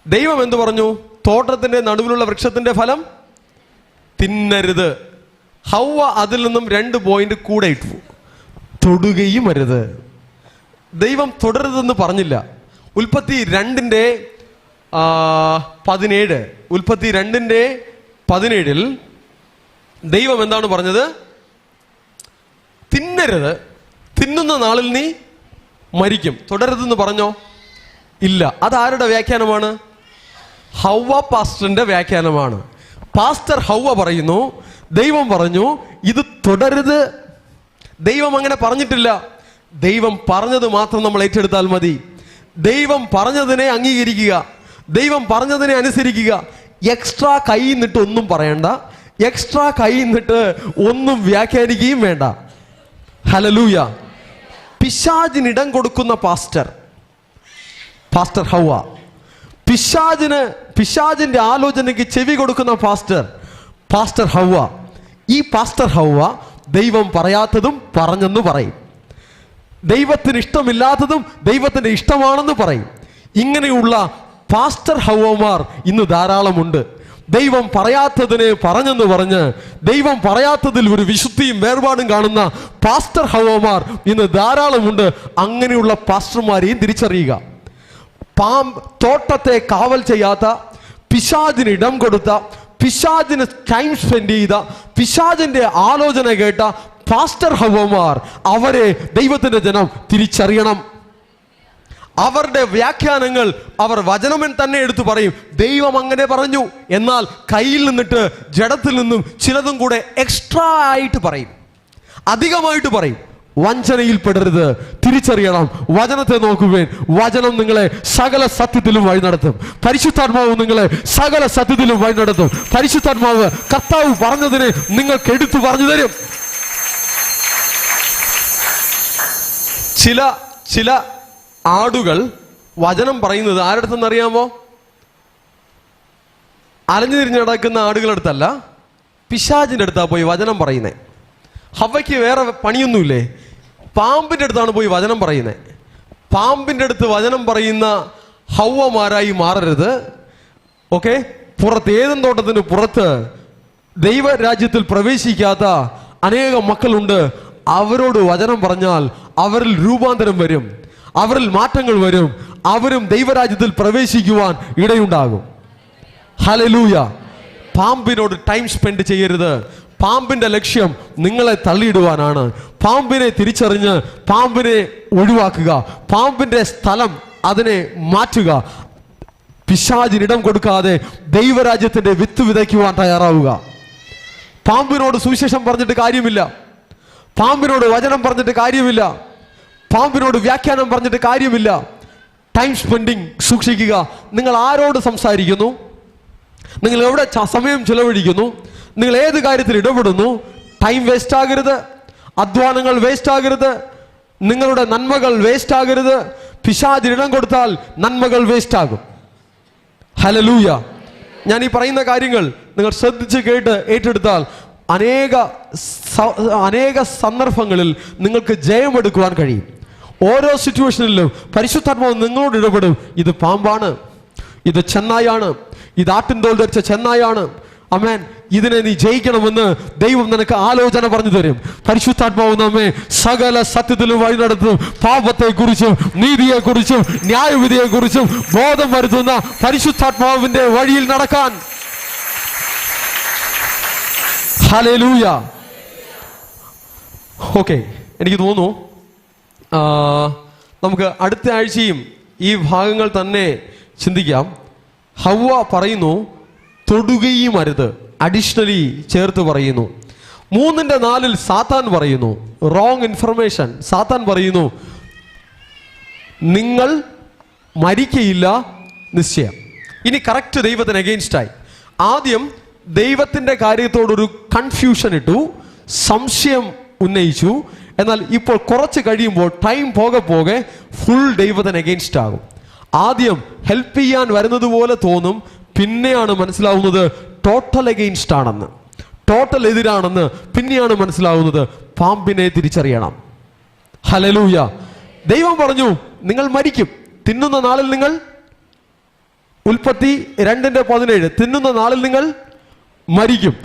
ദൈവം എന്തു പറഞ്ഞു? തോട്ടത്തിന്റെ നടുവിലുള്ള വൃക്ഷത്തിന്റെ ഫലം തിന്നരുത്. ഹവ്വ അതിൽ നിന്നും 2 പോയിന്റ് കൂടെ ഇട്ടു. തൊടുകയും അരുത്. ദൈവം തുടരുതെന്ന് പറഞ്ഞില്ല. ഉൽപ്പത്തി 2:17 ദൈവം എന്താണ് പറഞ്ഞത്? തിന്നരുത്, തിന്നുന്ന നാളിൽ നീ മരിക്കും. തുടരുതെന്ന് പറഞ്ഞോ? ഇല്ല. അതാരുടെ വ്യാഖ്യാനമാണ്? ഹവ്വ പാസ്റ്ററിന്റെ വ്യാഖ്യാനമാണ്. പാസ്റ്റർ ഹവ്വ പറയുന്നു, ദൈവം പറഞ്ഞു ഇത് തുടരുത്. ദൈവം അങ്ങനെ പറഞ്ഞിട്ടില്ല. ദൈവം പറഞ്ഞത് മാത്രം നമ്മൾ ഏറ്റെടുത്താൽ മതി. ദൈവം പറഞ്ഞതിനെ അംഗീകരിക്കുക, ദൈവം പറഞ്ഞതിനെ അനുസരിക്കുക. എക്സ്ട്രാ കയ്യിൽ നിന്നിട്ട് ഒന്നും പറയണ്ട, എക്സ്ട്രാ കയ്യിൽ നിന്നിട്ട് ഒന്നും വ്യാഖ്യാനിക്കുകയും വേണ്ട. ഹല്ലേലൂയ. പിശാചിനിടം കൊടുക്കുന്ന പാസ്റ്റർ ഹവ്വ, പിശാചിന്റെ ആലോചനയ്ക്ക് ചെവി കൊടുക്കുന്ന പാസ്റ്റർ ഹവ്വ. ഈ പാസ്റ്റർ ഹവ്വ ദൈവം പറയാത്തതും പറഞ്ഞെന്ന് പറയും, ദൈവത്തിന് ഇഷ്ടമില്ലാത്തതും ദൈവത്തിന്റെ ഇഷ്ടമാണെന്ന് പറയും. ഇങ്ങനെയുള്ള പാസ്റ്റർ ഹവ്വമാർ ഇന്ന് ധാരാളമുണ്ട്. ദൈവം പറയാത്തതിനെ പറഞ്ഞെന്ന് പറഞ്ഞ് ദൈവം പറയാത്തതിൽ ഒരു വിശുദ്ധിയും വേർപാടും കാണുന്ന പാസ്റ്റർ ഹവ്വമാർ ഇന്ന് ധാരാളമുണ്ട്. അങ്ങനെയുള്ള പാസ്റ്റർമാരെയും തിരിച്ചറിയുക. തോട്ടത്തെ കാവൽ ചെയ്യാത്ത, പിശാചിന് ഇടം കൊടുത്ത, പിശാചിന് ടൈം സ്പെൻഡ് ചെയ്ത, പിശാചിന്റെ ആലോചന കേട്ട പാസ്റ്റർ ഹവ്വമാർ, അവരെ ദൈവത്തിന്റെ ജനം തിരിച്ചറിയണം. അവരുടെ വ്യാഖ്യാനങ്ങൾ അവർ വചനമൻ തന്നെ എടുത്തു പറയും. ദൈവം അങ്ങനെ പറഞ്ഞു, എന്നാൽ കയ്യിൽ നിന്നിട്ട് ജഡത്തിൽ നിന്നും ചിലതും കൂടെ എക്സ്ട്രാ ആയിട്ട് പറയും, അധികമായിട്ട് പറയും. വഞ്ചനയിൽ പെടരുത്, തിരിച്ചറിയണം. വചനത്തെ നോക്കുവേൻ, വചനം നിങ്ങളെ സകല സത്യത്തിലും വഴി നടത്തും. പരിശുദ്ധാത്മാവ് നിങ്ങളെ സകല സത്യത്തിലും വഴി നടത്തും. പരിശുദ്ധാത്മാവ് കർത്താവ് പറഞ്ഞതിനെ നിങ്ങൾക്ക് എടുത്തു പറഞ്ഞു തരും. ചില ആടുകൾ വചനം പറയുന്നത് ആരടുത്തെന്ന് അറിയാമോ? അലഞ്ഞു തിരിഞ്ഞ് നടക്കുന്ന ആടുകളടുത്തല്ല, പിശാചിന്റെ അടുത്താ പോയി വചനം പറയുന്നേ. ഹവ്വയ്ക്ക് വേറെ പണിയൊന്നുമില്ലേ? പാമ്പിന്റെ അടുത്താണ് പോയി വചനം പറയുന്നത്. പാമ്പിന്റെ അടുത്ത് വചനം പറയുന്ന ഹവ്വമാരായി മാറരുത്. ഓക്കെ, പുറത്ത് ഏതും തോട്ടത്തിന് പുറത്ത് ദൈവരാജ്യത്തിൽ പ്രവേശിക്കാത്ത അനേകം മക്കളുണ്ട്. അവരോട് വചനം പറഞ്ഞാൽ അവരിൽ രൂപാന്തരം വരും, അവരിൽ മാറ്റങ്ങൾ വരും, അവരും ദൈവരാജ്യത്തിൽ പ്രവേശിക്കുവാൻ ഇടയുണ്ടാകും. ഹല്ലേലൂയ. പാമ്പിനോട് ടൈം സ്പെൻഡ് ചെയ്യരുത്. പാമ്പിന്റെ ലക്ഷ്യം നിങ്ങളെ തള്ളിയിടുവാനാണ്. പാമ്പിനെ തിരിച്ചറിഞ്ഞ് പാമ്പിനെ ഒഴിവാക്കുക, പാമ്പിന്റെ സ്ഥലം അതിനെ മാറ്റുക. പിശാചിനിടം കൊടുക്കാതെ ദൈവരാജ്യത്തിന്റെ വിത്ത് വിതയ്ക്കുവാൻ തയ്യാറാവുക. പാമ്പിനോട് സുവിശേഷം പറഞ്ഞിട്ട് കാര്യമില്ല, പാമ്പിനോട് വചനം പറഞ്ഞിട്ട് കാര്യമില്ല, പാമ്പിനോട് വ്യാഖ്യാനം പറഞ്ഞിട്ട് കാര്യമില്ല. ടൈം സ്പെൻഡിങ് സൂക്ഷിക്കുക. നിങ്ങൾ ആരോട് സംസാരിക്കുന്നു, നിങ്ങൾ എവിടെ സമയം ചെലവഴിക്കുന്നു, നിങ്ങൾ ഏത് കാര്യത്തിൽ ഇടപെടുന്നു, ടൈം വേസ്റ്റ് ആകരുത്, അധ്വാനങ്ങൾ വേസ്റ്റ് ആകരുത്, നിങ്ങളുടെ നന്മകൾ വേസ്റ്റ് ആകരുത്. പിശാചിനിടം കൊടുത്താൽ നന്മകൾ വേസ്റ്റ് ആകും. ഹല്ലേലൂയ. ഞാൻ ഈ പറയുന്ന കാര്യങ്ങൾ നിങ്ങൾ ശ്രദ്ധിച്ച് കേട്ട് ഏറ്റെടുത്താൽ അനേക സന്ദർഭങ്ങളിൽ നിങ്ങൾക്ക് ജയമെടുക്കുവാൻ കഴിയും. ഓരോ സിറ്റുവേഷനിലും പരിശുദ്ധാത്മാവ് നിങ്ങളോട് ഇടപെടും. ഇത് പാമ്പാണ്, ഇത് ചെന്നായാണ്, ഇത് ആട്ടിൻതോൽ ധരിച്ച ചെന്നായാണ്. ആമേൻ. ഇതിനെ നീ ജയിക്കണമെന്ന് ദൈവം നിനക്ക് ആലോചന പറഞ്ഞു തരും. പരിശുദ്ധാത്മാവ് നമ്മെ സകല സത്യത്തിലും വഴി നടത്തും. പാപത്തെക്കുറിച്ചും നീതിയെക്കുറിച്ചും ന്യായവിധിയെക്കുറിച്ചും ബോധം വരുത്തുന്ന പരിശുദ്ധാത്മാവിന്റെ വഴിയിൽ നടക്കാൻ. ഹല്ലേലൂയ. ഓക്കെ, എനിക്ക് തോന്നുന്നു നമുക്ക് അടുത്ത ആഴ്ചയും ഈ ഭാഗങ്ങൾ തന്നെ ചിന്തിക്കാം. ഹവ്വ പറയുന്നു തൊടുകയും അരുത്, അഡീഷണലി ചേർത്ത് പറയുന്നു. 3:4 സാത്താൻ പറയുന്നു റോങ് ഇൻഫർമേഷൻ. സാത്താൻ പറയുന്നു നിങ്ങൾ മരിക്കയില്ല നിശ്ചയം. ഇനി കറക്റ്റ് ദൈവത്തിന് അഗെയിൻസ്റ്റായി. ആദ്യം ദൈവത്തിന്റെ കാര്യത്തോടൊരു കൺഫ്യൂഷൻ ഇട്ടു, സംശയം ഉന്നയിച്ചു. എന്നാൽ ഇപ്പോൾ കുറച്ച് കഴിയുമ്പോൾ ടൈം പോകെ ഫുൾ ദൈവത്തിന് അഗെയിൻസ്റ്റ് ആകും. ആദ്യം ഹെൽപ്പ് ചെയ്യാൻ വരുന്നത് പോലെ തോന്നും, പിന്നെയാണ് മനസ്സിലാവുന്നത് ടോട്ടൽ അഗെയിൻസ്റ്റ് ആണെന്ന്, ടോട്ടൽ എതിരാണെന്ന് പിന്നെയാണ് മനസ്സിലാവുന്നത്. പാമ്പിനെ തിരിച്ചറിയണം. ഹല്ലേലൂയ. ദൈവം പറഞ്ഞു നിങ്ങൾ മരിക്കും, തിന്നുന്ന നാളിൽ നിങ്ങൾ, ഉൽപ്പത്തി 2:17 തിന്നുന്ന നാളിൽ നിങ്ങൾ മരിക്കും.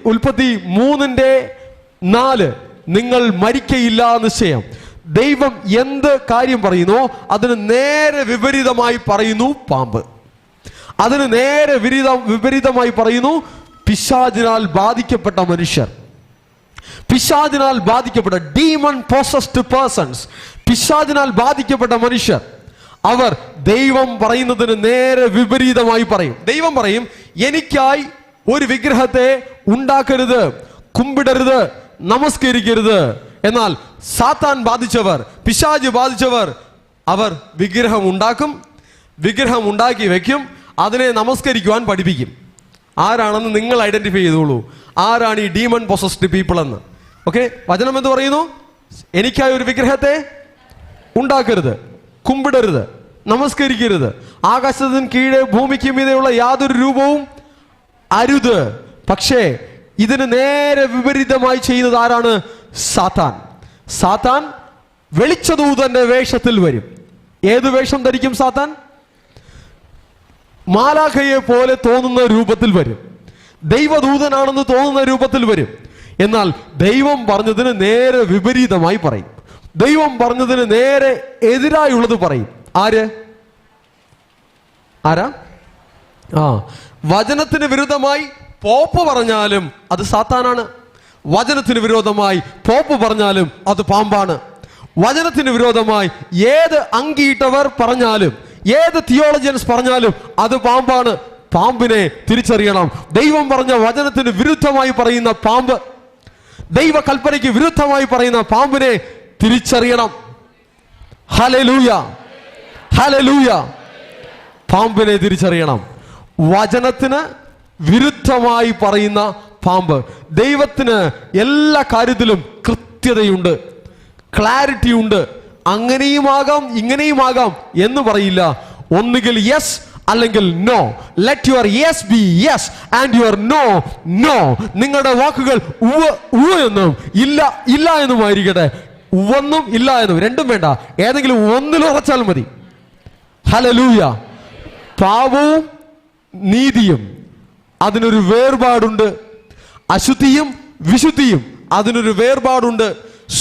ഉൽപ്പത്തി 3:4 നിങ്ങൾ മരിക്കയില്ല നിശ്ചയം. ദൈവം എന്ത് കാര്യം പറയുന്നോ അതിന് നേരെ വിപരീതമായി പറയുന്നു പാമ്പ്. അതിന് നേരെ വിപരീതമായി പറയുന്നു പിശാചിനാൽ ബാധിക്കപ്പെട്ട മനുഷ്യർ. പിശാചിനാൽ ബാധിക്കപ്പെട്ട ഡീമൺ പോസസ്ഡ് പേഴ്സൺസ്, പിശാചിനാൽ ബാധിക്കപ്പെട്ട മനുഷ്യർ, അവർ ദൈവം പറയുന്നതിന് നേരെ വിപരീതമായി പറയും. ദൈവം പറയും, എനിക്കായി ഒരു വിഗ്രഹത്തെ ഉണ്ടാക്കരുത്, കുമ്പിടരുത്, നമസ്കരിക്കരുത്. എന്നാൽ സാത്താൻ ബാധിച്ചവർ, പിശാച് ബാധിച്ചവർ, അവർ വിഗ്രഹം ഉണ്ടാക്കും, വിഗ്രഹം ഉണ്ടാക്കി വെക്കും, അതിനെ നമസ്കരിക്കുവാൻ പഠിപ്പിക്കും. ആരാണെന്ന് നിങ്ങൾ ഐഡന്റിഫൈ ചെയ്തോളൂ, ആരാണ് ഈ ഡീമൺ പൊസസ്ഡ് പീപ്പിൾ എന്ന്. ഓക്കെ, വചനം എന്ത് പറയുന്നു? എനിക്കായി ഒരു വിഗ്രഹത്തെ ഉണ്ടാക്കരുത്, കുമ്പിടരുത്, നമസ്കരിക്കരുത്, ആകാശത്തിന് കീഴെ ഭൂമിക്ക് മീതെയുള്ള യാതൊരു രൂപവും അരുത്. പക്ഷേ ഇതിന് നേരെ വിപരീതമായി ചെയ്യുന്നത് ആരാണ്? സാത്താൻ. സാത്താൻ വെളിച്ചദൂതന്റെ വേഷത്തിൽ വരും. ഏത് വേഷം ധരിക്കും സാത്താൻ? മാലാഖയെ പോലെ തോന്നുന്ന രൂപത്തിൽ വരും, ദൈവദൂതനാണെന്ന് തോന്നുന്ന രൂപത്തിൽ വരും. എന്നാൽ ദൈവം പറഞ്ഞതിന് നേരെ വിപരീതമായി പറയും. ദൈവം പറഞ്ഞതിന് നേരെ എതിരായുള്ളത് പറയും. ആരാ? വചനത്തിന് വിരുദ്ധമായി പോപ്പ് പറഞ്ഞാലും അത് സാത്താനാണ്. വചനത്തിന് വിരോധമായി പോപ്പ് പറഞ്ഞാലും അത് പാമ്പാണ്. വചനത്തിന് വിരോധമായി ഏത് അങ്കിയിട്ടവർ പറഞ്ഞാലും, ഏത് തിയോളജിയൻസ് പറഞ്ഞാലും അത് പാമ്പാണ്. പാമ്പിനെ തിരിച്ചറിയണം. ദൈവം പറഞ്ഞ വചനത്തിന് വിരുദ്ധമായി പറയുന്ന പാമ്പ്, ദൈവ കൽപ്പനയ്ക്ക് വിരുദ്ധമായി പറയുന്ന പാമ്പിനെ തിരിച്ചറിയണം. Hallelujah, hallelujah. പാമ്പിനെ തിരിച്ചറിയണം. വചനത്തിന് വിരുദ്ധമായി പറയുന്ന പാമ്പ്. ദൈവത്തിന് എല്ലാ കാര്യത്തിലും കൃത്യതയുണ്ട്, ക്ലാരിറ്റി ഉണ്ട്. അങ്ങനെയുമാകാം ഇങ്ങനെയുമാകാം എന്ന് പറയില്ല. ഒന്നുകിൽ യെസ് അല്ലെങ്കിൽ no. Let your yes be yes and your no no. നിങ്ങളുടെ വാക്കുകൾ ഉവ്വ് എന്നും ഇല്ല ഇല്ല എന്നുമായിരിക്കട്ടെ. ഉവ്വെന്നും ഇല്ല എന്നും രണ്ടും വേണ്ട, ഏതെങ്കിലും ഒന്നിൽ ഉറച്ചാൽ മതി. ഹല്ലേലൂയ. പാപവും നീതിയും അതിനൊരു വേർപാടുണ്ട്. അശുദ്ധിയും വിശുദ്ധിയും അതിനൊരു വേർപാടുണ്ട്.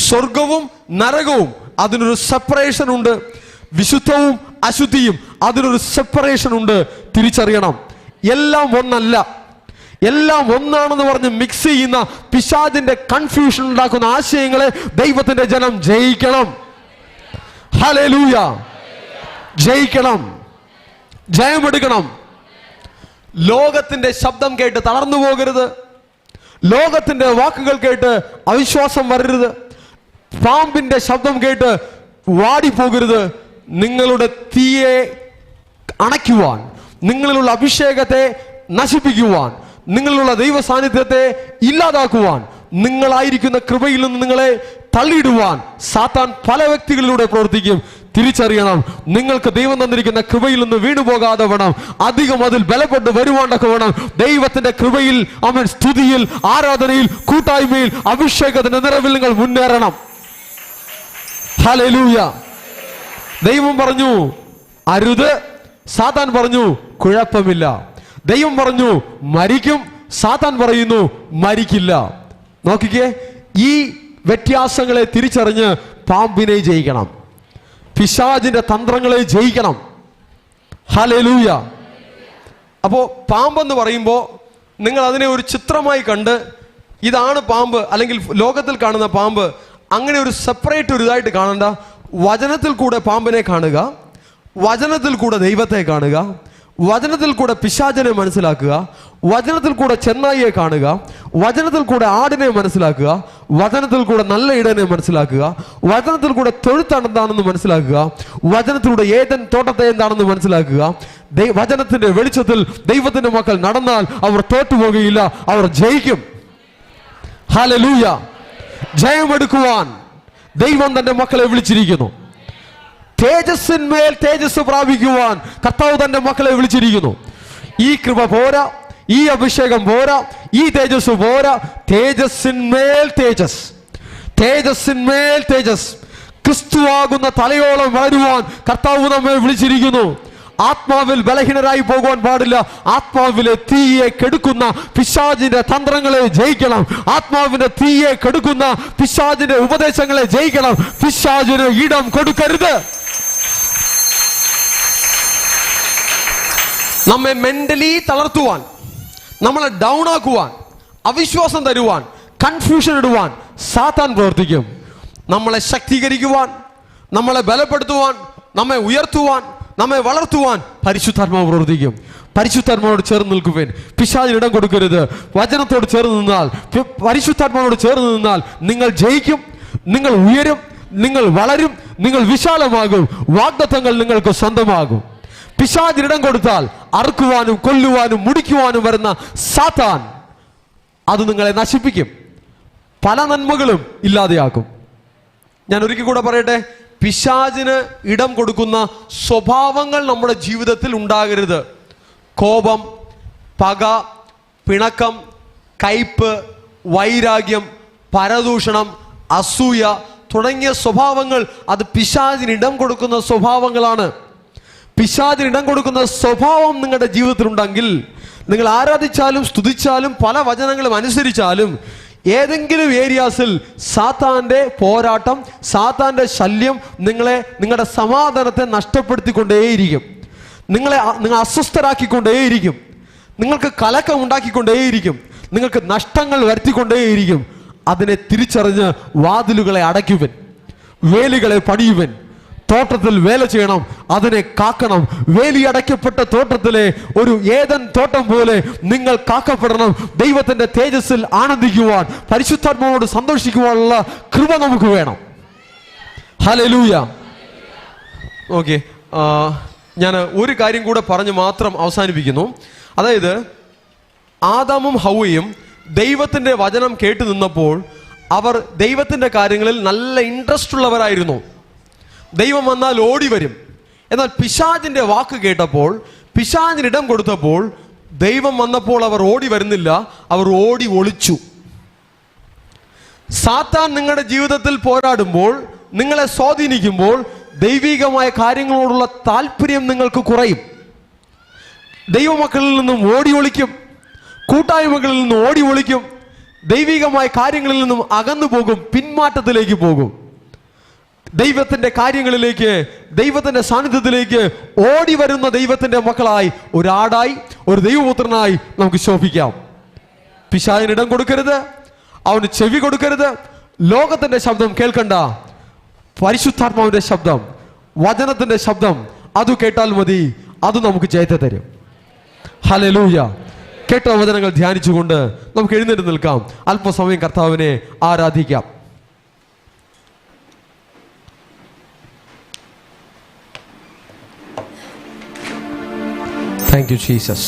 സ്വർഗവും നരകവും അതിനൊരു സെപ്പറേഷൻ ഉണ്ട്. വിശുദ്ധവും അശുദ്ധിയും അതിനൊരു സെപ്പറേഷൻ ഉണ്ട്. തിരിച്ചറിയണം. എല്ലാം ഒന്നല്ല, എല്ലാം ഒന്നാണെന്ന് പറഞ്ഞ് മിക്സ് ചെയ്യുന്ന പിശാചിന്റെ കൺഫ്യൂഷൻ ഉണ്ടാക്കുന്ന ആശയങ്ങളെ ദൈവത്തിന്റെ ജനം ജയിക്കണം. ഹല്ലേലൂയ. ജയിക്കണം, ജയമെടുക്കണം. ലോകത്തിന്റെ ശബ്ദം കേട്ട് തളർന്നു പോകരുത്. ലോകത്തിന്റെ വാക്കുകൾ കേട്ട് അവിശ്വാസം വരരുത്. പാമ്പിന്റെ ശബ്ദം കേട്ട് വാടിപ്പോകരുത്. നിങ്ങളുടെ തീയെ അണയ്ക്കുവാൻ, നിങ്ങളിലുള്ള അഭിഷേകത്തെ നശിപ്പിക്കുവാൻ, നിങ്ങളിലുള്ള ദൈവ സാന്നിധ്യത്തെ ഇല്ലാതാക്കുവാൻ, നിങ്ങളായിരിക്കുന്ന കൃപയിൽ നിന്ന് നിങ്ങളെ തള്ളിയിടുവാൻ സാത്താൻ പല വ്യക്തികളിലൂടെ പ്രവർത്തിക്കും. തിരിച്ചറിയണം. നിങ്ങൾക്ക് ദൈവം തന്നിരിക്കുന്ന കൃപയിൽ നിന്ന് വീണുപോകാതെ വേണം, അധികം അതിൽ ബലപ്പെട്ട് വരുവാണ്ടൊക്കെ വേണം. ദൈവത്തിന്റെ കൃപയിൽ, അവൻ സ്തുതിയിൽ, ആരാധനയിൽ, കൂട്ടായ്മയിൽ, അഭിഷേകത്തിന്റെ നിറവിൽ നിങ്ങൾ മുന്നേറണം. ഹല്ലേലൂയ. ദൈവം പറഞ്ഞു അരുത്, സാത്താൻ പറഞ്ഞു കുഴപ്പമില്ല. ദൈവം പറഞ്ഞു മരിക്കും, സാത്താൻ പറയുന്നു മരിക്കില്ല. നോക്കിക്കേ, ഈ വ്യത്യാസങ്ങളെ തിരിച്ചറിഞ്ഞ് പാമ്പിനെ ജയിക്കണം, പിശാചിന്റെ തന്ത്രങ്ങളെ ജയിക്കണം. ഹല്ലേലൂയ. അപ്പോ പാമ്പെന്ന് പറയുമ്പോൾ നിങ്ങൾ അതിനെ ഒരു ചിത്രമായി കണ്ട് ഇതാണ് പാമ്പ് അല്ലെങ്കിൽ ലോകത്തിൽ കാണുന്ന പാമ്പ്, അങ്ങനെ ഒരു സെപ്പറേറ്റ് ഒരു ഇതായിട്ട് കാണണ്ട. വചനത്തിൽ കൂടെ പാമ്പിനെ കാണുക, വചനത്തിൽ കൂടെ ദൈവത്തെ കാണുക, വചനത്തിൽ കൂടെ പിശാചിനെ മനസ്സിലാക്കുക, വചനത്തിൽ കൂടെ ചെന്നായിയെ കാണുക, വചനത്തിൽ കൂടെ ആടിനെ മനസ്സിലാക്കുക, വചനത്തിൽ കൂടെ നല്ല ഇടനെ മനസ്സിലാക്കുക, വചനത്തിൽ കൂടെ തൊഴുത്താണ് എന്താണെന്ന് മനസ്സിലാക്കുക, വചനത്തിലൂടെ ഏതൻ തോട്ടത്തെ എന്താണെന്ന് മനസ്സിലാക്കുക. വചനത്തിന്റെ വെളിച്ചത്തിൽ ദൈവത്തിന്റെ മക്കൾ നടന്നാൽ അവർ തോറ്റുപോകുകയില്ല, അവർ ജയിക്കും. ഹല്ലേലൂയ. ജയമെടുക്കുവാൻ ദൈവം തന്റെ മക്കളെ വിളിച്ചിരിക്കുന്നു. തേജസ്സിന്മേൽ തേജസ് പ്രാപിക്കുവാൻ കർത്താവ് തന്റെ മക്കളെ വിളിച്ചിരിക്കുന്നു. ഈ കൃപ പോരാ, ഈ അഭിഷേകം പോരാ, ഈ തേജസ് പോരാ. തേജസ്സിന്മേൽ തേജസ്, തേജസ്സിന്മേൽ തേജസ്. ക്രിസ്തുവാകുന്ന തലയോളം വളരുവാൻ കർത്താവ് നമ്മെ വിളിച്ചിരിക്കുന്നു. ആത്മാവിൽ ബലഹീനരായി പോകുവാൻ പാടില്ല. ആത്മാവിലെ തീയെ കെടുക്കുന്ന പിശാചിന്റെ തന്ത്രങ്ങളെ ജയിക്കണം. ആത്മാവിന്റെ തീയെ കെടുക്കുന്ന പിശാചിന്റെ ഉപദേശങ്ങളെ ജയിക്കണം. പിശാചിന് ഇടം കൊടുക്കരുത്. നമ്മെ മെന്റലി തളർത്തുവാൻ, നമ്മളെ ഡൗൺ ആക്കുവാൻ, അവിശ്വാസം തരുവാൻ, കൺഫ്യൂഷൻ ഇടുവാൻ സാത്താൻ പ്രവർത്തിക്കും. നമ്മളെ ശക്തീകരിക്കുവാൻ, നമ്മളെ ബലപ്പെടുത്തുവാൻ, നമ്മെ ഉയർത്തുവാൻ, നമ്മെ വളർത്തുവാൻ പരിശുദ്ധാത്മാവ് പ്രവർത്തിക്കും. പരിശുദ്ധാത്മാവോട് ചേർന്ന് നിൽക്കുവാൻ പിശാചിന് ഇടം കൊടുക്കരുത്. വചനത്തോട് ചേർന്ന് നിന്നാൽ, പരിശുദ്ധാത്മാവോട് ചേർന്ന് നിന്നാൽ നിങ്ങൾ ജയിക്കും, നിങ്ങൾ ഉയരും, നിങ്ങൾ വളരും, നിങ്ങൾ വിശാലമാകും. വാഗ്ദത്തങ്ങൾ നിങ്ങൾക്ക് സ്വന്തമാകും. പിശാചിനിടം കൊടുത്താൽ അറുക്കുവാനും കൊല്ലുവാനും മുടിക്കുവാനും വരുന്ന സാത്താൻ അത് നിങ്ങളെ നശിപ്പിക്കും, പല നന്മകളും ഇല്ലാതെയാക്കും. ഞാൻ ഒരിക്കൽ കൂടെ പറയട്ടെ, പിശാചിന് ഇടം കൊടുക്കുന്ന സ്വഭാവങ്ങൾ നമ്മുടെ ജീവിതത്തിൽ ഉണ്ടാകരുത്. കോപം, പക, പിണക്കം, കയ്പ്, വൈരാഗ്യം, പരദൂഷണം, അസൂയ തുടങ്ങിയ സ്വഭാവങ്ങൾ അത് പിശാചിന് ഇടം കൊടുക്കുന്ന സ്വഭാവങ്ങളാണ്. പിശാചിന് ഇടം കൊടുക്കുന്ന സ്വഭാവം നിങ്ങളുടെ ജീവിതത്തിലുണ്ടെങ്കിൽ, നിങ്ങൾ ആരാധിച്ചാലും സ്തുതിച്ചാലും പല വചനങ്ങളും അനുസരിച്ചാലും ഏതെങ്കിലും ഏരിയാസിൽ സാത്താന്റെ പോരാട്ടം, സാത്താന്റെ ശല്യം നിങ്ങളുടെ സമാധാനത്തെ നഷ്ടപ്പെടുത്തിക്കൊണ്ടേയിരിക്കും. നിങ്ങൾ അസ്വസ്ഥരാക്കിക്കൊണ്ടേയിരിക്കും. നിങ്ങൾക്ക് കലക്കം ഉണ്ടാക്കിക്കൊണ്ടേയിരിക്കും. നിങ്ങൾക്ക് നഷ്ടങ്ങൾ വരുത്തിക്കൊണ്ടേയിരിക്കും. അതിനെ തിരിച്ചറിഞ്ഞ് വാതിലുകളെ അടയ്ക്കുവൻ, വേലികളെ പണിയുവൻ. തോട്ടത്തിൽ വേല ചെയ്യണം, അതിനെ കാക്കണം. വേലിയടയ്ക്കപ്പെട്ട തോട്ടത്തിലെ ഒരു ഏദൻ തോട്ടം പോലെ നിങ്ങൾ കാക്കപ്പെടണം. ദൈവത്തിന്റെ തേജസ്സിൽ ആനന്ദിക്കുവാൻ, പരിശുദ്ധാത്മാവോട് സന്തോഷിക്കുവാനുള്ള കൃപ നമുക്ക് വേണം. ഹല്ലേലൂയ. ഓക്കെ, ഞാൻ ഒരു കാര്യം കൂടെ പറഞ്ഞ് മാത്രം അവസാനിപ്പിക്കുന്നു. അതായത് ആദാമും ഹൗവയും ദൈവത്തിന്റെ വചനം കേട്ടു നിന്നപ്പോൾ അവർ ദൈവത്തിന്റെ കാര്യങ്ങളിൽ നല്ല ഇൻട്രസ്റ്റ് ഉള്ളവരായിരുന്നു. ദൈവം വന്നാൽ ഓടി വരും. എന്നാൽ പിശാചിന്റെ വാക്ക് കേട്ടപ്പോൾ, പിശാചിന് ഇടം കൊടുത്തപ്പോൾ, ദൈവം വന്നപ്പോൾ അവർ ഓടി വരുന്നില്ല, അവർ ഓടി ഒളിച്ചു. സാത്താൻ നിങ്ങളുടെ ജീവിതത്തിൽ പോരാടുമ്പോൾ, നിങ്ങളെ സ്വാധീനിക്കുമ്പോൾ ദൈവികമായ കാര്യങ്ങളോടുള്ള താല്പര്യം നിങ്ങൾക്ക് കുറയും. ദൈവമക്കളിൽ നിന്നും ഓടി ഒളിക്കും, കൂട്ടായ്മകളിൽ നിന്നും ഓടി ഒളിക്കും, ദൈവികമായ കാര്യങ്ങളിൽ നിന്നും അകന്നു പോകും, പിന്മാറ്റത്തിലേക്ക് പോകും. ദൈവത്തിന്റെ കാര്യങ്ങളിലേക്ക്, ദൈവത്തിന്റെ സാന്നിധ്യത്തിലേക്ക് ഓടി വരുന്ന ദൈവത്തിന്റെ മക്കളായി, ഒരാടായി, ഒരു ദൈവപുത്രനായി നമുക്ക് ശോഭിക്കാം. പിശാചിന് ഇടം കൊടുക്കരുത്, അവന് ചെവി കൊടുക്കരുത്. ലോകത്തിന്റെ ശബ്ദം കേൾക്കണ്ട, പരിശുദ്ധാത്മാവിന്റെ ശബ്ദം, വചനത്തിന്റെ ശബ്ദം, അത് കേട്ടാൽ മതി. അത് നമുക്ക് ജയത്തെ തരും. ഹല്ലേലൂയ. കേട്ട വചനങ്ങൾ ധ്യാനിച്ചുകൊണ്ട് നമുക്ക് എഴുന്നേറ്റ് നിൽക്കാം. അല്പസമയം കർത്താവിനെ ആരാധിക്കാം. Thank you, Jesus.